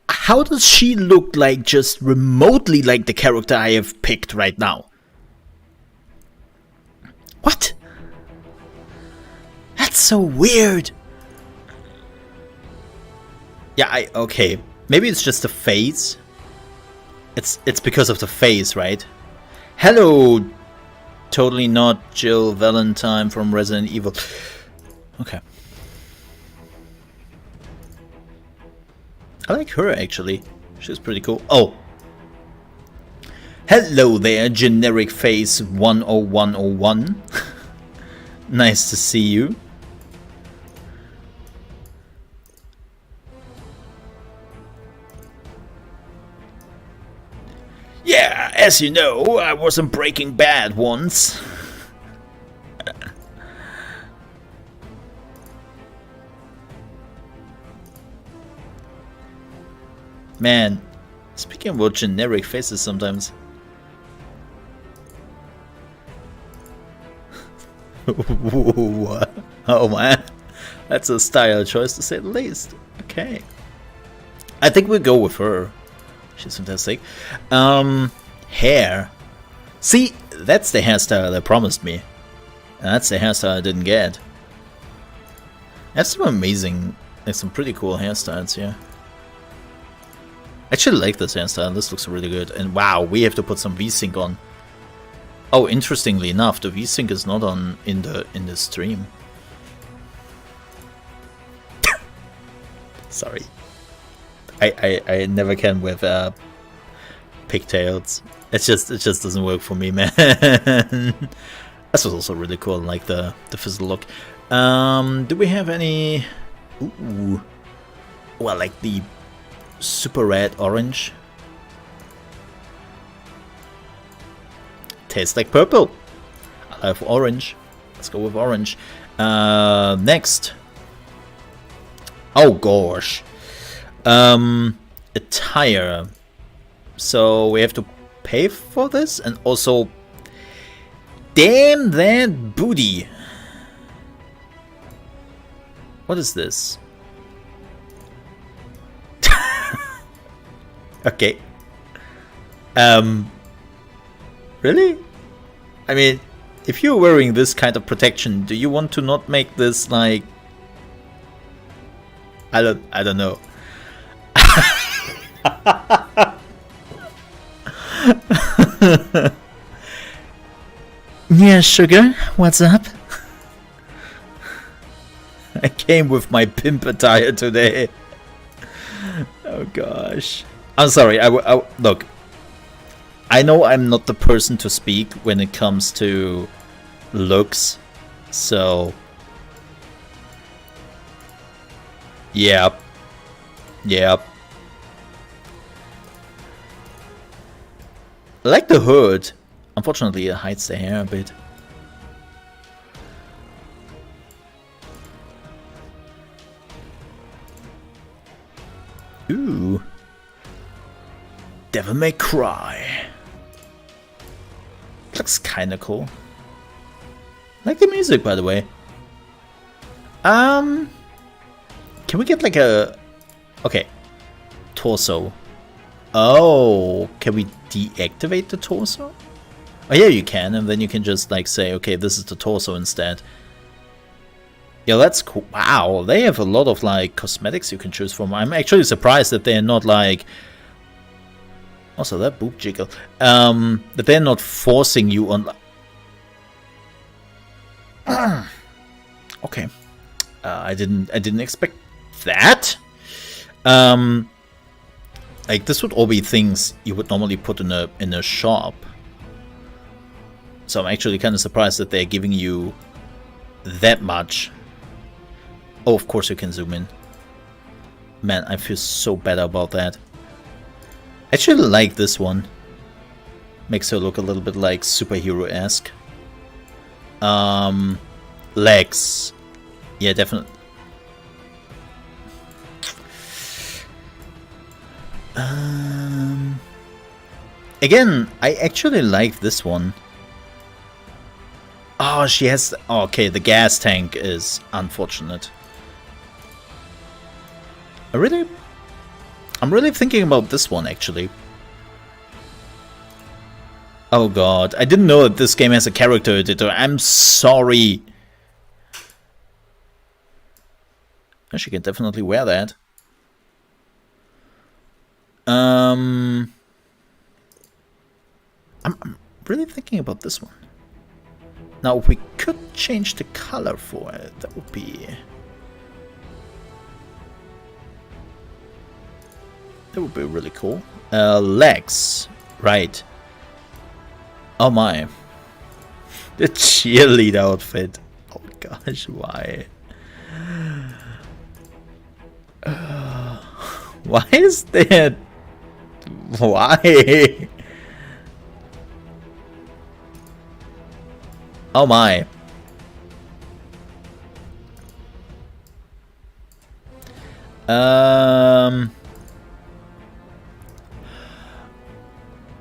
How does she look like just remotely like the character I have picked right now? What? That's so weird. Yeah, okay. Maybe it's just the face. It's because of the face, right? Hello, totally not Jill Valentine from Resident Evil. Okay. I like her actually. She's pretty cool. Oh. Hello there, generic face 10101. Nice to see you. Yeah, as you know, I was in Breaking Bad once. Man, speaking about generic faces sometimes. Oh man, that's a style choice to say the least. Okay. I think we'll go with her. She's fantastic. Hair. See, that's the hairstyle they promised me. And that's the hairstyle I didn't get. That's some amazing, like some pretty cool hairstyles here. I actually like this hairstyle. This looks really good. And wow, we have to put some VSync on. Oh, interestingly enough, the VSync is not on in the stream. Sorry. I never can with pigtails. It just doesn't work for me, man. This was also really cool, like the fizzle look. Do we have any? Ooh, well, like the super red orange. Tastes like purple. I have orange. Let's go with orange. Next. Oh gosh. Attire. So we have to pay for this, and also, damn that booty. What is this? Okay. Really? I mean, if you're wearing this kind of protection, do you want to not make this like, I don't know. Yeah, sugar, what's up? I came with my pimp attire today. Oh gosh. I'm sorry, I look. I know I'm not the person to speak when it comes to looks, so yep. I like the hood. Unfortunately, it hides the hair a bit. Ooh. Devil May Cry. Looks kinda cool. Like the music, by the way. Can we get like a... Okay. Torso. Oh, can we deactivate the torso? Oh yeah, you can, and then you can just like say, okay, this is the torso instead. Yeah, that's cool. Wow, they have a lot of like cosmetics you can choose from. I'm actually surprised that they're not like... Also, that boob jiggle. That they're not forcing you on... Okay. I didn't expect that. Like, this would all be things you would normally put in a shop. So I'm actually kind of surprised that they're giving you that much. Oh, of course you can zoom in. Man, I feel so bad about that. I actually like this one. Makes her look a little bit like superhero-esque. Legs. Yeah, definitely. Again, I actually like this one. Oh, she has... Okay, the gas tank is unfortunate. I'm really thinking about this one, actually. Oh god, I didn't know that this game has a character editor. I'm sorry. She can definitely wear that. I'm really thinking about this one. Now, if we could change the color for it, that would be... That would be really cool. Legs. Right. Oh my. The cheerleader outfit. Oh gosh, why? Why is that? Why? Oh my.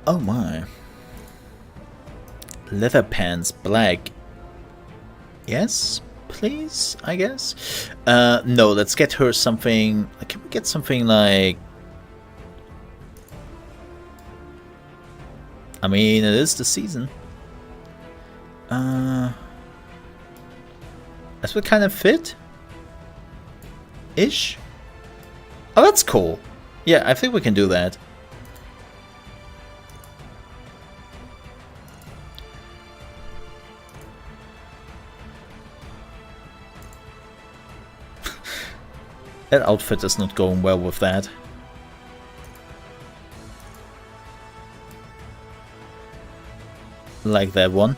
Oh my. Leather pants, black. Yes, please, I guess. No, let's get her something. Can we get something like... I mean, it is the season. That's what kind of fit? Ish? Oh, that's cool. Yeah, I think we can do that. That outfit is not going well with that. Like that one.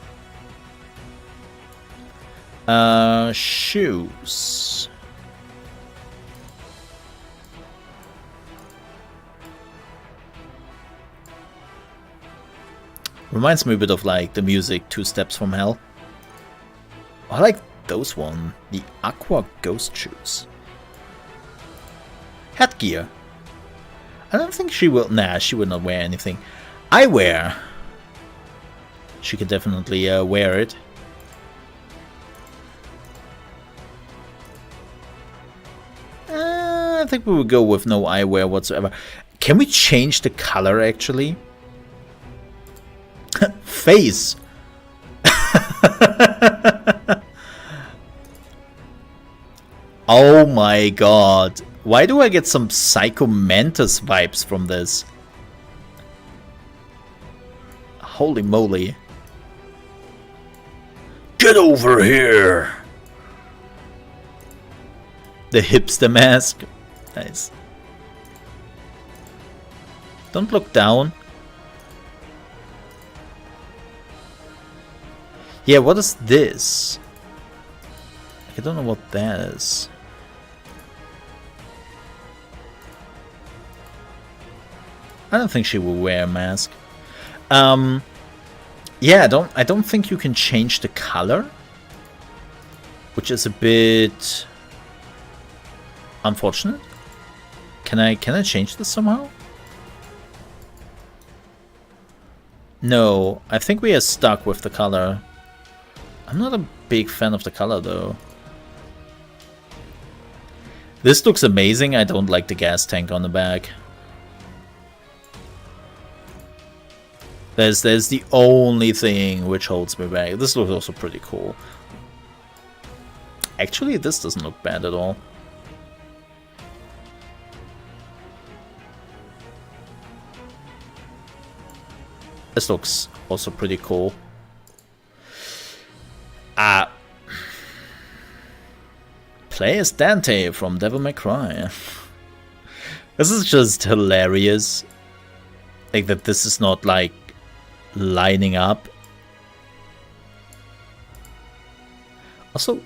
Shoes. Reminds me a bit of like the music 2 Steps from Hell. I like those one. The Aqua Ghost shoes. Headgear. I don't think she will. Nah, she will not wear anything. Eyewear. She can definitely wear it. I think we will go with no eyewear whatsoever. Can we change the color actually? Face. Oh my god. Why do I get some Psycho Mantis vibes from this? Holy moly. Get over here! The hipster mask. Nice. Don't look down. Yeah, what is this? I don't know what that is. I don't think she will wear a mask. Yeah, I don't think you can change the color, which is a bit unfortunate. Can I change this somehow? No, I think we are stuck with the color. I'm not a big fan of the color though. This looks amazing. I don't like the gas tank on the back. There's the only thing which holds me back. This looks also pretty cool. Actually, this doesn't look bad at all. This looks also pretty cool. Play as Dante from Devil May Cry. This is just hilarious. Like that this is not like lining up. Also,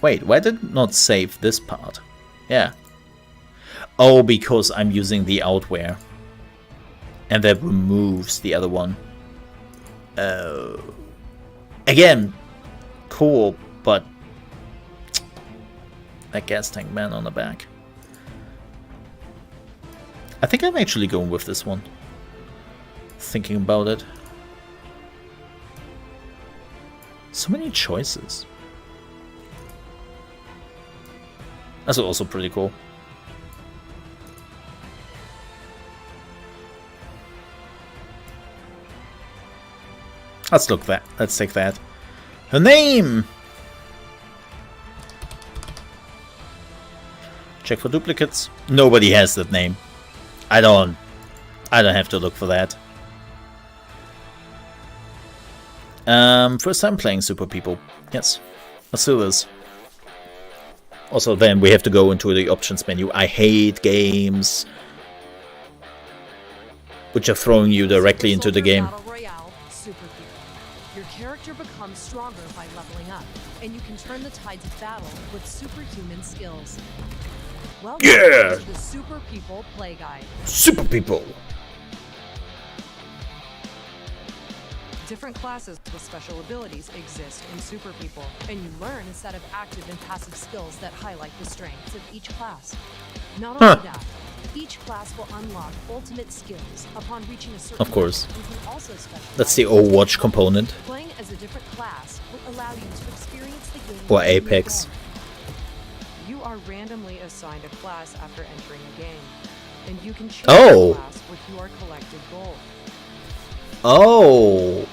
Wait, why did it not save this part? Yeah. Oh, because I'm using the outwear. And that removes the other one. Oh. Again, cool, but that gas tank man on the back. I think I'm actually going with this one. Thinking about it. So many choices. That's also pretty cool. Let's take that. Her name! Check for duplicates. Nobody has that name. I don't have to look for that. First time playing Super People. Yes. Let's do this. Also, then we have to go into the options menu. I hate games which are throwing you directly into the game. Battle Royale, Super People. Your character becomes stronger by leveling up, and you can turn the tides of battle with superhuman skills. Welcome to the Super People Play Guide. Super People! Different classes with special abilities exist in Super People, and you learn a set of active and passive skills that highlight the strengths of each class. Not only that, each class will unlock ultimate skills upon reaching a certain Of course. level and can also specialize. That's the Overwatch component. Playing as a different class will allow you to experience the game Or in a new Apex. way. You are randomly assigned a class after entering the game, and you can choose Oh. a class with your collected gold. Oh!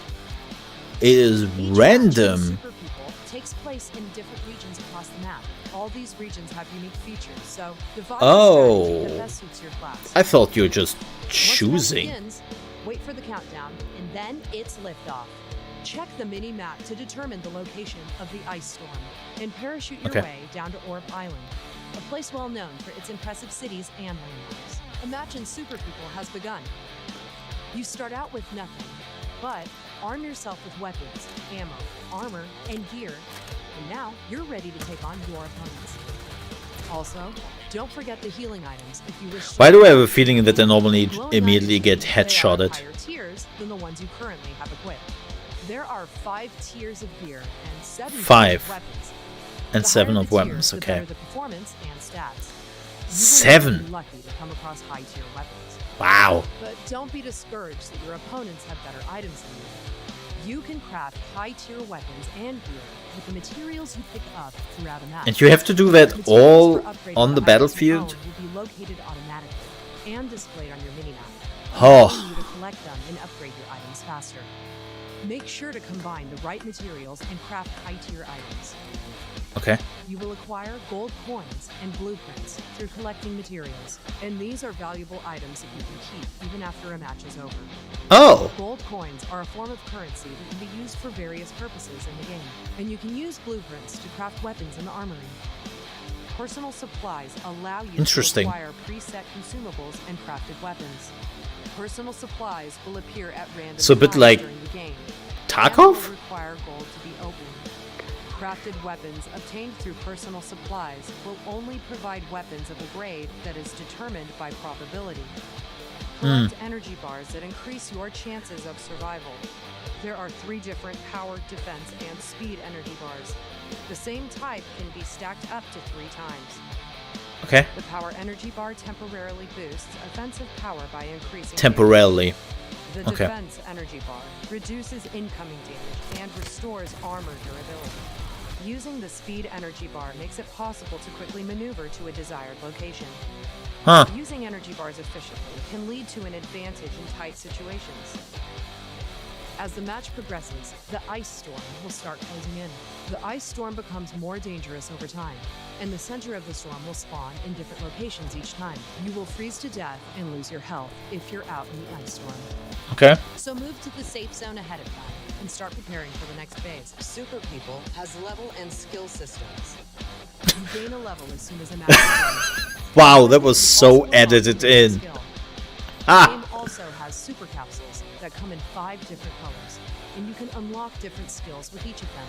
It is Each match in random. Super People takes place in different regions across the map. All these regions have unique features, so devise Oh. a strategy that best suits your class. I thought you were just Once the match choosing. begins, wait for the countdown, and then it's liftoff. Check the mini-map to determine the location of the ice storm, and parachute your Okay. way down to Orb Island, a place well known for its impressive cities and landmarks. A match in Super People has begun. You start out with nothing, but arm yourself with weapons, ammo, armor, and gear, and now you're ready to take on your opponents. Also, don't forget the healing items if you wish to. Why do I have a feeling that I normally Glowing immediately items get mean they are of headshotted? higher tiers than the ones you currently have equipped. There are 5 tiers of gear and 7 Five. tiers of weapons. And The 7 higher of the tiers, weapons, the okay. better the performance and stats. You will 7. be lucky to come across high-tier weapons. Wow. But don't be discouraged that your opponents have better items than you. You can craft high-tier weapons and gear with the materials you pick up throughout a match. And you have to do that Materials all for upgrading on the items you battlefield? own will be located automatically and displayed on your minimap, Oh. allowing you to collect them and upgrade your items faster. Make sure to combine the right materials and craft high-tier items. Okay. You will acquire gold coins and blueprints through collecting materials, and these are valuable items that you can keep even after a match is over. Oh. Gold coins are a form of currency that can be used for various purposes in the game, and you can use blueprints to craft weapons in the armory. Personal supplies allow you Interesting. to acquire preset consumables and crafted weapons. Personal supplies will appear at random So a bit times like during the game. Tarkov? And will require gold to be opened. Crafted weapons obtained through personal supplies will only provide weapons of a grade that is determined by probability. Collect energy bars that increase your chances of survival. There are 3 different power, defense, and speed energy bars. The same type can be stacked up to 3 times. Okay. The power energy bar temporarily boosts offensive power by increasing Temporarily. damage. The Okay. defense energy bar reduces incoming damage and restores armor durability. Using the speed energy bar makes it possible to quickly maneuver to a desired location. Huh. Using energy bars efficiently can lead to an advantage in tight situations. As the match progresses, the ice storm will start closing in. The ice storm becomes more dangerous over time, and the center of the storm will spawn in different locations each time. You will freeze to death and lose your health if you're out in the ice storm. Okay. So move to the safe zone ahead of time and start preparing for the next phase. Super People has level and skill systems. You gain a level as soon as a match begins. Wow, that was so edited in. The Ah. game also has super capsules that come in 5 different colors, and you can unlock different skills with each of them.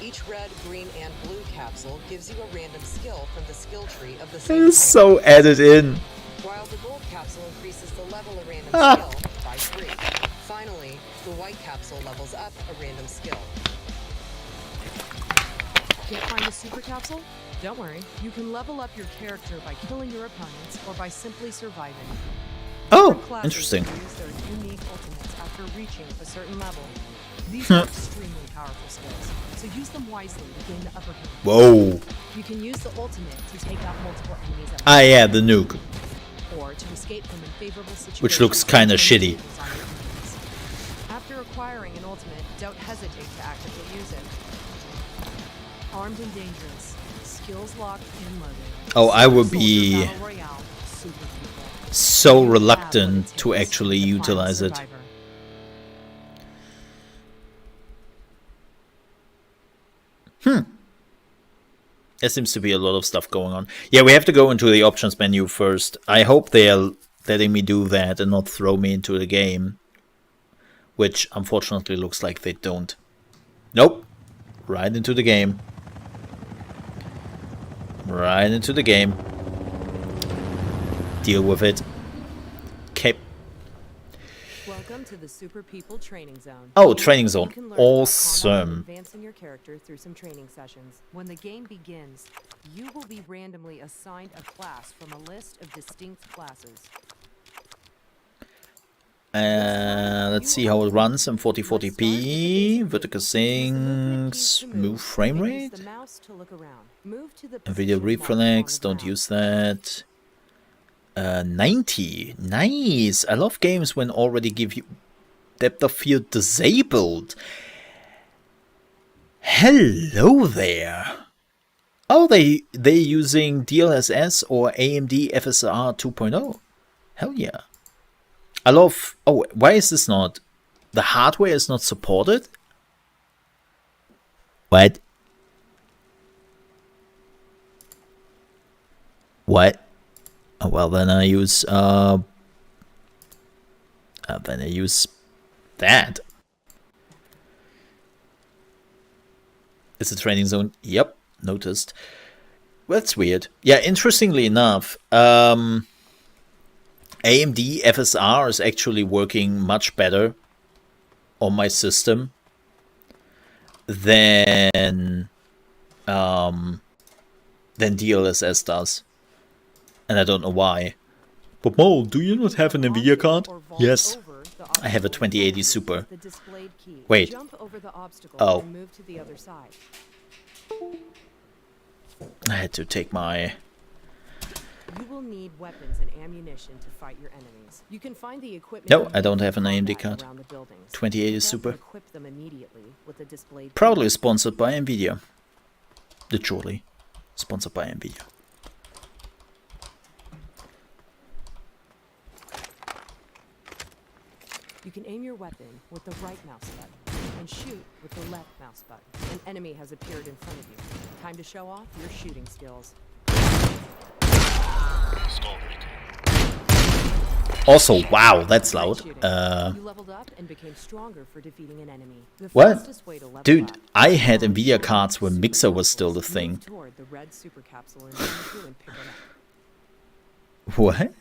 Each red, green, and blue capsule gives you a random skill from the skill tree of the same It's so color. added in. While the gold capsule increases the level of random Ah. skill by 3. Finally, the white capsule levels up a random skill. Can't find a super capsule? Don't worry, you can level up your character by killing your opponents or by simply surviving. Oh, Different classes interesting. use their unique ultimates after reaching a certain level. These are extremely powerful skills, so use them wisely to gain the upper hand. Whoa. You can use the ultimate to take out multiple enemies at Ah, once, yeah, the nuke. or to escape from unfavorable situations. Which looks kinda and shitty. tables on your enemies. After acquiring an ultimate, don't hesitate to actively use it. Armed and dangerous, skills locked and loaded. Oh, I would Super be Soldier Battle Royale, super people. so You have what reluctant it to takes actually to be the final utilize it. survivor. There seems to be a lot of stuff going on. Yeah, we have to go into the options menu first. I hope they're letting me do that and not throw me into the game. Which, unfortunately, looks like they don't. Nope. Right into the game. Right into the game. Deal with it. Okay. Welcome to the Super People Training Zone. Oh, Here, training you zone. can learn about combat and Awesome. advancing your character through some training sessions. When the game begins, you will be randomly assigned a class from a list of distinct classes. Let's see how it runs in 4040p. Vertical sync. Smooth frame Use rate. the mouse to look around. Move to the Video position marked on reflex. the Don't ground. use that. 90. Nice. I love games when already give you depth of field disabled. Hello there. Oh, they're using DLSS or AMD FSR 2.0. Hell yeah. I love... Oh, why is this not... The hardware is not supported? What? What? Oh, well, then I use... then I use that. It's a training zone. Yep, noticed. That's weird. Yeah, interestingly enough, AMD FSR is actually working much better on my system than DLSS does. And I don't know why. But Mo, do you not have an Nvidia card? Yes. I have a 2080 Super. The displayed key. Wait. Jump over the obstacle Oh. and move to the other side. I had to take my... You will need weapons and ammunition to fight your enemies. You can find the equipment. No, you I don't need have for an AMD combat card. around the buildings. 2080 Press and Super. equip them immediately with the displayed key. Proudly sponsored by Nvidia. Literally. Sponsored by Nvidia. You can aim your weapon with the right mouse button and shoot with the left mouse button. An enemy has appeared in front of you. Time to show off your shooting skills. Also, wow, that's loud. You leveled up and became stronger for defeating an enemy. The What? fastest way to level Dude, up I is had to Nvidia find cards when super Mixer was still the capsules. thing. Move toward the red super capsule and run through and pick it up. What?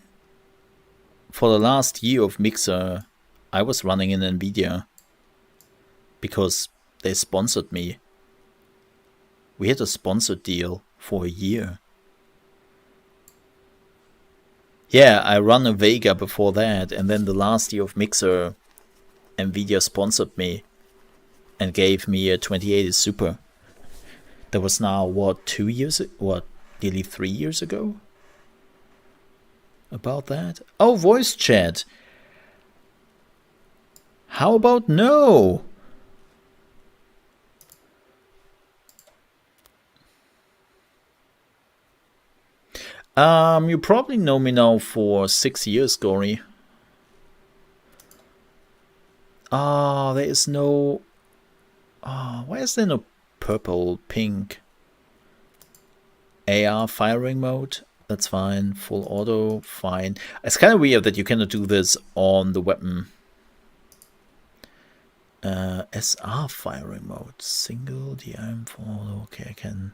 For the last year of Mixer, I was running in Nvidia. Because they sponsored me. We had a sponsored deal for a year. Yeah, I run a Vega before that, and then the last year of Mixer, Nvidia sponsored me and gave me a 2080 Super. That was now, what, 2 years, what, nearly 3 years ago? About that? Oh, voice chat. How about no? You probably know me now for 6 years, Gory. Ah, there is no... Ah, why is there no purple, pink? AR firing mode? That's fine. Full auto, fine. It's kind of weird that you cannot do this on the weapon. SR firing mode. Single, the iron fall. Okay, I can.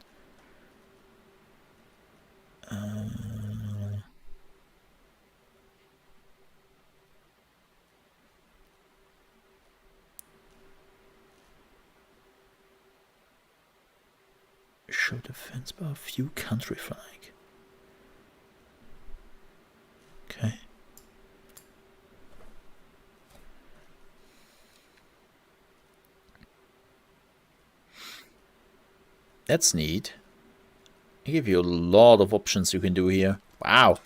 Show defense bar, view country flag. Okay. That's neat. I give you a lot of options you can do here. Wow.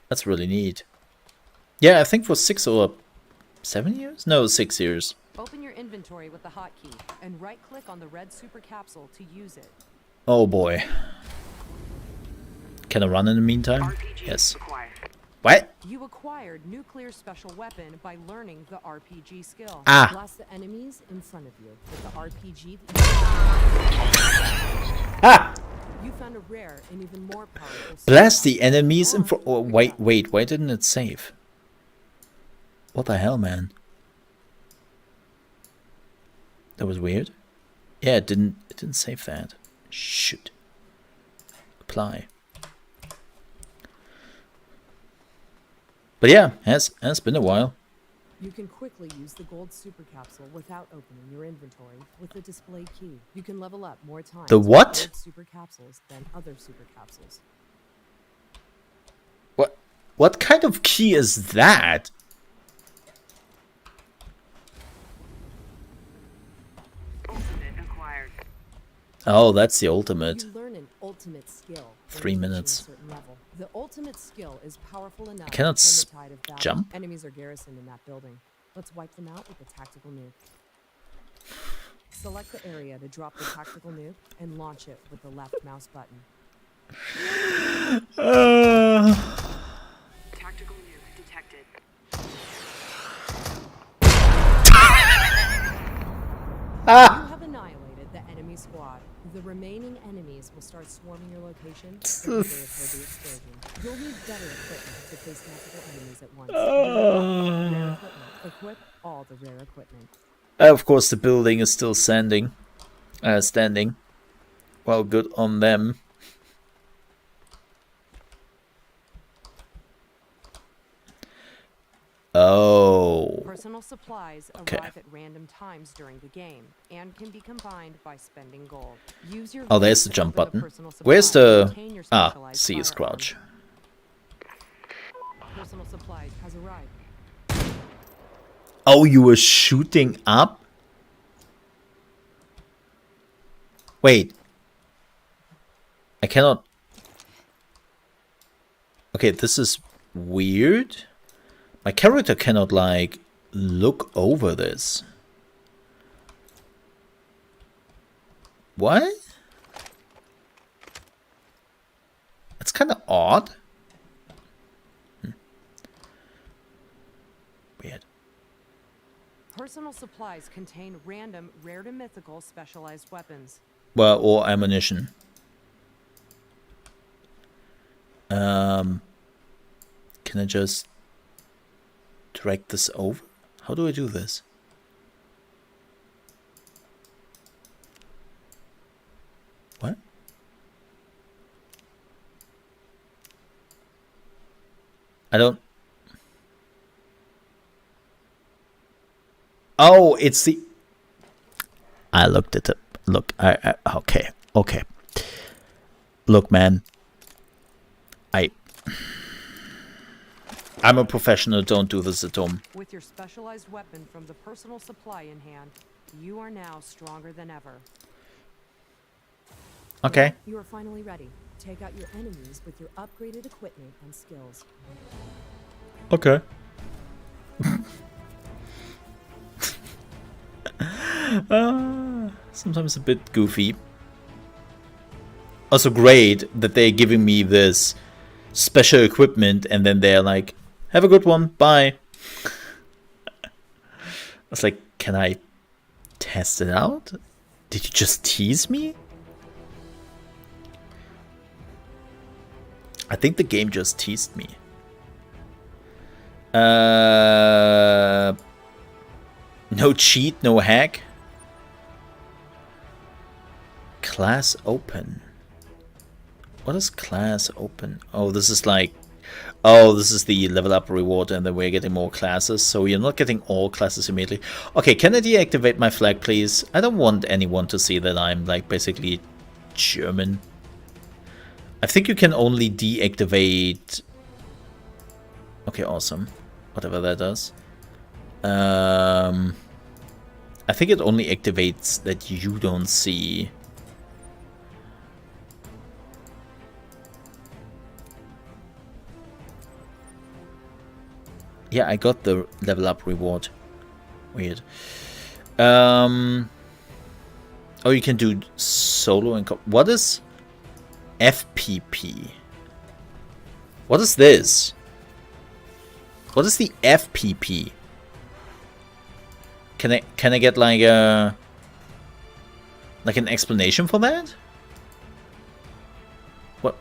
That's really neat. Yeah, I think for 6 or 7 years? No, 6 years. Open your inventory with the hotkey and right-click on the red super capsule to use it. Oh boy. Can I run in the meantime? Yes. What? You acquired nuclear special weapon by learning the RPG skill. Ah. Blast the enemies in front of you with the RPG. Ah! You found a rare and even more powerful. Blast the enemies in front. Oh, wait, why didn't it save? What the hell, man? That was weird. Yeah, it didn't save that. Shoot. Apply. But yeah, has been a while. You can quickly use the gold super capsule without opening your inventory with the display key. You can level up more times. The what? With gold super capsules than other super capsules. What kind of key is that? Oh, that's the ultimate. You learn an ultimate skill. 3 minutes. The ultimate skill is powerful enough. I cannot to turn the tide of battle. jump. Enemies are garrisoned in that building. Let's wipe them out with a tactical nuke. Select the area to drop the tactical nuke and launch it with the left mouse button. Tactical nuke detected. You have annihilated the enemy squad. The remaining enemies will start swarming your location after they have heard the explosion. You'll need better equipment to face multiple enemies at once. Rare equipment. Equip all the rare equipment. Of course, the building is still standing. Well, good on them. Oh. Personal supplies Okay. arrive at random times during the game and can be combined by spending gold. Use your Oh, there's gold the to jump open a button. personal supply Where's to the... obtain your Ah, specialized C is firearm. crouch. Personal supplies has arrived. Oh, you were shooting up? Wait. I cannot... Okay, this is weird. My character cannot, like, look over this. What? That's kind of odd. Weird. Personal supplies contain random, rare to mythical specialized weapons. Well, or ammunition. Can I just drag this over? How do I do this? What? I don't... Oh, it's the... I looked at it. Look, okay. Look, man. I'm a professional, don't do this at home. With your specialized weapon from the personal supply in hand, you are now stronger than ever. Okay. You are finally ready. Take out your enemies with your upgraded equipment and skills. Okay. Sometimes a bit goofy. Also great that they're giving me this special equipment and then they're like, have a good one, bye. I was like, can I test it out? Did you just tease me? I think the game just teased me. No cheat, no hack. Class open. What is class open? Oh, this is like... Oh, this is the level up reward and then we're getting more classes. So you're not getting all classes immediately. Okay, can I deactivate my flag, please? I don't want anyone to see that I'm like basically German. I think you can only deactivate... Okay, awesome. Whatever that does. I think it only activates that you don't see. Yeah, I got the level up reward. Weird. Oh, you can do solo and what is FPP? What is this? What is the FPP? Can I get like an explanation for that?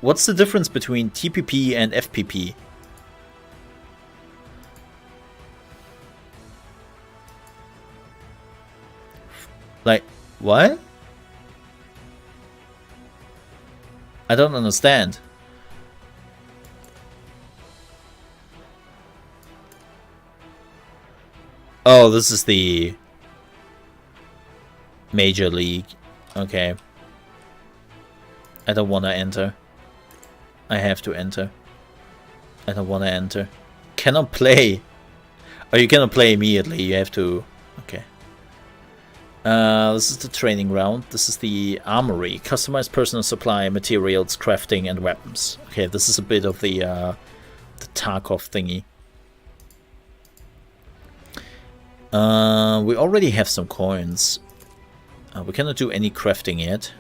What's the difference between TPP and FPP? Like, what? I don't understand. Oh, this is the Major League. Okay. I don't want to enter. I have to enter. I don't want to enter. Cannot play. Oh, you cannot play immediately. You have to... Okay. This is the training round. This is the armory. Customized personal supply, materials, crafting, and weapons. Okay, this is a bit of the Tarkov thingy. We already have some coins. We cannot do any crafting yet.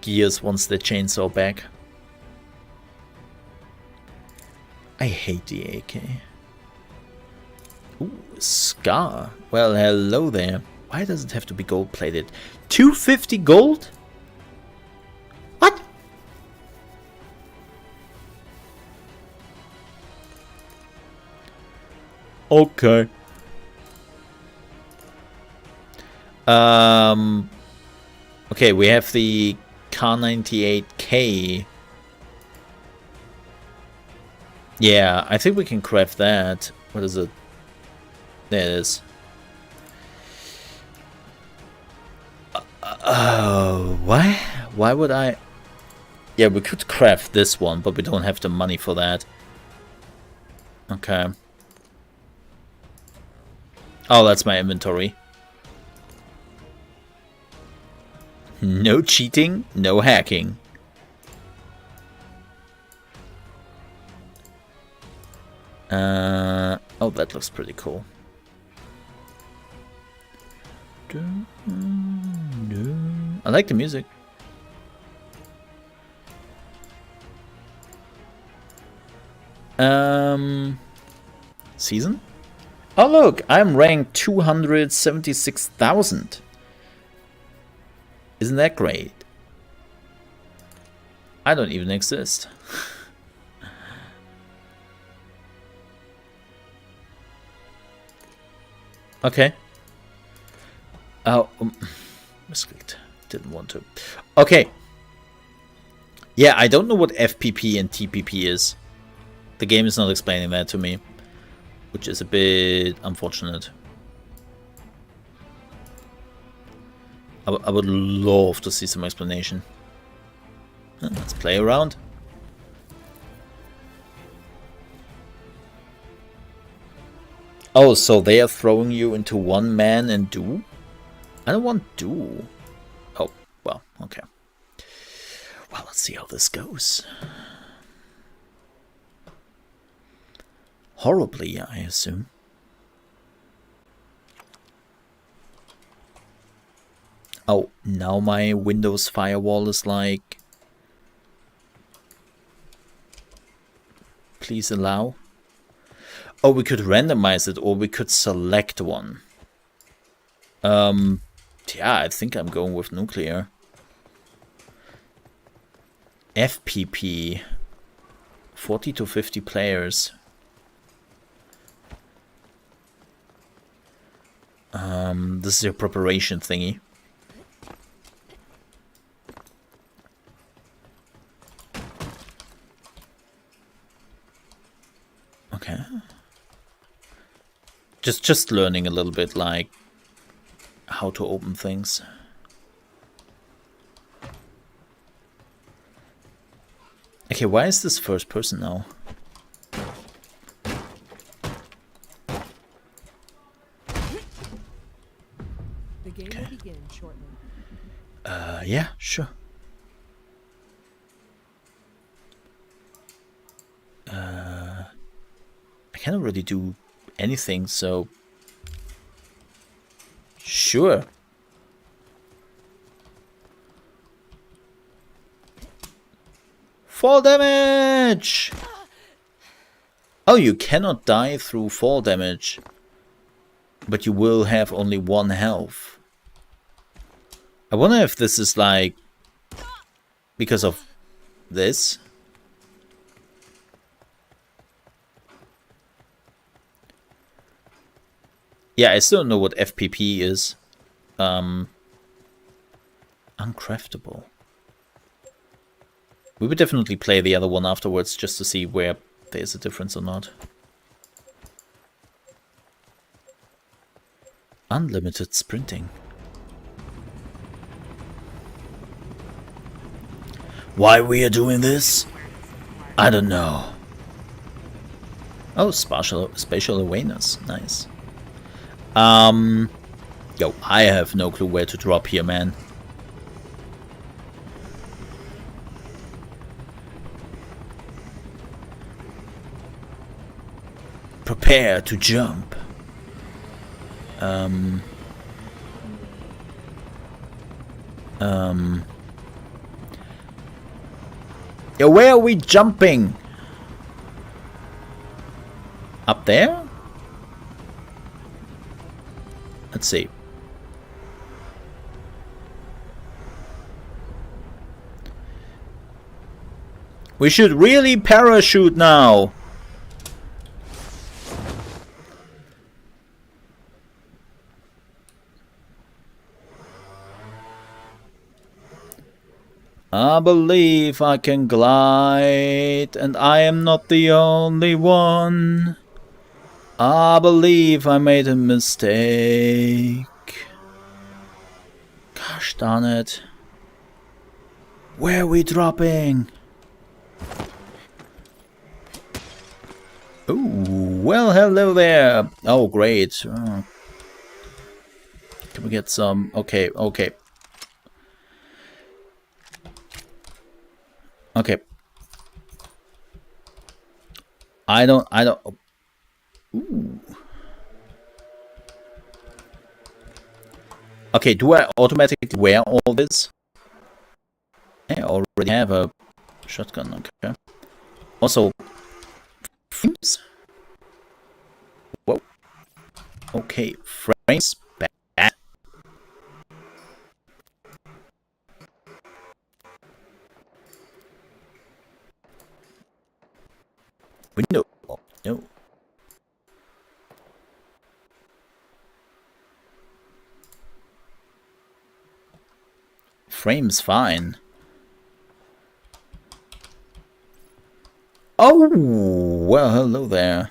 Gears wants the chainsaw back. I hate the AK. Ooh, Scar. Well, hello there. Why does it have to be gold plated? 250 gold? What? Okay. Okay, we have the Kar98K. Yeah, I think we can craft that. What is it? There it is. Why? Why would I? Yeah, we could craft this one, but we don't have the money for that. Okay. Oh, that's my inventory. No cheating, no hacking. Oh, that looks pretty cool. I like the music. Season? Oh look, I'm ranked 276,000. Isn't that great? I don't even exist. Okay. Oh, misclicked. Didn't want to. Okay. Yeah, I don't know what FPP and TPP is. The game is not explaining that to me, which is a bit unfortunate. I would love to see some explanation. Let's play around. Oh, so they are throwing you into one man and do? I don't want do. Oh, well, okay. Well, let's see how this goes. Horribly, I assume. Oh, now my Windows firewall is like... Please allow. Oh, we could randomize it, or we could select one. Yeah, I think I'm going with nuclear. FPP. 40 to 50 players. This is your preparation thingy. Okay. Just learning a little bit, like how to open things. Okay, why is this first person now? The game will begin shortly. Yeah, sure. I cannot really do anything, so sure. Fall damage! Oh, you cannot die through fall damage, but you will have only 1 health. I wonder if this is like because of this. Yeah, I still don't know what FPP is. Uncraftable. We would definitely play the other one afterwards just to see where there's a difference or not. Unlimited sprinting. Why we are doing this? I don't know. Oh, spatial awareness. Nice. Yo, I have no clue where to drop here, man. Prepare to jump. Yo, where are we jumping? Up there? Let's see. We should really parachute now. I believe I can glide, and I am not the only one. I believe I made a mistake. Gosh darn it. Where are we dropping? Ooh, well, hello there. Oh, great. Oh. Can we get some? Okay, okay. Okay. I don't. Ooh. Okay, do I automatically wear all this? I already have a shotgun, okay. Also, frames? Whoa. Okay, frames back. Window. No. Frames fine. Oh, well, hello there.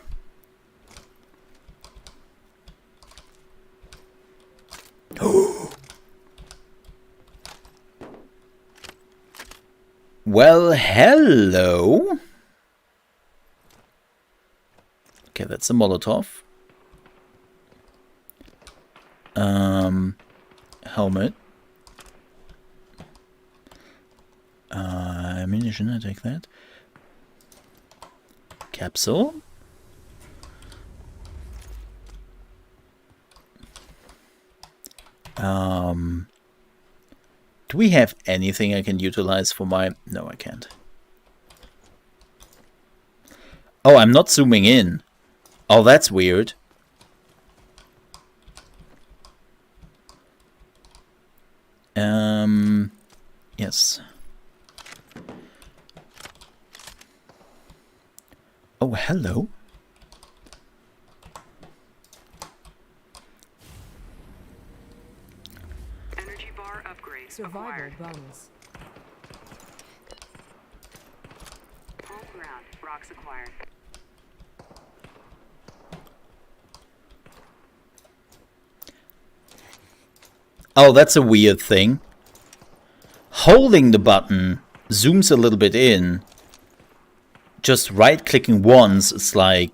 Well, hello. Okay, that's a Molotov. Helmet. Ammunition, I take that. Capsule. Do we have anything I can utilize for my... No, I can't. Oh, I'm not zooming in. Oh, that's weird. Yes. Oh, hello. Energy bar upgrade. Survival bonus. Home ground. Rocks acquired. Oh, that's a weird thing. Holding the button zooms a little bit in. Just right-clicking once, it's like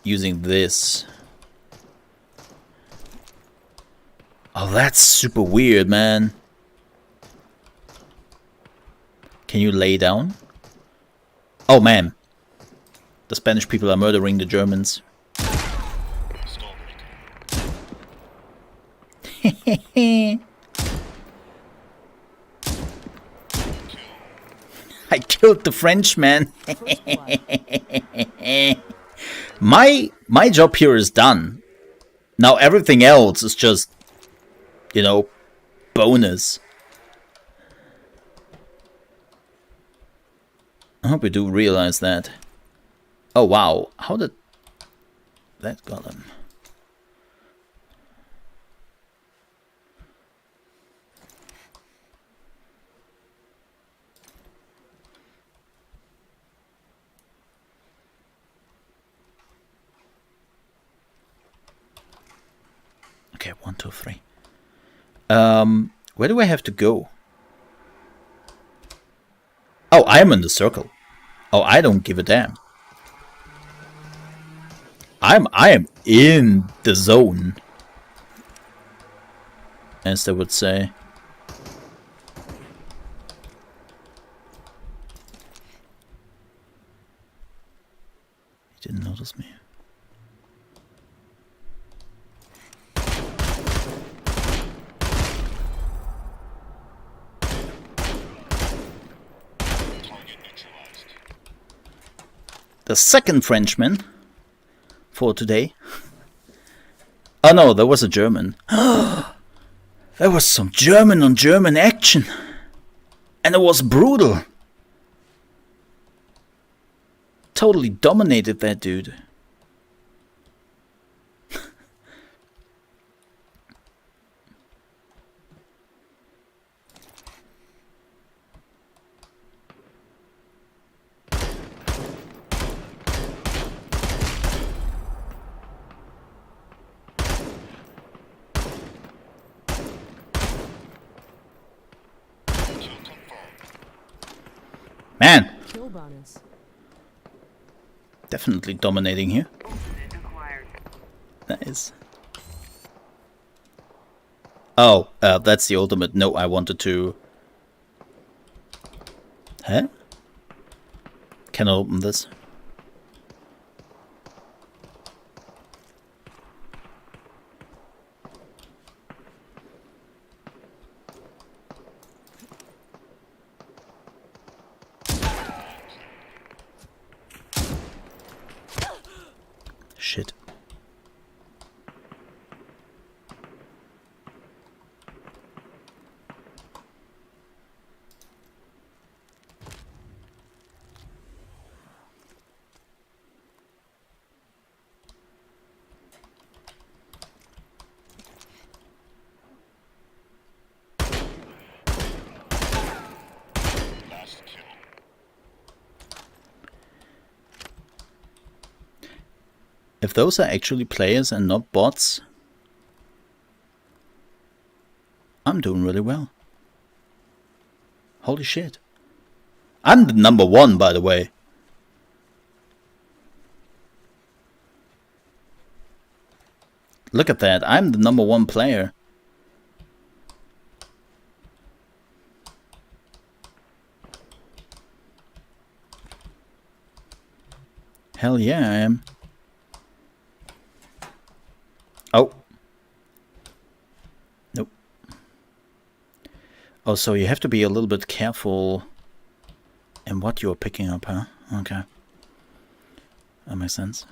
using this. Oh, that's super weird, man. Can you lay down? Oh, man. The Spanish people are murdering the Germans. I killed the Frenchman. My job here is done. Now everything else is just, you know, bonus. I hope you do realize that. Oh wow, how did that got him? Okay, 1, 2, 3. Where do I have to go? Oh, I am in the circle. Oh, I don't give a damn. I am in the zone, as they would say. He didn't notice me. The second Frenchman for today. Oh no, there was a German. There was some German on German action. And it was brutal. Totally dominated that dude. Man, Kill bonus. definitely dominating here. Nice. Oh, that's the ultimate. No, I wanted to... Huh? Can I open this? Shit. If those are actually players and not bots, I'm doing really well. Holy shit. I'm the number 1, by the way. Look at that, I'm the number 1 player. Hell yeah, I am. Oh. Nope. Oh, so you have to be a little bit careful in what you're picking up, huh? Okay. That makes sense.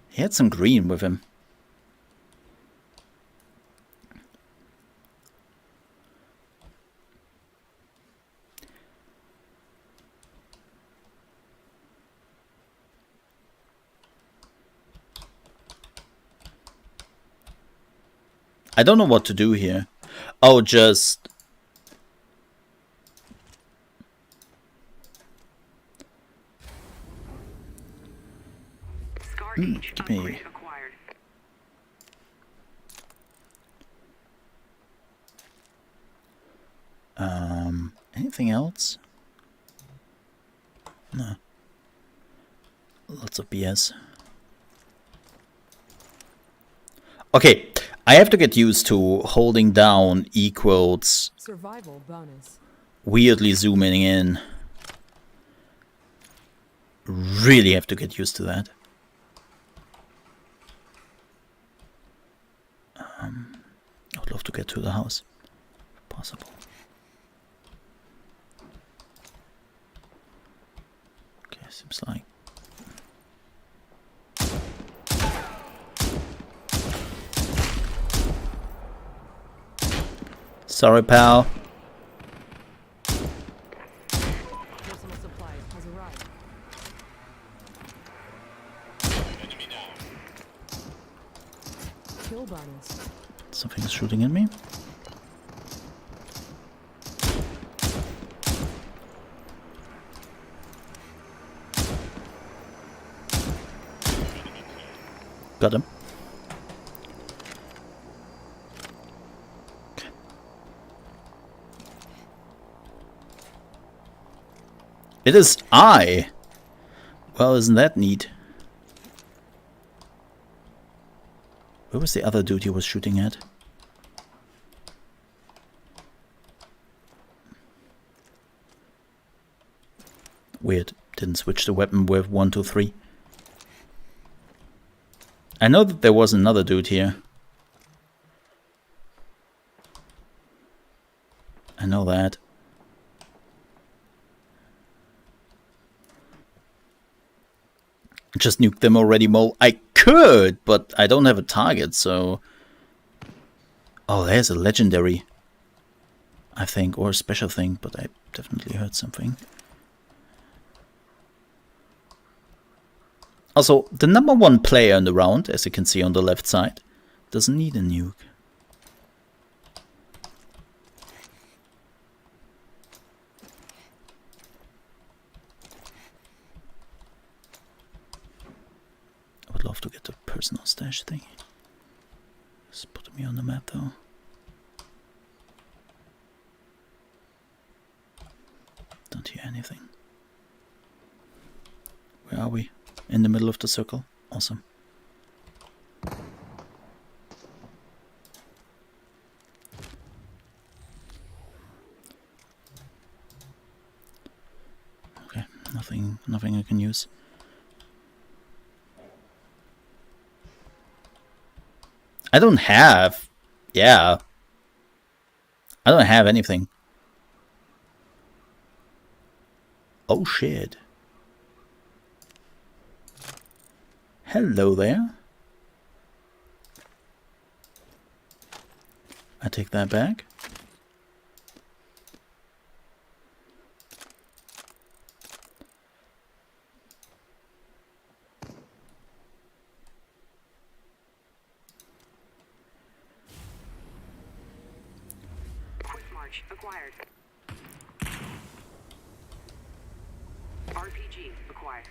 He had some green with him. I don't know what to do here. Oh, just... give me... Anything else? No. Lots of BS. Okay, I have to get used to holding down E quotes. Survival bonus. Weirdly zooming in. Really have to get used to that. I would love to get to the house, if possible. Okay, seems like. Sorry, pal. Personal supplies has arrived. Kill bonus. Something is shooting at me. Got him. Okay. It is I. Well, isn't that neat? Where was the other dude he was shooting at? Weird. Didn't switch the weapon with 1, 2, 3. I know that there was another dude here. I know that. Just nuke them already, Mole. I could, but I don't have a target, so... Oh, there's a legendary, I think, or a special thing, but I definitely heard something. Also, the #1 player in the round, as you can see on the left side, doesn't need a nuke. I would love to get the personal stash thing. Just put me on the map though. Don't hear anything. Where are we? In the middle of the circle. Awesome. Okay, nothing I can use. I don't have... Yeah. I don't have anything. Oh shit. Hello there. I take that back. Quick march acquired. RPG acquired.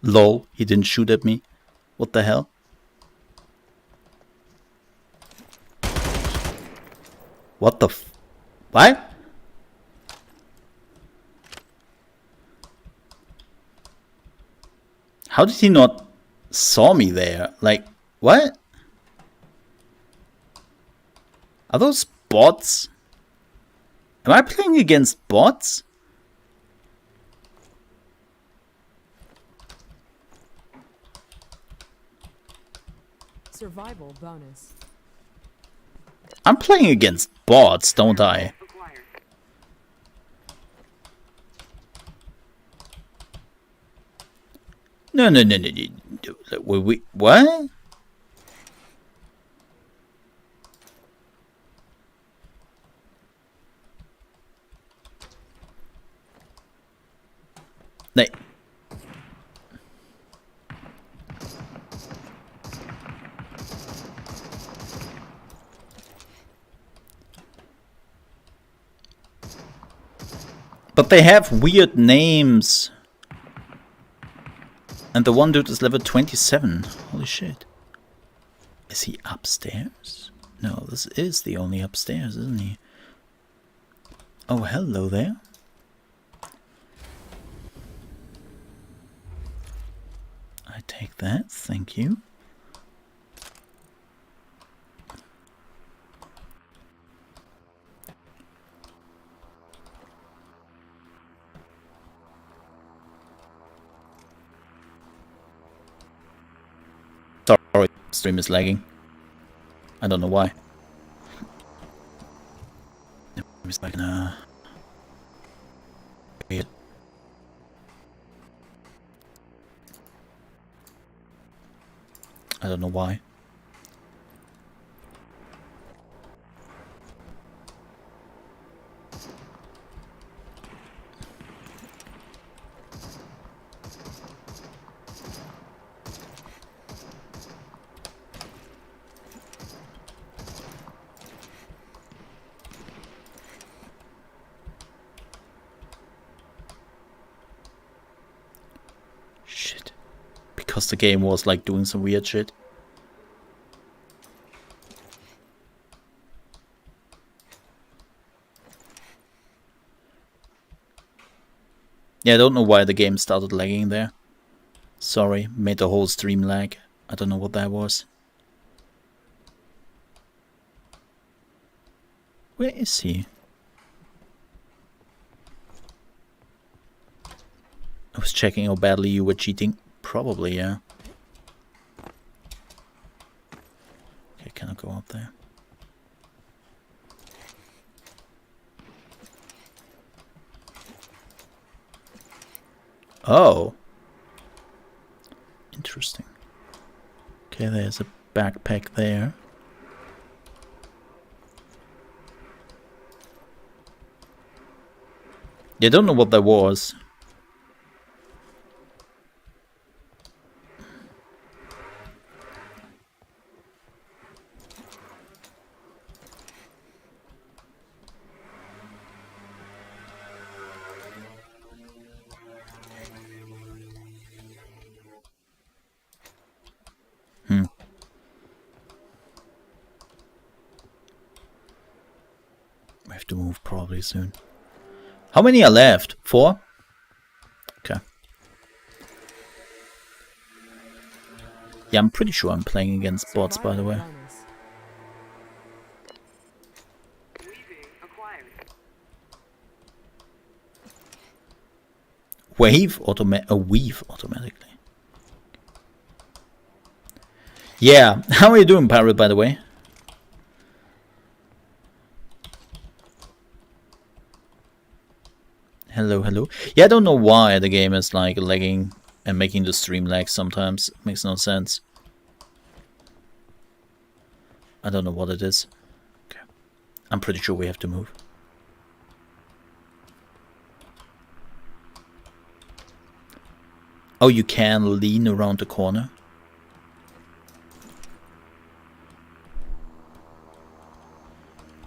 Lol, he didn't shoot at me. What the hell? What the f... What? How did he not saw me there? Like, what? Are those bots? Am I playing against bots? Survival bonus. I'm playing against bots, don't I? No. Wait, what? But they have weird names. And the one dude is level 27. Holy shit. Is he upstairs? No, this is the only upstairs, isn't he? Oh, hello there. I take that, thank you. Sorry, stream is lagging. I don't know why. It's like weird. I don't know why. Shit. Because the game was like doing some weird shit. Yeah, I don't know why the game started lagging there. Sorry, made the whole stream lag. I don't know what that was. Where is he? I was checking how badly you were cheating. Probably, yeah. Okay, can I go up there? Oh. Interesting. Okay, there's a backpack there. Yeah, I don't know what that was. We have to move probably soon. How many are left? 4? Okay. Yeah, I'm pretty sure I'm playing against bots, by the way. Weave automatically. Yeah, how are you doing, Pirate, by the way? Hello, hello. Yeah, I don't know why the game is like lagging and making the stream lag sometimes. Makes no sense. I don't know what it is. Okay. I'm pretty sure we have to move. Oh, you can lean around the corner.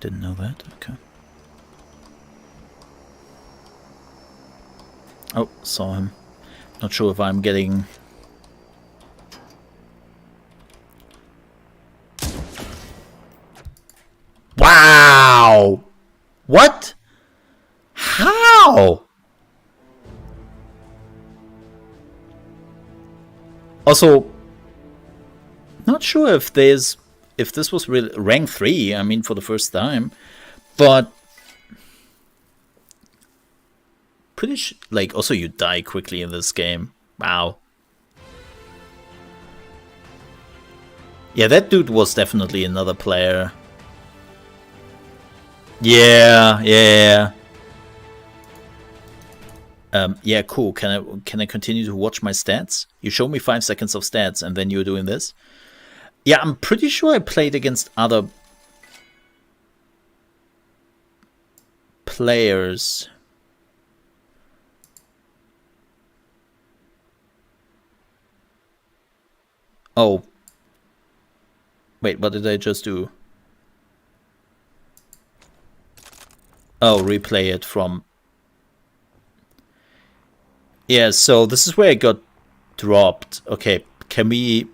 Didn't know that. Okay. Oh, saw him. Not sure if I'm getting... Wow! What? How? Also, not sure if this was really rank 3, I mean, for the first time, but pretty like, also you die quickly in this game. Wow. Yeah, that dude was definitely another player. Yeah. Yeah, cool. Can I continue to watch my stats? You show me 5 seconds of stats and then you're doing this? Yeah, I'm pretty sure I played against other players. Oh. Wait, what did I just do? Oh, replay it from... Yeah, so this is where I got dropped. Okay, can we...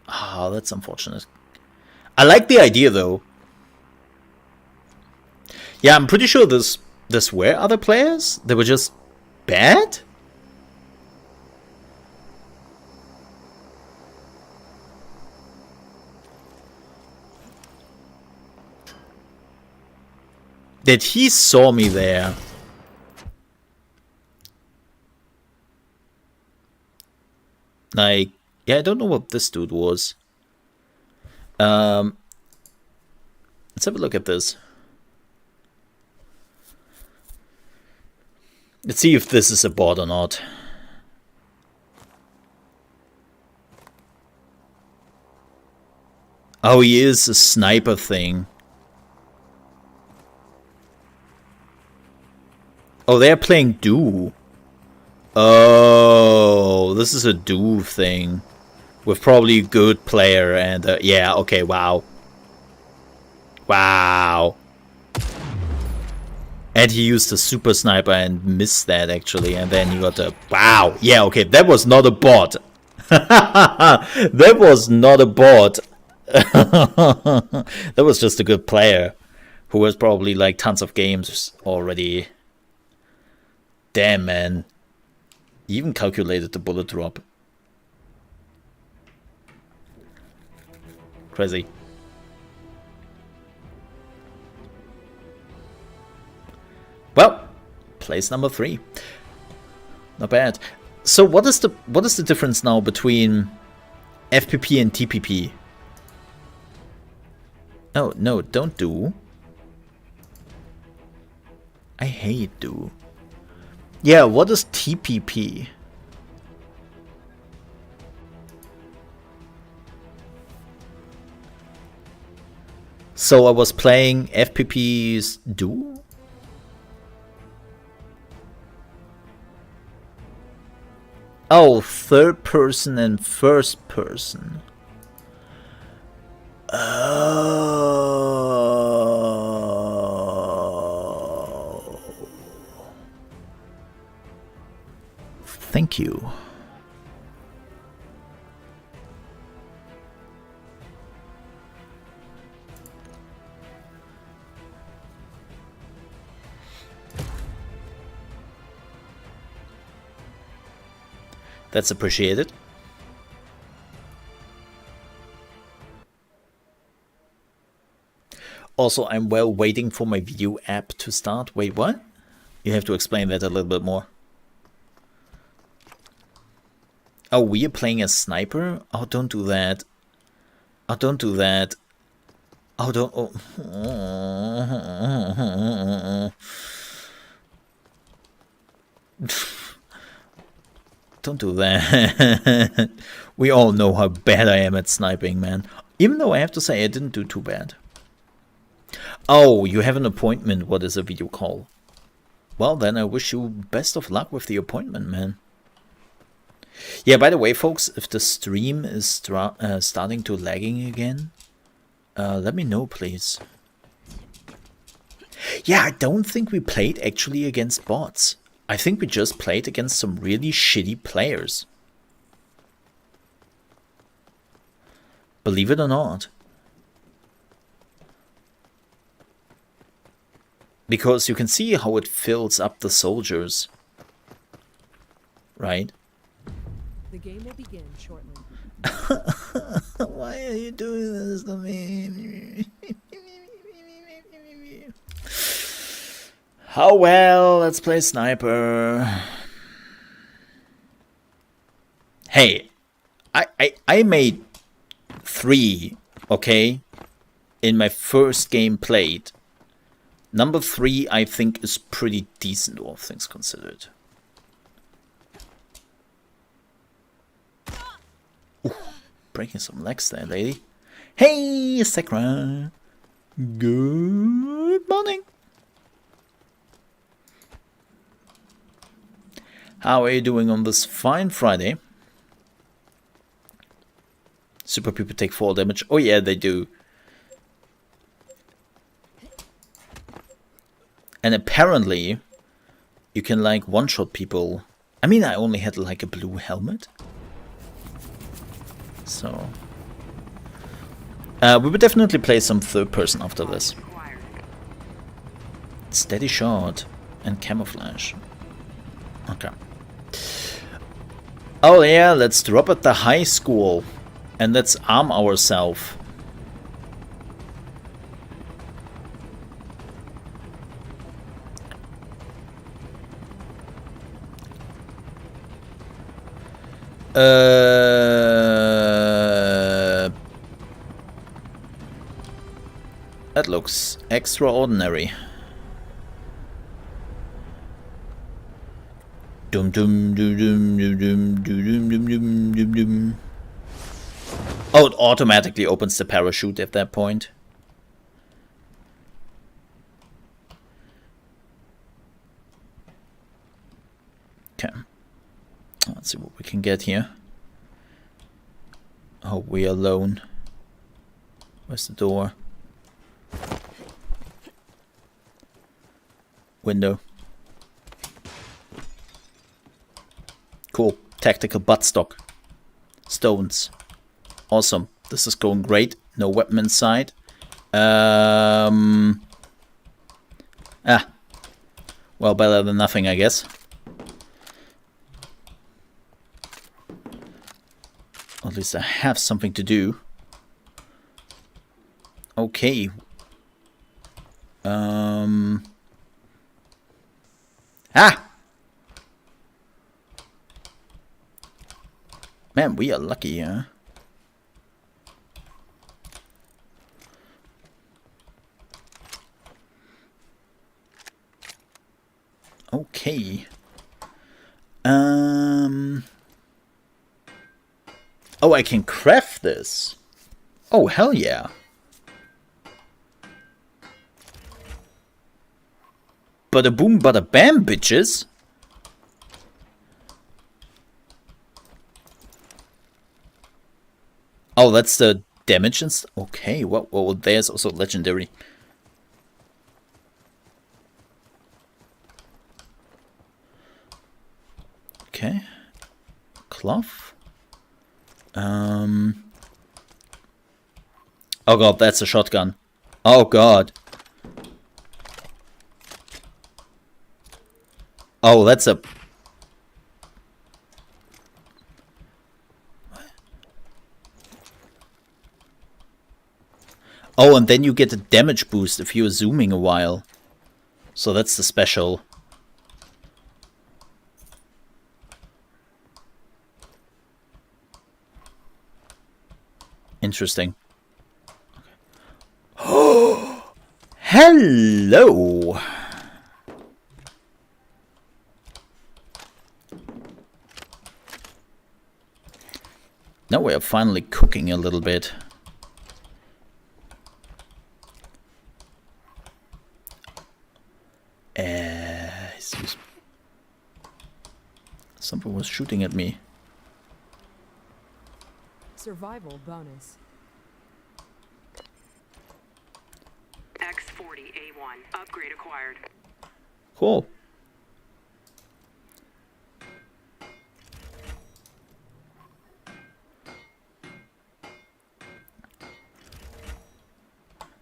Ah, that's unfortunate. I like the idea, though. Yeah, I'm pretty sure this were other players. They were just bad? That he saw me there. Like, yeah, I don't know what this dude was. Let's have a look at this. Let's see if this is a bot or not. Oh, he is a sniper thing. Oh, they're playing Do. Oh, this is a Do thing. With probably a good player and... yeah, okay, wow. Wow. And he used a super sniper and missed that, actually. And then he got a... Wow. Yeah, okay, that was not a bot. That was not a bot. That was just a good player. Who has probably, like, tons of games already. Damn, man. He even calculated the bullet drop. Crazy. Well, place number 3. Not bad. So what is the difference now between FPP and TPP? Oh, no, don't do. I hate do. Yeah, what is TPP? So I was playing FPP's do? Oh, third person and first person. Oh. Thank you. That's appreciated. Also, I'm waiting for my video app to start. Wait, what? You have to explain that a little bit more. Oh, we are playing a sniper? Oh, don't do that. Oh, don't do that. Oh, don't... Oh. Don't do that. We all know how bad I am at sniping, man. Even though I have to say I didn't do too bad. Oh, you have an appointment. What is a video call? Well, then I wish you best of luck with the appointment, man. Yeah, by the way, folks, if the stream is starting to lagging again, let me know, please. Yeah, I don't think we played actually against bots. I think we just played against some really shitty players. Believe it or not. Because you can see how it fills up the soldiers. Right? The game will begin shortly. Why are you doing this to me? Oh well, let's play sniper. Hey, I made 3, okay, in my first game played. Number 3, I think, is pretty decent, all things considered. Ooh, breaking some legs there, lady. Hey, Sakura. Good morning. How are you doing on this fine Friday? Super people take 4 damage. Oh yeah, they do. And apparently, you can like one-shot people I mean, I only had like a blue helmet. So... we would definitely play some third person after this. Steady shot and camouflage. Okay. Oh yeah, let's drop at the high school and let's arm ourselves. That looks extraordinary. Dum dum dum dum dum dum dum dum dum dum dum. Oh, it automatically opens the parachute at that point. Okay. Let's see what we can get here. Oh, we're alone. Where's the door? Window. Cool. Tactical butt stock. Stones. Awesome. This is going great. No weapon inside. Well, better than nothing, I guess. At least I have something to do. Okay. Man, we are lucky, huh? Okay. Oh, I can craft this. Oh, hell yeah. Bada boom, bada bam, bitches. Oh, that's the damage and okay, well, there's also legendary. Okay. Cloth. Oh god, that's a shotgun. Oh god. Oh, that's a... Oh, and then you get a damage boost if you're zooming a while. So that's the special. Interesting. Oh, hello. Now we are finally cooking a little bit. Something was shooting at me. Survival bonus. X40A1. Upgrade acquired. Cool.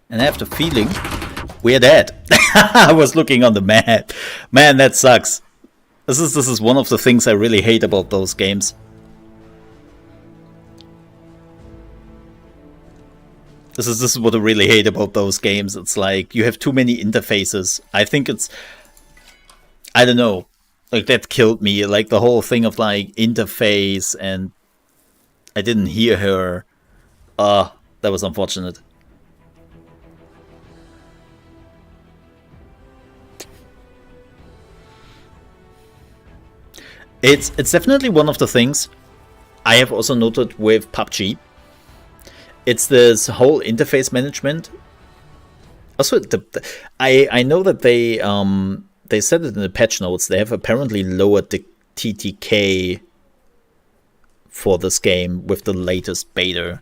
And I have the feeling we're dead. I was looking on the map. Man, that sucks. This is one of the things I really hate about those games. This is what I really hate about those games. It's like you have too many interfaces. I think it's, I don't know, like that killed me. Like the whole thing of like interface and I didn't hear her. That was unfortunate. It's definitely one of the things I have also noted with PUBG. It's this whole interface management. Also, I know that they said it in the patch notes. They have apparently lowered the TTK for this game with the latest beta.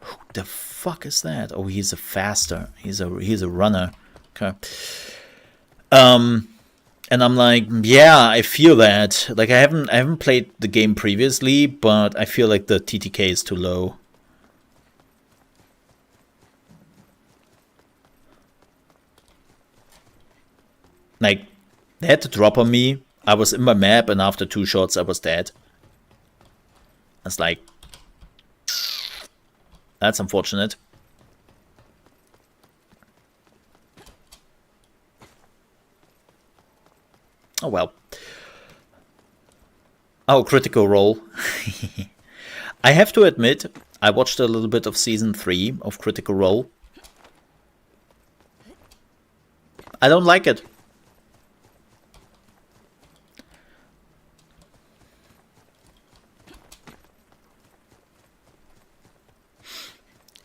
Who the fuck is that? Oh, he's a faster. He's a runner. Okay. And I'm like, yeah, I feel that. Like, I haven't played the game previously, but I feel like the TTK is too low. Like, they had to drop on me. I was in my map, and after 2 shots, I was dead. It's like, that's unfortunate. Oh well. Oh, Critical Role. I have to admit, I watched a little bit of Season 3 of Critical Role. I don't like it.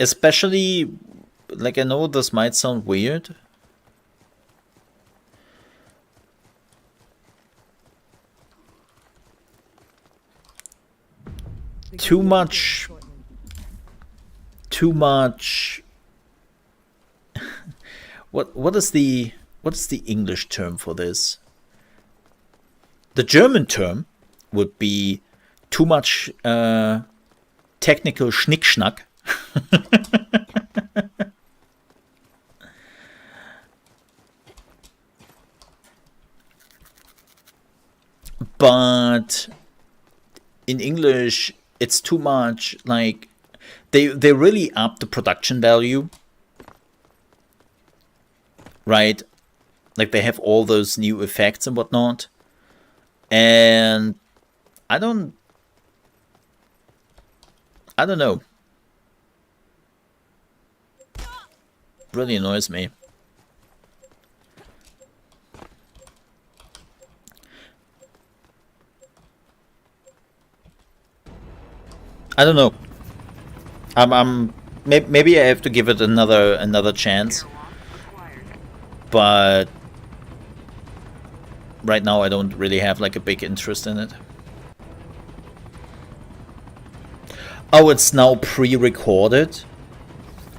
Especially, like, I know this might sound weird. Too much. What is the English term for this? The German term would be too much technical Schnickschnack. But in English, it's too much, like, they really up the production value, right? Like, they have all those new effects and whatnot, and I don't know. Really annoys me. I don't know. Maybe I have to give it another chance. But right now I don't really have like a big interest in it. Oh, it's now pre-recorded?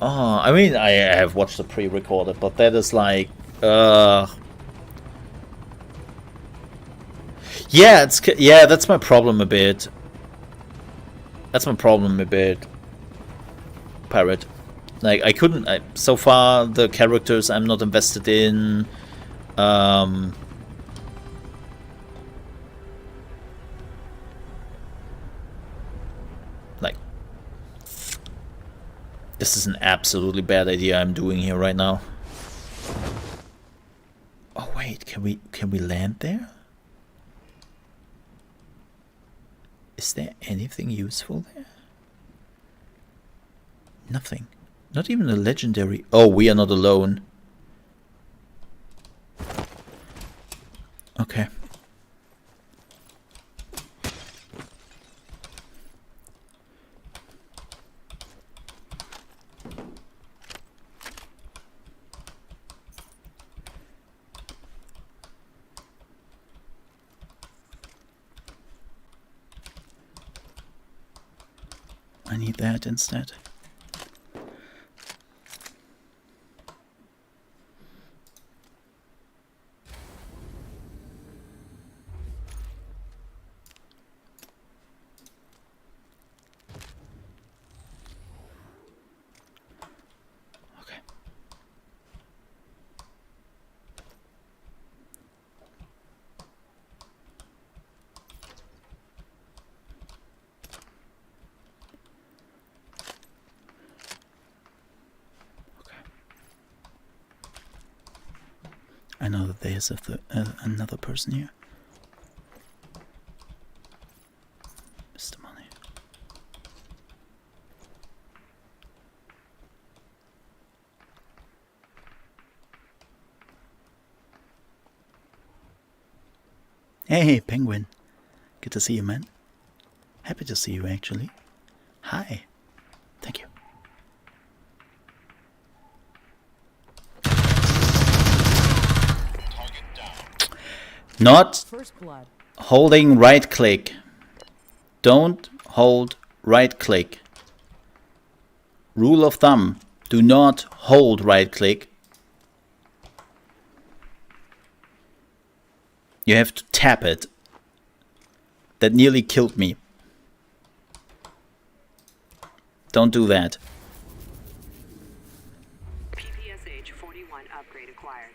Oh, I mean, I have watched the pre-recorded, but that is like yeah, that's my problem a bit. Pirate. Like, I couldn't. So far, the characters I'm not invested in. Like, this is an absolutely bad idea I'm doing here right now. Oh wait, can we land there? Is there anything useful there? Nothing. Not even a legendary. Oh, we are not alone. Okay. I need that instead. Okay. I know that there's another person here. Mr. Money. Hey, Penguin. Good to see you, man. Happy to see you, actually. Hi. Thank you. Not holding right click. Don't hold right click. Rule of thumb. Do not hold right click. You have to tap it. That nearly killed me. Don't do that. PPSH 41 upgrade acquired.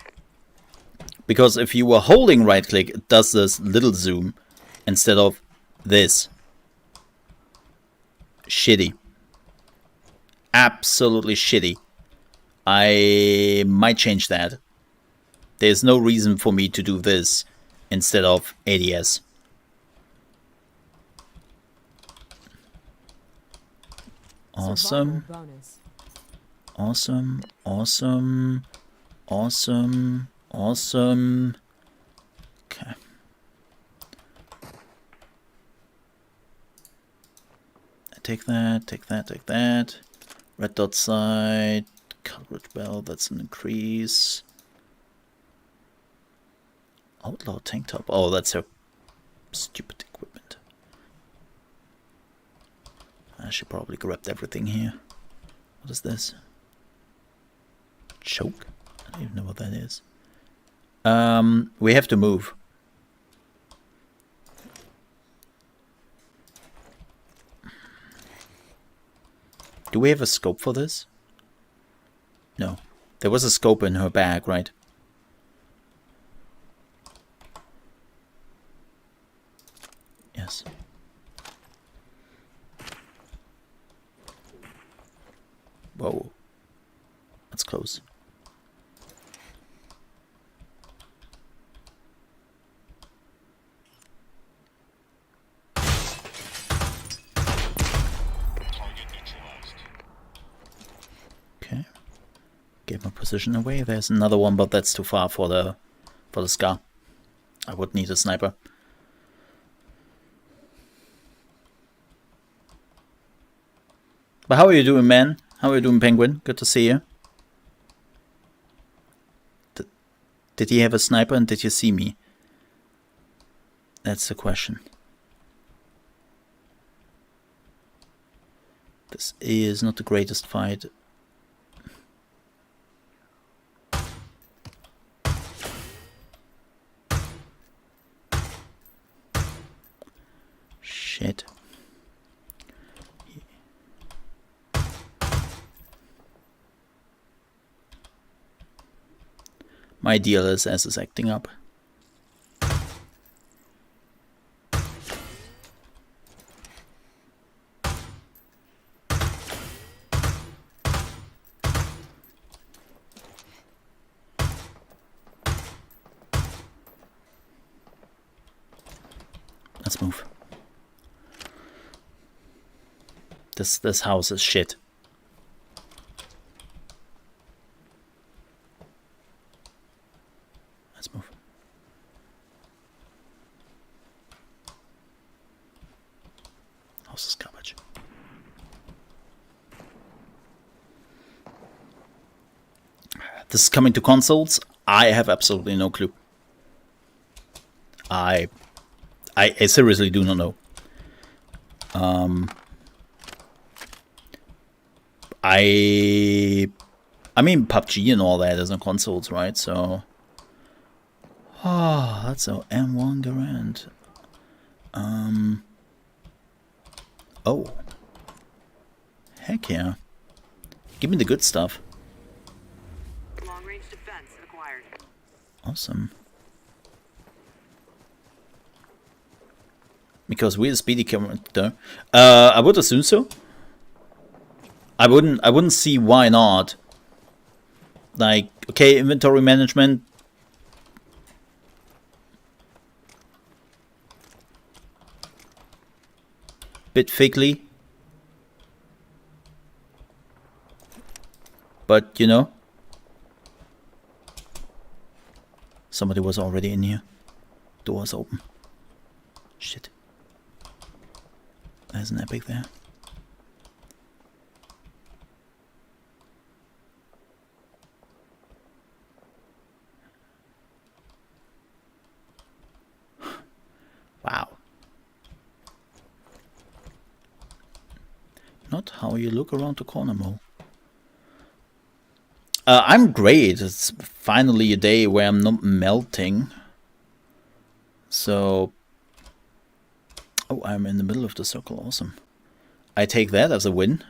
Because if you were holding right click, it does this little zoom instead of this. Shitty. Absolutely shitty. I might change that. There's no reason for me to do this instead of ADS. Awesome. Awesome. Awesome. Awesome. Awesome. Okay. Take that, take that, take that. Red dot side. Coverage bell, that's an increase. Outlaw tank top. Oh, that's her stupid equipment. I should probably grabbed everything here. What is this? Choke? I don't even know what that is. We have to move. Do we have a scope for this? No. There was a scope in her bag, right? Yes. Whoa. That's close. Okay. Gave my position away. There's another one, but that's too far for the scar. I would need a sniper. But how are you doing, man? How are you doing, Penguin? Good to see you. Did he have a sniper and did you see me? That's the question. This is not the greatest fight. Shit. My DLSS is acting up. Let's move. This house is shit. Let's move. House is garbage. This is coming to consoles. I have absolutely no clue. I seriously do not know. I mean PUBG and all that is on consoles, right? So that's our M1 Garand. Oh. Heck yeah. Give me the good stuff. Long range defense acquired. Awesome. Because we're a speedy character. I would assume so. I wouldn't see why not. Like, okay, inventory management. Bit figgly. But, you know. Somebody was already in here. Doors open. Shit. There's an epic there. Wow. Not how you look around the corner, Mo. I'm great. It's finally a day where I'm not melting. So, oh, I'm in the middle of the circle. Awesome. I take that as a win.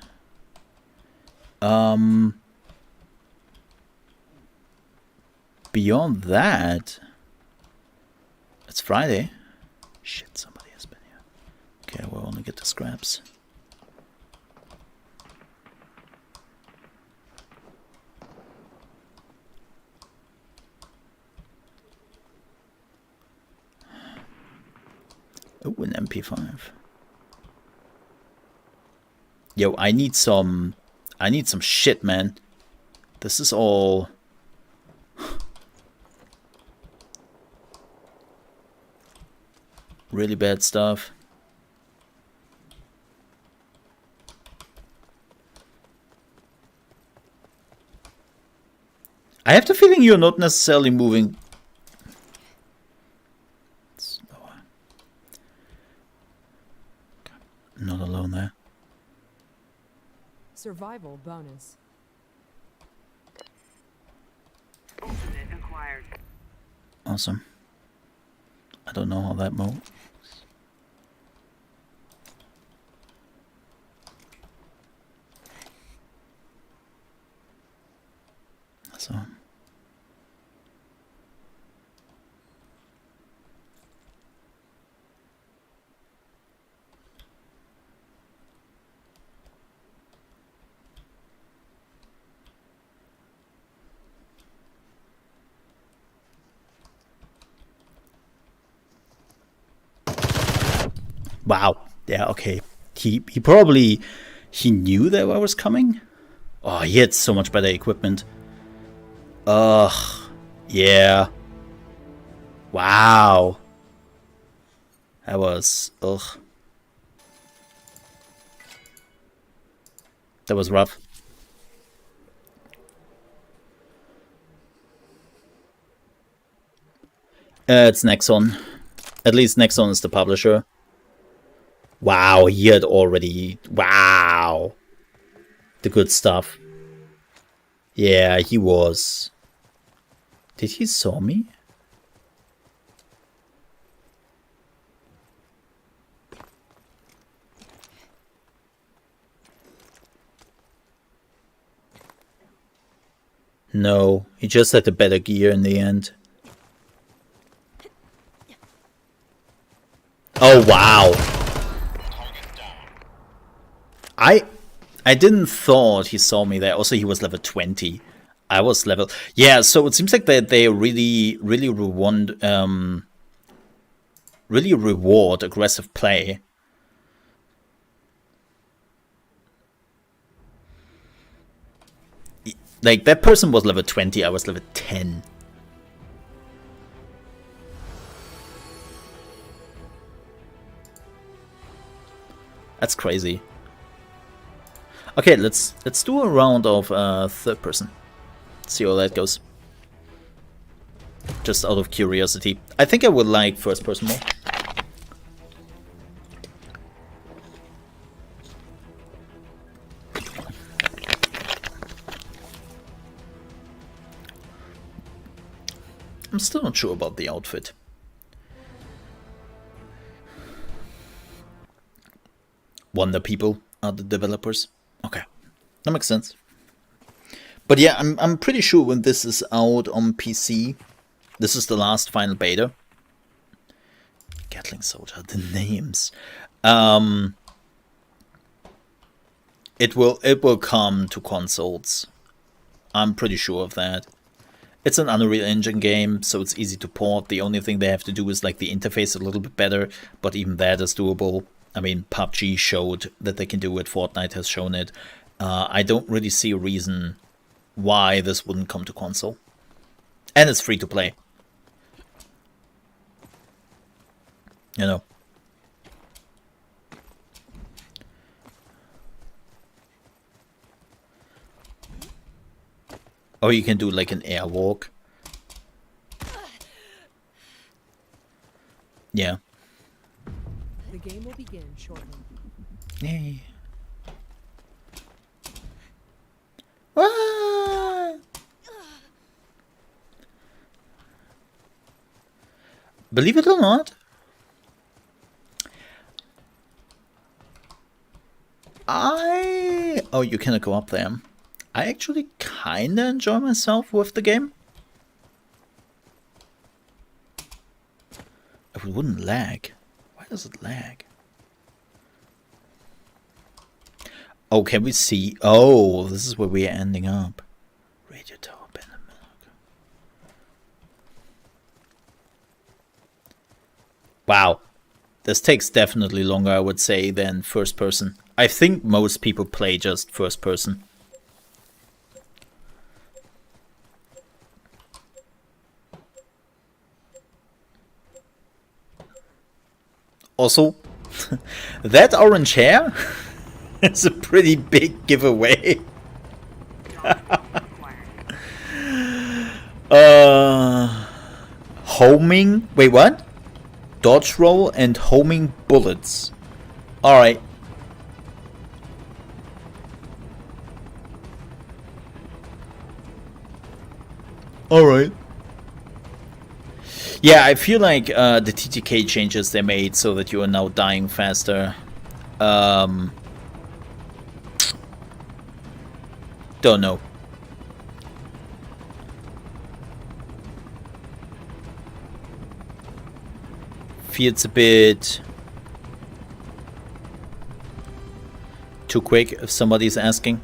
Beyond that, it's Friday. Shit, somebody has been here. Okay, we'll only get the scraps. Oh, an MP5. Yo, I need some shit, man. This is all really bad stuff. I have the feeling you're not necessarily moving slower. Not alone there. Survival bonus. Ultimate acquired. Awesome. I don't know how that moves. So. Wow. Yeah, okay. He probably knew that I was coming. Oh, he had so much better equipment. Ugh. Yeah. Wow. That was ugh. That was rough. It's Nexon. At least Nexon is the publisher. Wow, he had already... Wow. The good stuff. Yeah, he was... Did he saw me? No, he just had the better gear in the end. Oh, wow. I didn't thought he saw me there. Also, he was level 20. I was level... Yeah, so it seems like they really reward aggressive play. Like, that person was level 20, I was level 10. That's crazy. Okay, let's do a round of third person. See how that goes. Just out of curiosity. I think I would like first person more. I'm still not sure about the outfit. Wonder People are the developers. Okay, that makes sense. But yeah, I'm pretty sure when this is out on PC, this is the last final beta. Gatling Soldier, the names. It will come to consoles. I'm pretty sure of that. It's an Unreal Engine game, so it's easy to port. The only thing they have to do is like the interface a little bit better, but even that is doable. I mean, PUBG showed that they can do it. Fortnite has shown it. I don't really see a reason why this wouldn't come to console. And it's free to play. You know. Or you can do like an airwalk. Yeah. The game will begin shortly. Yay. believe it or not, oh, you cannot go up there. I actually kinda enjoy myself with the game. If it wouldn't lag. Why does it lag? Oh, can we see? Oh, this is where we are ending up. Radio tower, abandoned. Wow. This takes definitely longer, I would say, than first person. I think most people play just first person. Also, that orange hair is a pretty big giveaway. Homing. Wait, what? Dodge roll and homing bullets. Alright. Alright. Yeah, I feel like the TTK changes they made so that you are now dying faster. Don't know. Feels a bit too quick if somebody's asking.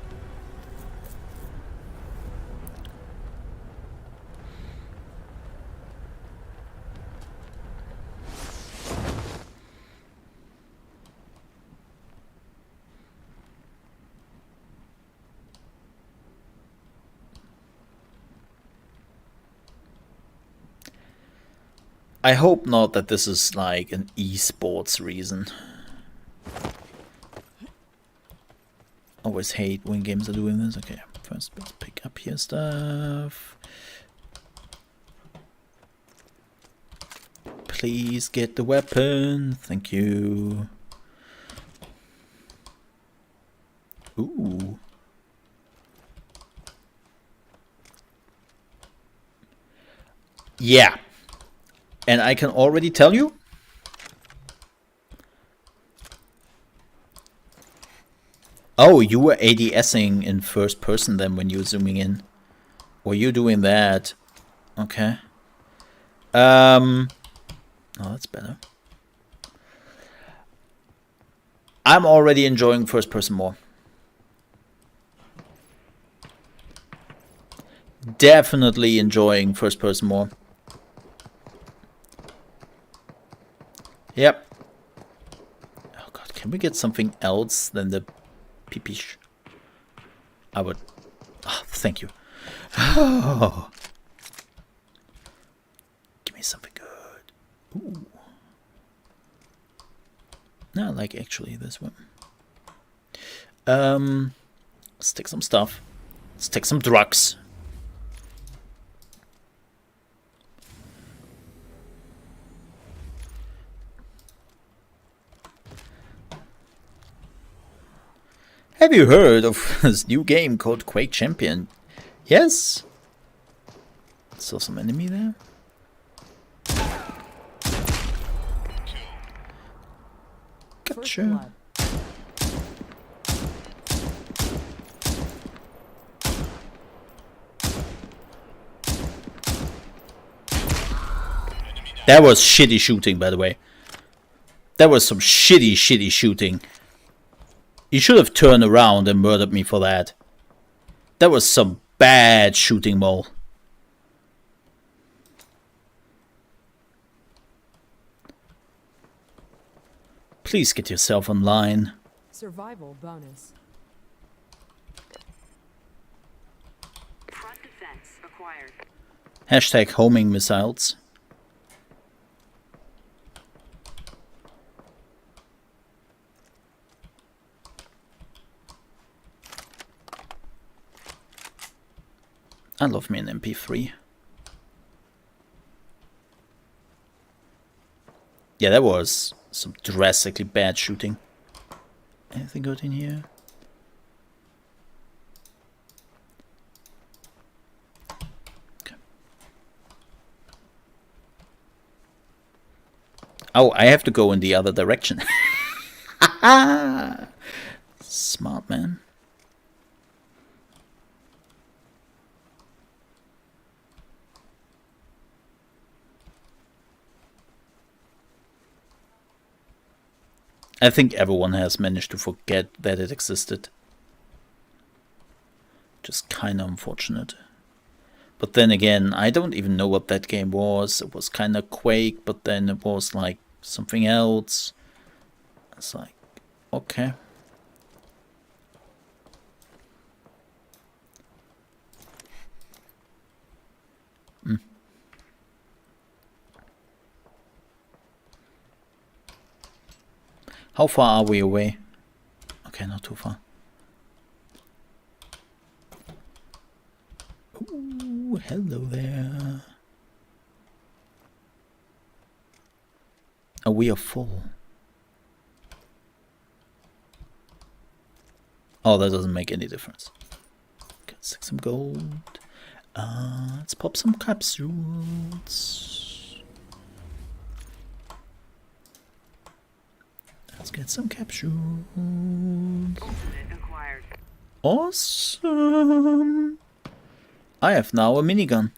I hope not that this is like an esports reason. Always hate when games are doing this. Okay, first let's pick up here stuff. Please get the weapon. Thank you. Ooh. Yeah. And I can already tell you, oh, you were ADSing in first person then when you were zooming in. Were you doing that? Okay. Oh, that's better. I'm already enjoying first person more. Definitely enjoying first person more. Yep. Oh god, can we get something else than the peepish? I would. Oh, thank you. Oh. Give me something good. Ooh. No, I like actually this one. Let's take some stuff. Let's take some drugs. Have you heard of this new game called Quake Champion? Yes. Saw some enemy there. Gotcha. That was shitty shooting, by the way. That was some shitty shooting. You should have turned around and murdered me for that. That was some bad shooting, Mole. Please get yourself online. Survival bonus. Front defense acquired. Hashtag homing missiles. I love me an MP3. Yeah, that was some drastically bad shooting. Anything good in here? Okay. Oh, I have to go in the other direction. Smart man. I think everyone has managed to forget that it existed. Just kind of unfortunate. But then again, I don't even know what that game was. It was kind of Quake, but then it was like something else. It's like, okay. How far are we away? Okay, not too far. Ooh, hello there. Oh, we are full. Oh, that doesn't make any difference. Okay, let's take some gold. Let's pop some capsules. Let's get some capsules. Awesome. I have now a minigun.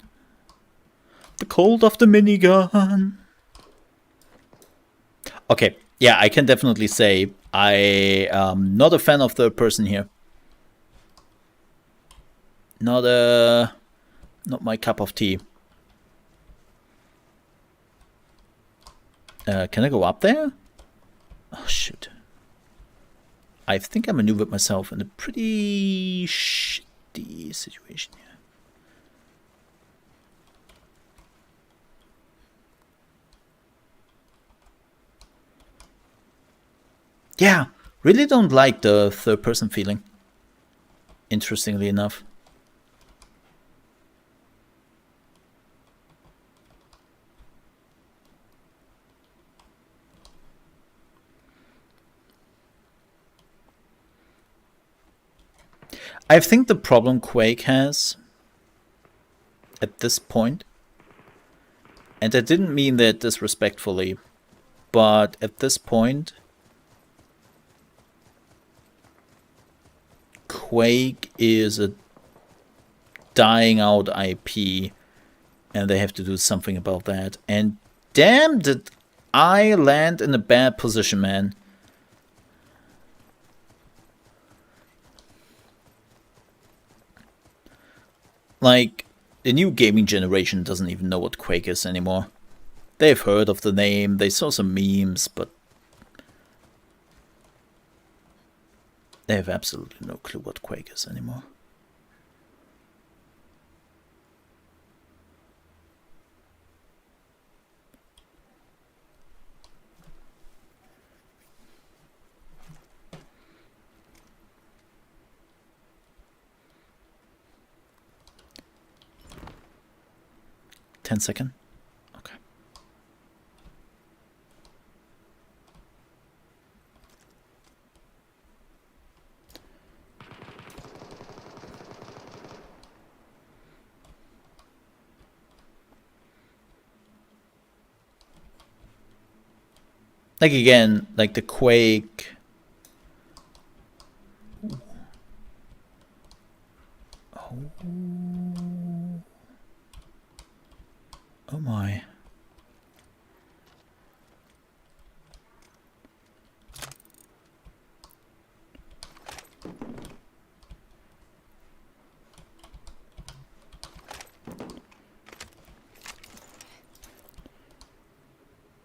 The cold of the minigun. Okay, yeah, I can definitely say I am not a fan of third person here. Not my cup of tea. Can I go up there? Oh, shoot. I think I maneuvered myself in a pretty shitty situation here. Yeah, really don't like the third person feeling. Interestingly enough. I think the problem Quake has at this point, and I didn't mean that disrespectfully, but at this point, Quake is a dying out IP, and they have to do something about that. And damn, did I land in a bad position, man. Like, the new gaming generation doesn't even know what Quake is anymore. They've heard of the name, they saw some memes, but they have absolutely no clue what Quake is anymore. $10. Okay. Like again, like the Quake. Oh my.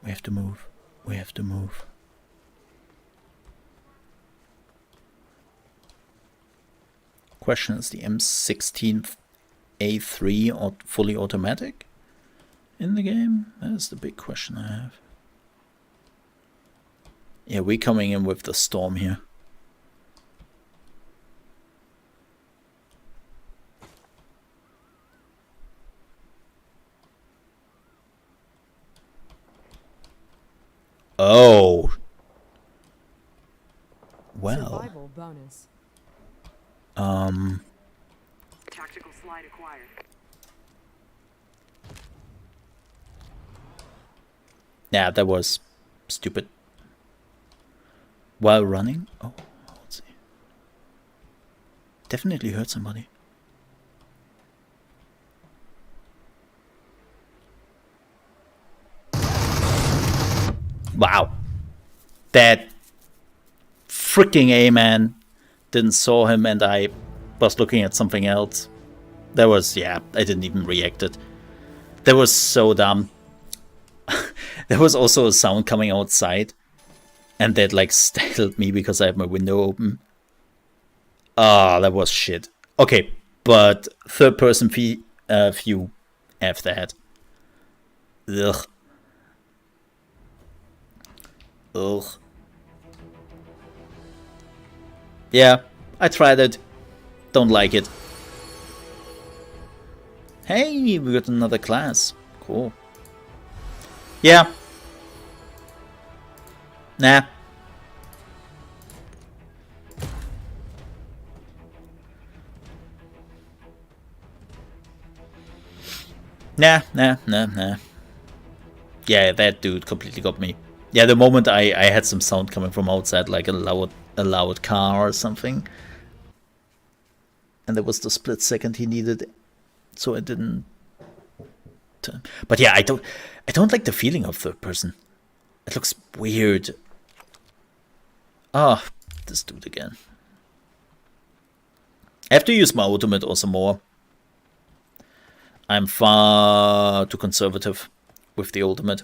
We have to move. We have to move. Question, is the M16A3 or fully automatic in the game? That's the big question I have. Yeah, we're coming in with the storm here. Oh. Well. Survival bonus. Tactical slide acquired. Yeah, that was Stupid. While running? Oh, let's see. Definitely hurt somebody. Wow. That freaking A-man didn't saw him and I was looking at something else. That was, yeah, I didn't even react it. That was so dumb. There was also a sound coming outside and that like startled me because I have my window open. Ah, that was shit. Okay, but third person view, F that. Ugh. Ugh. Yeah, I tried it. Don't like it. Hey, we got another class. Cool. Yeah. Nah. Nah. Yeah, that dude completely got me. Yeah, the moment I had some sound coming from outside, like a loud car or something. And there was the split second he needed, so I didn't. But yeah, I don't like the feeling of third person. It looks weird. Ah, this dude again. I have to use my ultimate also more. I'm far too conservative with the ultimate.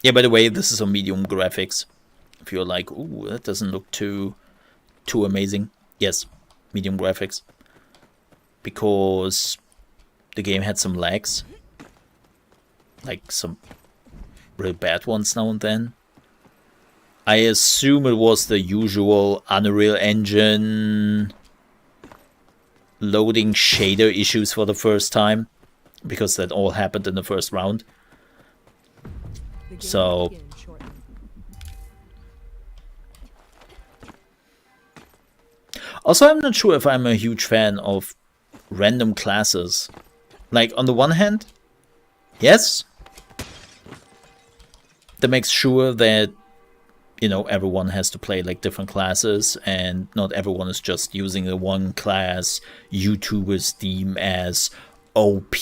Yeah, by the way, this is on medium graphics. If you're like, ooh, that doesn't look too amazing. Yes, medium graphics. Because the game had some lags. Like some real bad ones now and then. I assume it was the usual Unreal Engine loading shader issues for the first time. Because that all happened in the first round. So also, I'm not sure if I'm a huge fan of random classes. Like, on the one hand, yes, that makes sure that, you know, everyone has to play like different classes and not everyone is just using the one class YouTubers deem as OP,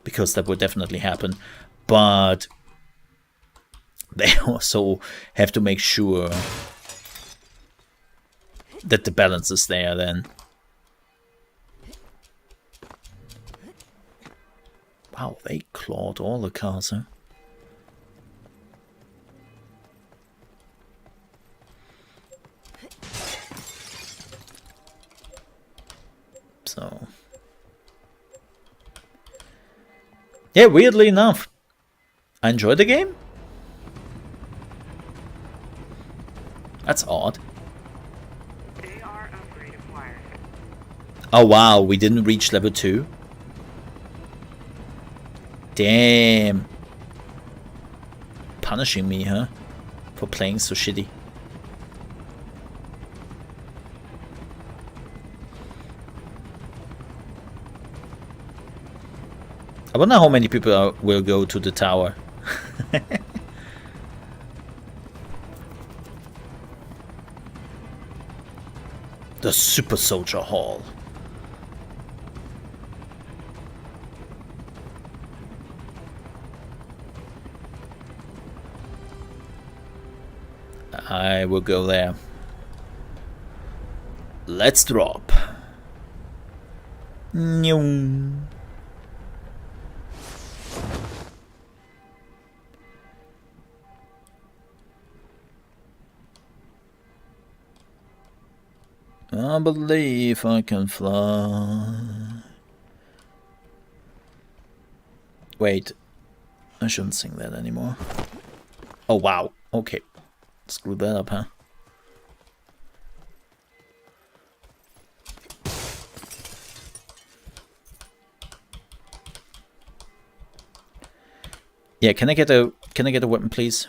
because that would definitely happen. But they also have to make sure that the balance is there then. Wow, they clawed all the cars, huh? So yeah, weirdly enough, I enjoyed the game. That's odd. AR upgrade acquired. Oh wow, we didn't reach level 2. Damn. Punishing me, huh? For playing so shitty. I wonder how many people will go to the tower. The Super Soldier Hall. I will go there. Let's drop. Nyum. I believe I can fly. Wait, I shouldn't sing that anymore. Oh wow, okay. Screw that up, huh? Yeah, can I get a weapon, please?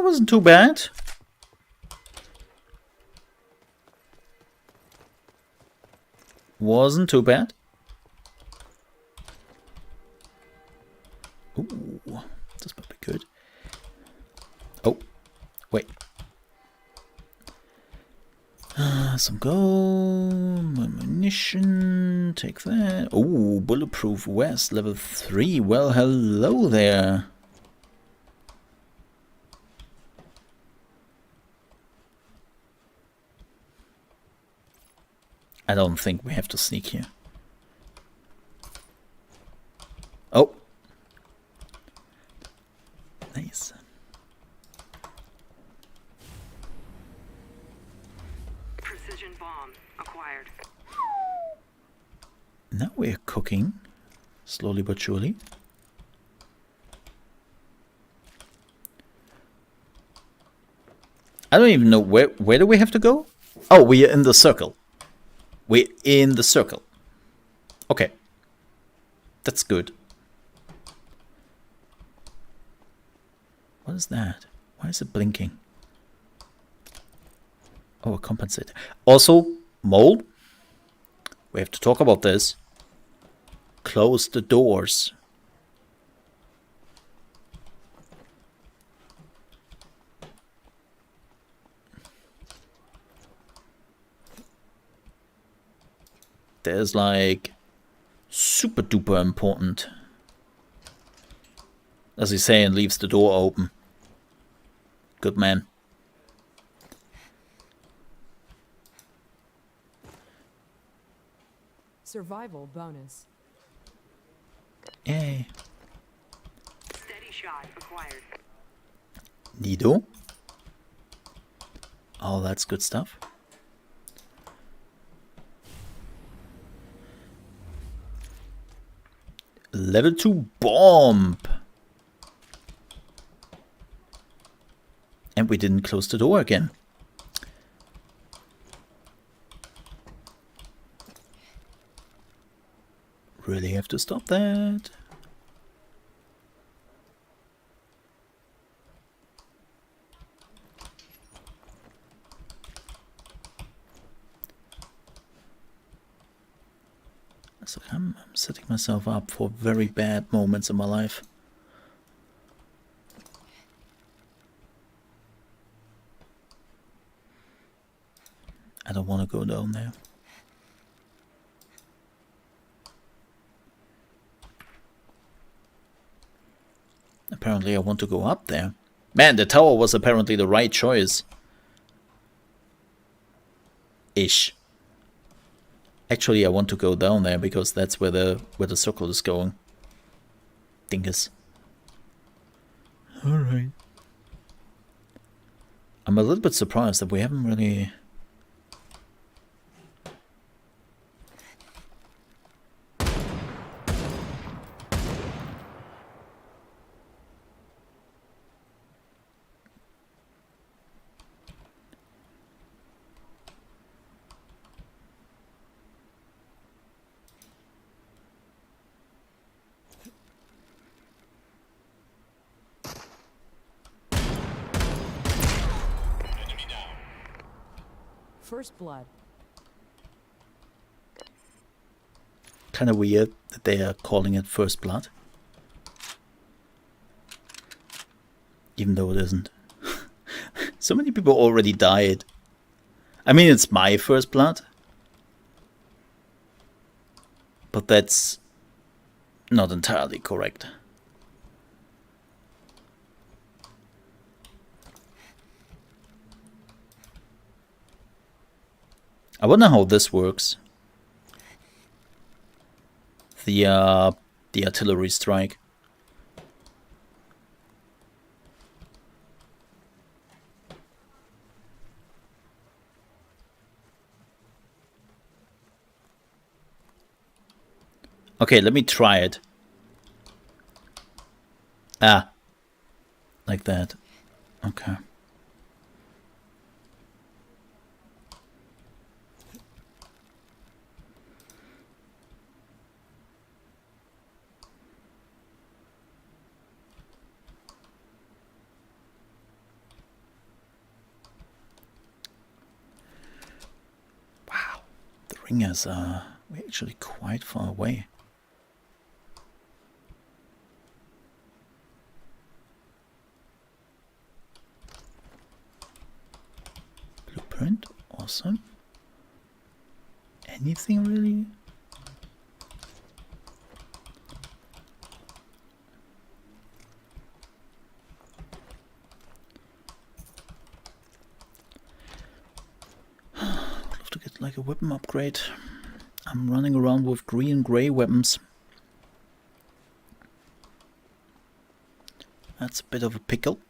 wasn't too bad. Wasn't too bad. Ooh, this might be good. Oh, wait. Some gold, ammunition, take that. Oh, bulletproof vest, level 3. Well, hello there. I don't think we have to sneak here. Oh. Nice. Precision bomb acquired. Now we're cooking. Slowly but surely. I don't even know where do we have to go? Oh, we are in the circle. We're in the circle. Okay. That's good. What is that? Why is it blinking? Oh, a compensator. Also, Mole, we have to talk about this. Close the doors. There's like super duper important. As he's saying, leaves the door open. Good man. Survival bonus. Yay. Steady shot acquired. Nido. Oh, that's good stuff. Level 2 bomb. And we didn't close the door again. Really have to stop that. So I'm setting myself up for very bad moments in my life. I don't want to go down there. Apparently I want to go up there. Man, the tower was apparently the right choice. Ish. Actually, I want to go down there because that's where the circle is going. Dingus. Alright. I'm a little bit surprised that we haven't really... First blood. Kind of weird that they are calling it First Blood. Even though it isn't. So many people already died. I mean, it's my first blood. But that's not entirely correct. I wonder how this works. The artillery strike. Okay, let me try it. Ah. Like that. Okay. ringers are we're actually quite far away. Blueprint, awesome. Anything really? I'd love to get like a weapon upgrade. I'm running around with green and grey weapons. That's a bit of a pickle.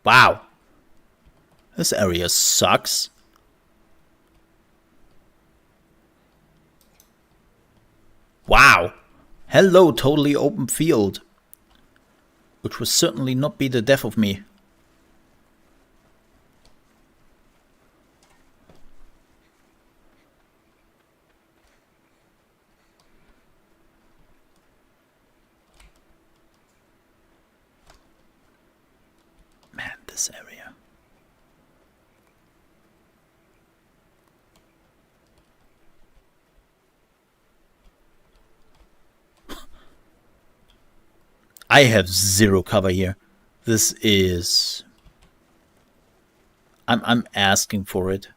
Wow. This area sucks. Wow. Hello, totally open field. Which will certainly not be the death of me. Man, this area. I have zero cover here. This is... I'm asking for it.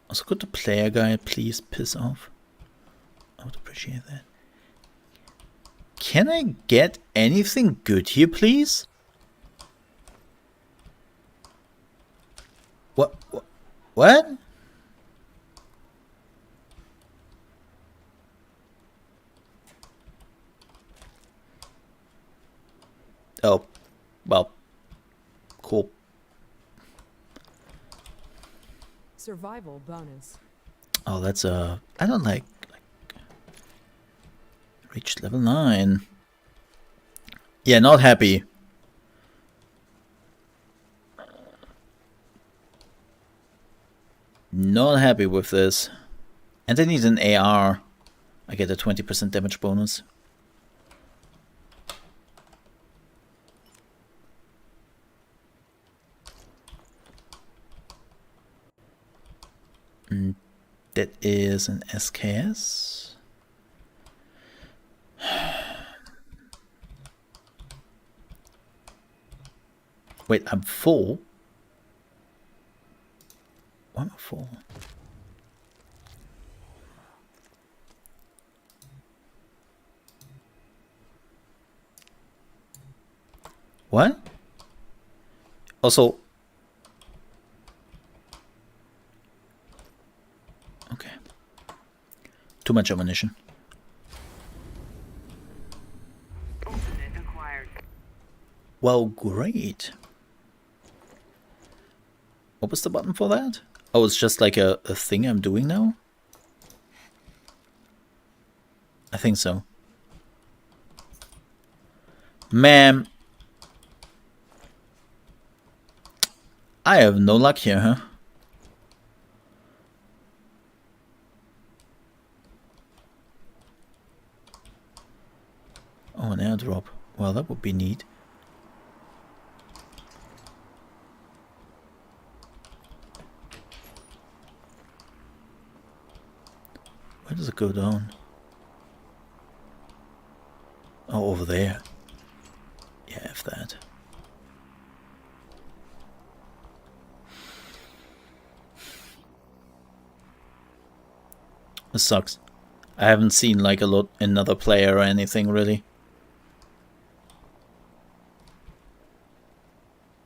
Also, could the player guy please piss off? I would appreciate that. Can I get anything good here, please? What? What? Oh, well, cool. Survival bonus. Oh, that's I don't like reached level 9. Yeah, not happy. Not happy with this. And I need an AR. I get a 20% damage bonus. And that is an SKS. Wait, I'm full? Why am I full? What? Also... Okay. Too much ammunition. Ultimate acquired. Well, great. What was the button for that? Oh, it's just like a thing I'm doing now? I think so. Ma'am. I have no luck here, huh? Oh, an airdrop. Well, that would be neat. Where does it go down? Oh, over there. Yeah, if that. This sucks. I haven't seen like another player or anything really.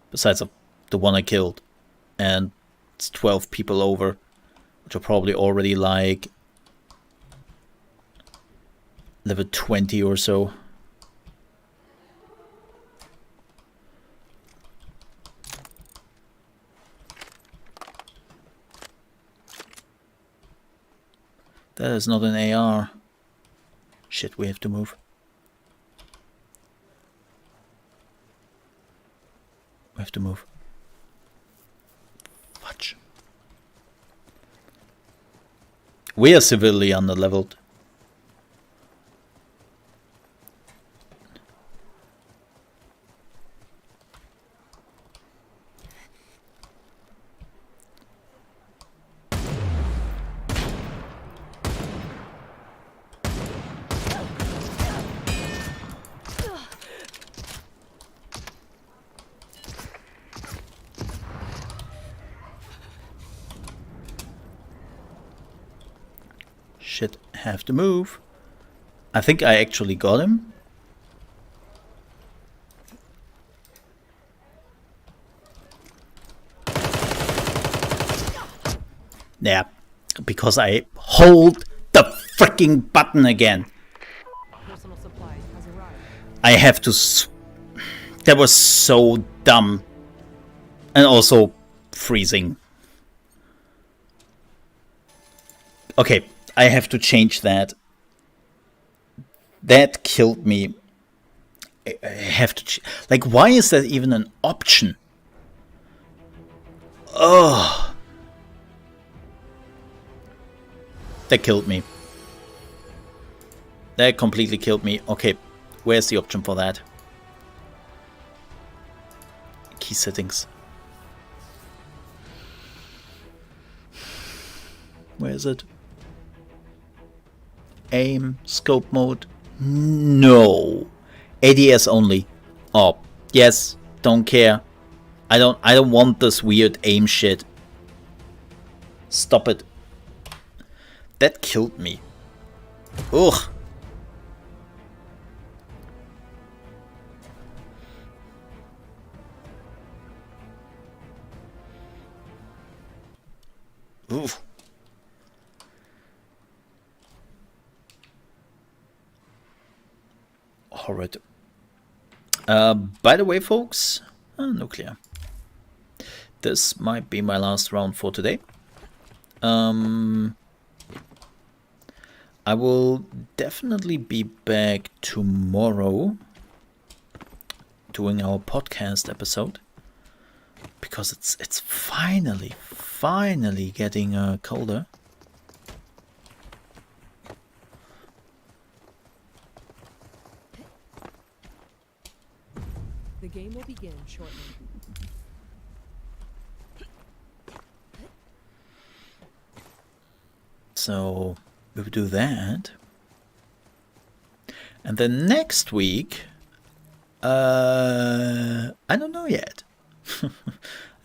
Besides the one I killed. And it's 12 people over. Which are probably already like level 20 or so. That is not an AR. Shit, we have to move. We have to move. We are severely underleveled. Shit, have to move. I think I actually got him. Yeah, because I hold the freaking button again. Personal supplies has arrived. I have to. That was so dumb. And also freezing. Okay, I have to change that. That killed me. I have to. Like, why is that even an option? Oh. That killed me. That completely killed me. Okay, where's the option for that? Key settings. Where is it? Aim, scope mode. No. ADS only. Oh, yes, don't care. I don't want this weird aim shit. Stop it. That killed me. Ugh. Oof. Horrid. By the way, folks, nuclear. This might be my last round for today. I will definitely be back tomorrow doing our podcast episode, because it's finally getting colder. The game will begin shortly. So we will do that. And then next week, I don't know yet. I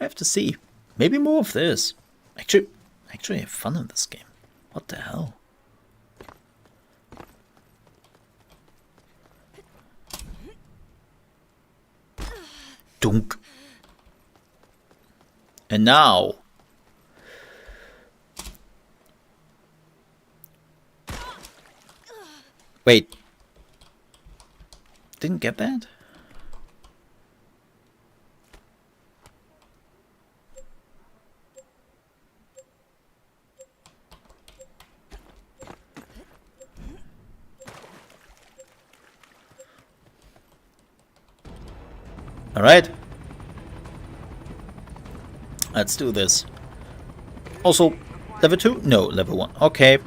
have to see. Maybe more of this. Actually I have fun in this game. What the hell? Dunk. And now. Wait. Didn't get that? All right. Let's do this. Also, level 2? No, level 1. Okay.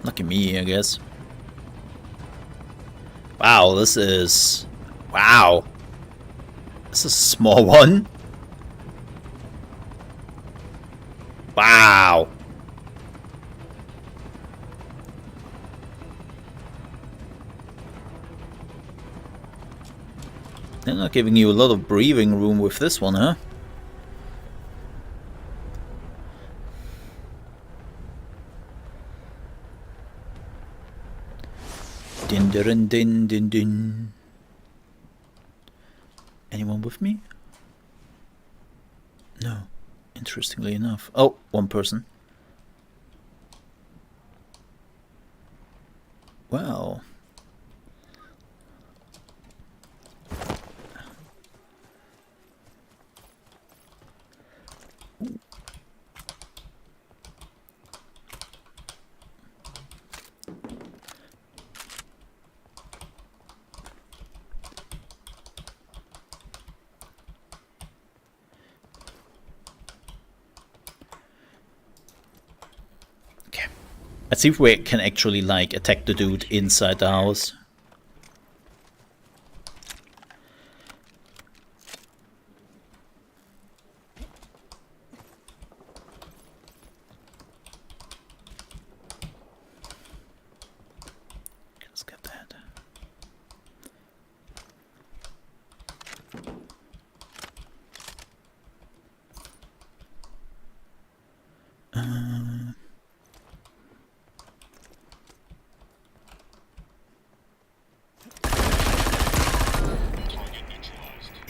Lucky me, I guess. Wow, this is... Wow. This is a small one. Wow. They're not giving you a lot of breathing room with this one, huh? Din din din din din. Anyone with me? No. Interestingly enough. Oh, one person. Well. Let's see if we can actually like attack the dude inside the house. Let's get that.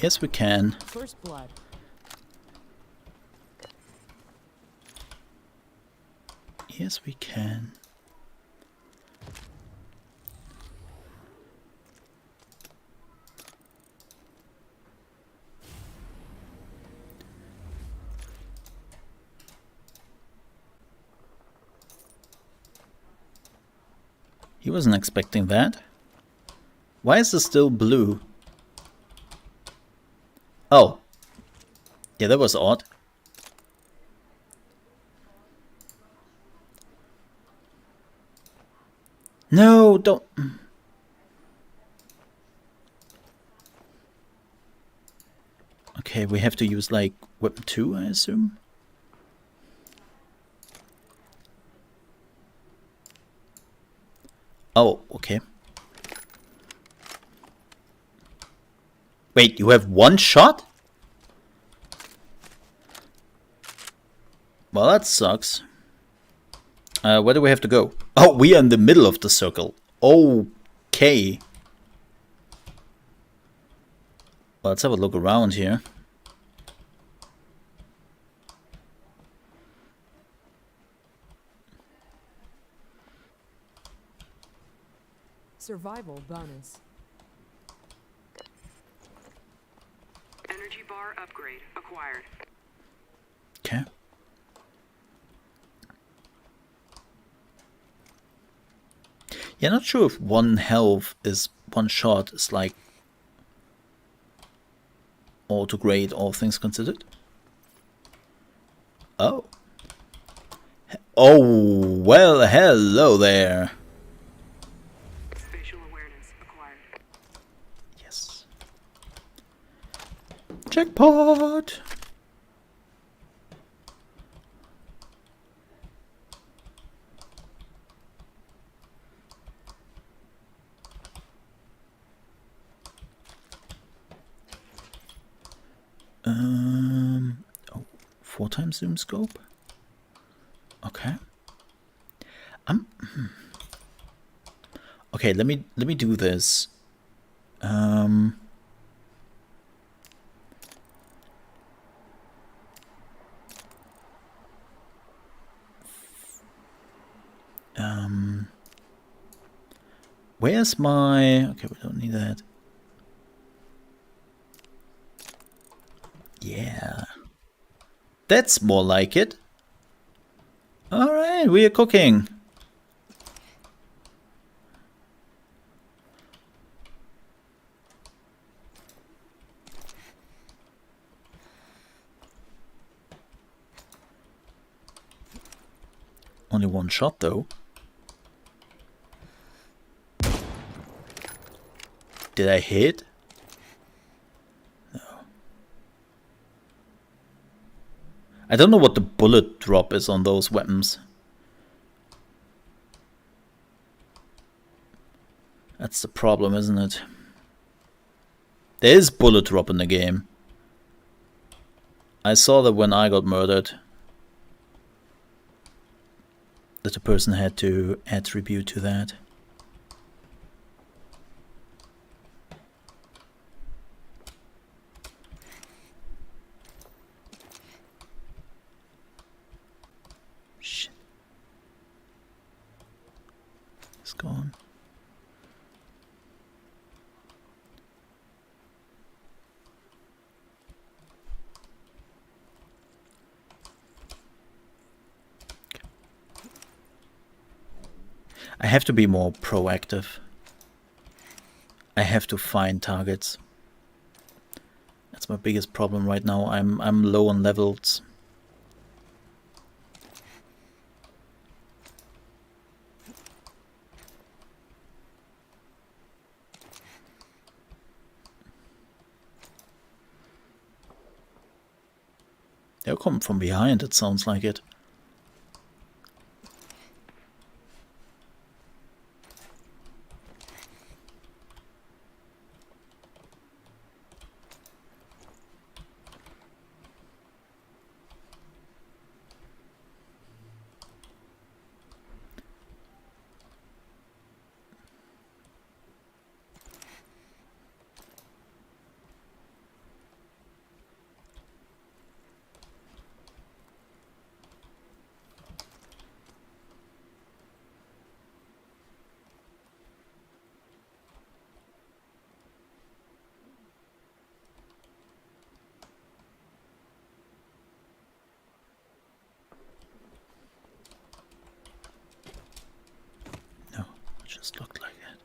Yes, we can. First blood. Yes, we can. He wasn't expecting that. Why is this still blue? Oh. Yeah, that was odd. No, don't. Okay, we have to use like weapon 2, I assume. Oh, okay. Wait, you have one shot? Well, that sucks. Where do we have to go? Oh, we are in the middle of the circle. Okay. Well, let's have a look around here. Survival bonus. Energy bar upgrade acquired. Okay. Yeah, not sure if one health is one shot is like auto grade, all things considered. Oh. Oh, well, hello there. Spatial awareness acquired. Yes. Jackpot. Oh, 4 times zoom scope. Okay. Okay, let me do this. Where's my... Okay, we don't need that. Yeah. That's more like it. Alright, we are cooking. Only one shot though. Did I hit? No. I don't know what the bullet drop is on those weapons. That's the problem, isn't it? There is bullet drop in the game. I saw that when I got murdered. That the person had to attribute to that. Shit. It's gone. I have to be more proactive. I have to find targets. That's my biggest problem right now. I'm low on levels. They're coming from behind, it sounds like it. No, it just looked like that.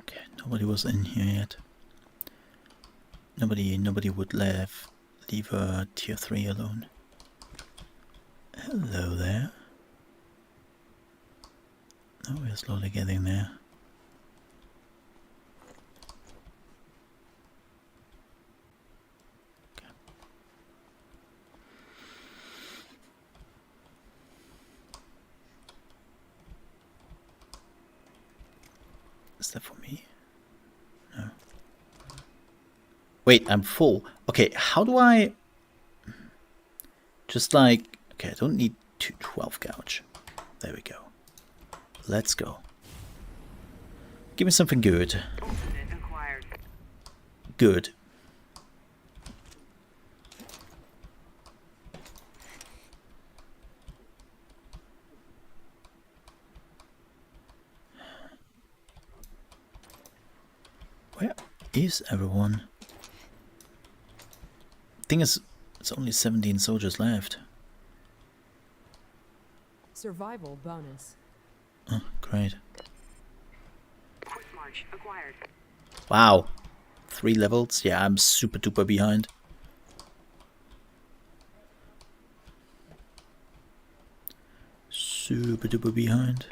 Okay, nobody was in here yet. Nobody would leave a tier 3 alone. Hello there. Oh, we're slowly getting there. Okay. Is that for me? No. Wait, I'm full. Okay, how do I... Just like... Okay, I don't need 212 gouge. There we go. Let's go. Give me something good. Good. Where is everyone? Thing is, it's only 17 soldiers left. Survival bonus. Oh, great. Quick march acquired. Wow. 3 levels? Yeah, I'm super duper behind. Super duper behind.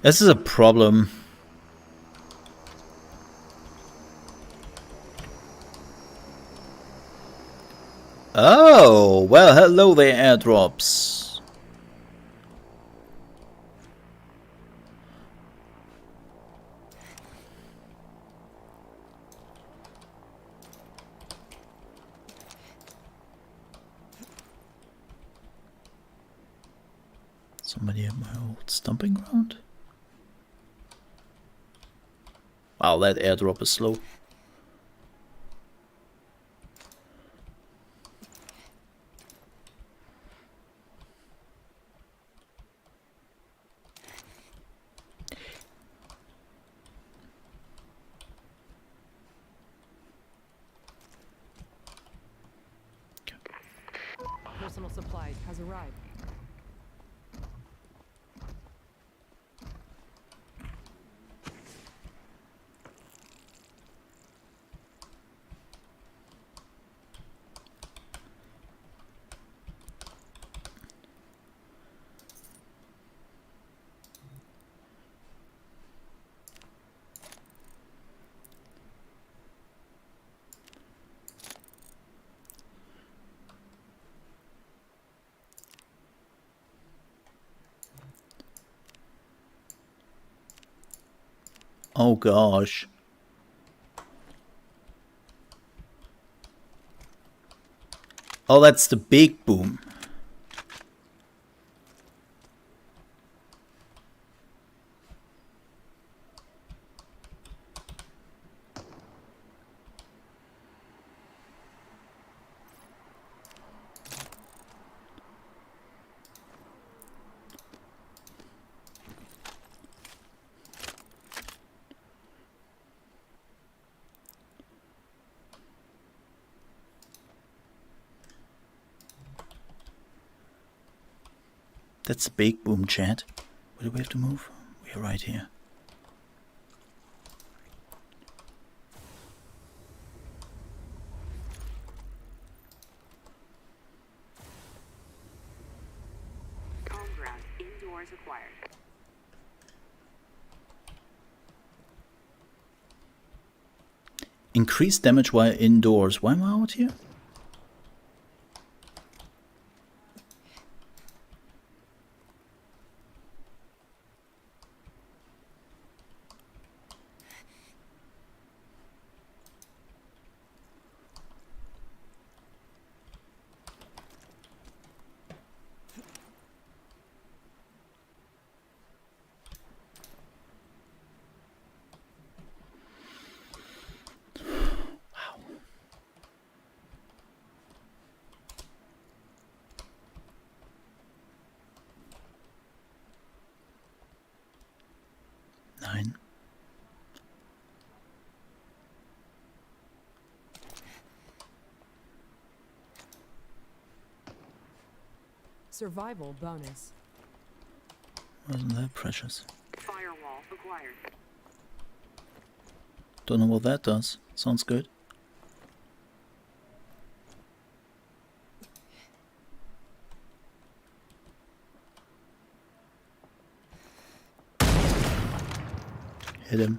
This is a problem. Oh, well, hello there, airdrops. Somebody at my old stomping ground? Wow, that airdrop is slow. Personal supplies has arrived. Oh gosh. Oh, that's the big boom. That's a big boom, chat. Where do we have to move? We're right here. Home ground indoors acquired. Increase damage while indoors. Why am I out here? Nine. Survival bonus. Wasn't that precious? Firewall acquired. Don't know what that does. Sounds good. Hit him.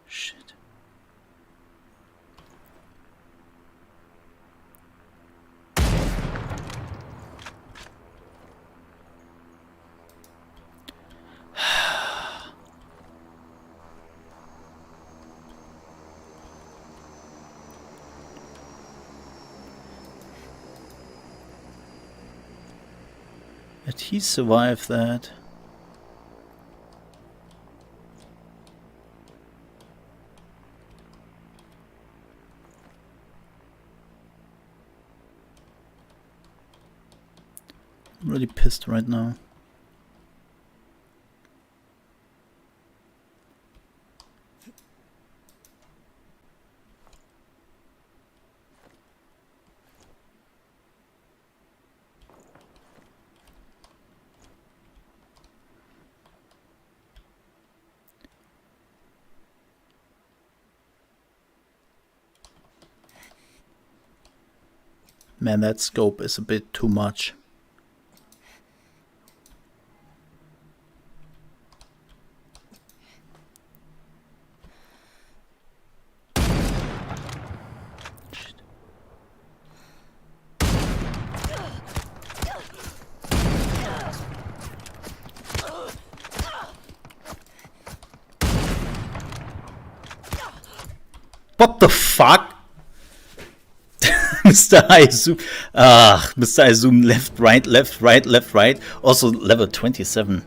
Shit. Did he survive that? I'm really pissed right now. Man, that scope is a bit too much. What the fuck? Mr. I zoom. Mr. I zoom left, right, left, right, left, right. Also level 27.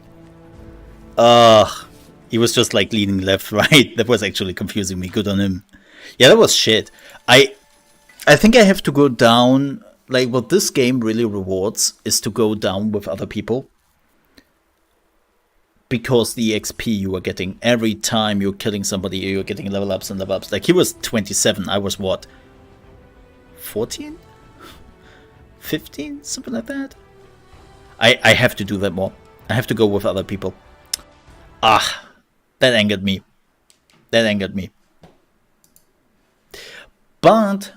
He was just like leaning left, right. That was actually confusing me. Good on him. Yeah, that was shit. I think I have to go down. Like, what this game really rewards is to go down with other people. Because the XP you are getting every time you're killing somebody, you're getting level ups and level ups. Like, he was 27, I was what? 14? 15? Something like that? I have to do that more. I have to go with other people. That angered me. That angered me. But,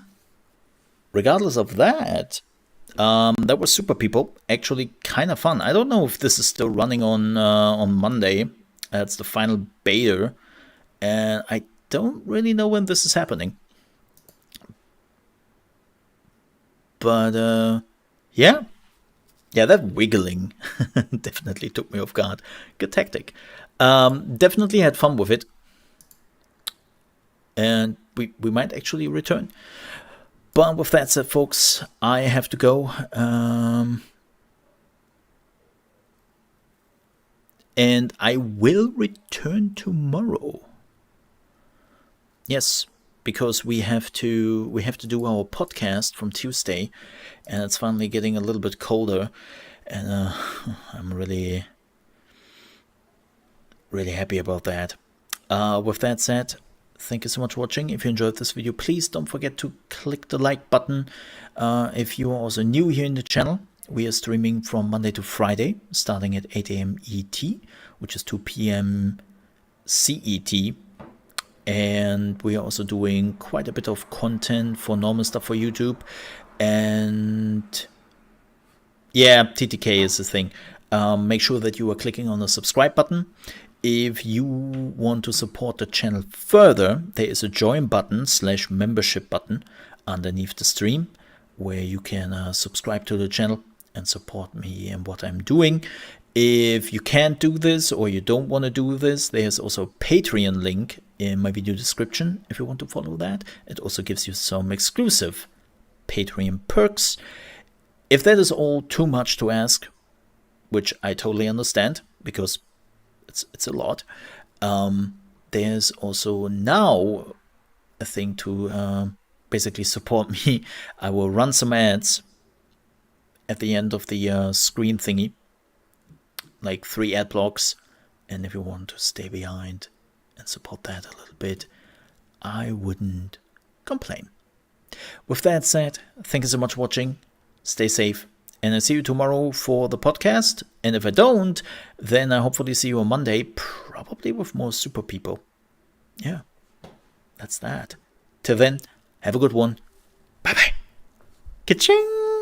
regardless of that, that was Super People. Actually, kind of fun. I don't know if this is still running on Monday. It's the final beta. And I don't really know when this is happening. But, yeah. Yeah, that wiggling definitely took me off guard. Good tactic. Definitely had fun with it. And we might actually return. But with that said, folks, I have to go. And I will return tomorrow. Yes, because we have to do our podcast from Tuesday, and it's finally getting a little bit colder, and I'm really happy about that. With that said, thank you so much for watching. If you enjoyed this video, please don't forget to click the like button. If you are also new here in the channel, we are streaming from Monday to Friday, starting at 8 AM ET, which is 2 PM CET. And we are also doing quite a bit of content for normal stuff for YouTube. And yeah, TTK is the thing. Make sure that you are clicking on the subscribe button. If you want to support the channel further, there is a join button / membership button underneath the stream where you can subscribe to the channel and support me and what I'm doing. If you can't do this or you don't want to do this, there's also a Patreon link in my video description if you want to follow that. It also gives you some exclusive Patreon perks. If that is all too much to ask, which I totally understand because it's a lot, there's also now a thing to basically support me. I will run some ads at the end of the screen thingy, like 3 ad blocks, and if you want to stay behind and support that a little bit, I wouldn't complain. With that said, thank you so much for watching, stay safe, and I'll see you tomorrow for the podcast. And if I don't, then I hopefully see you on Monday, probably with more super people. Yeah, that's that. Till then, have a good one. Bye-bye. Ka-ching!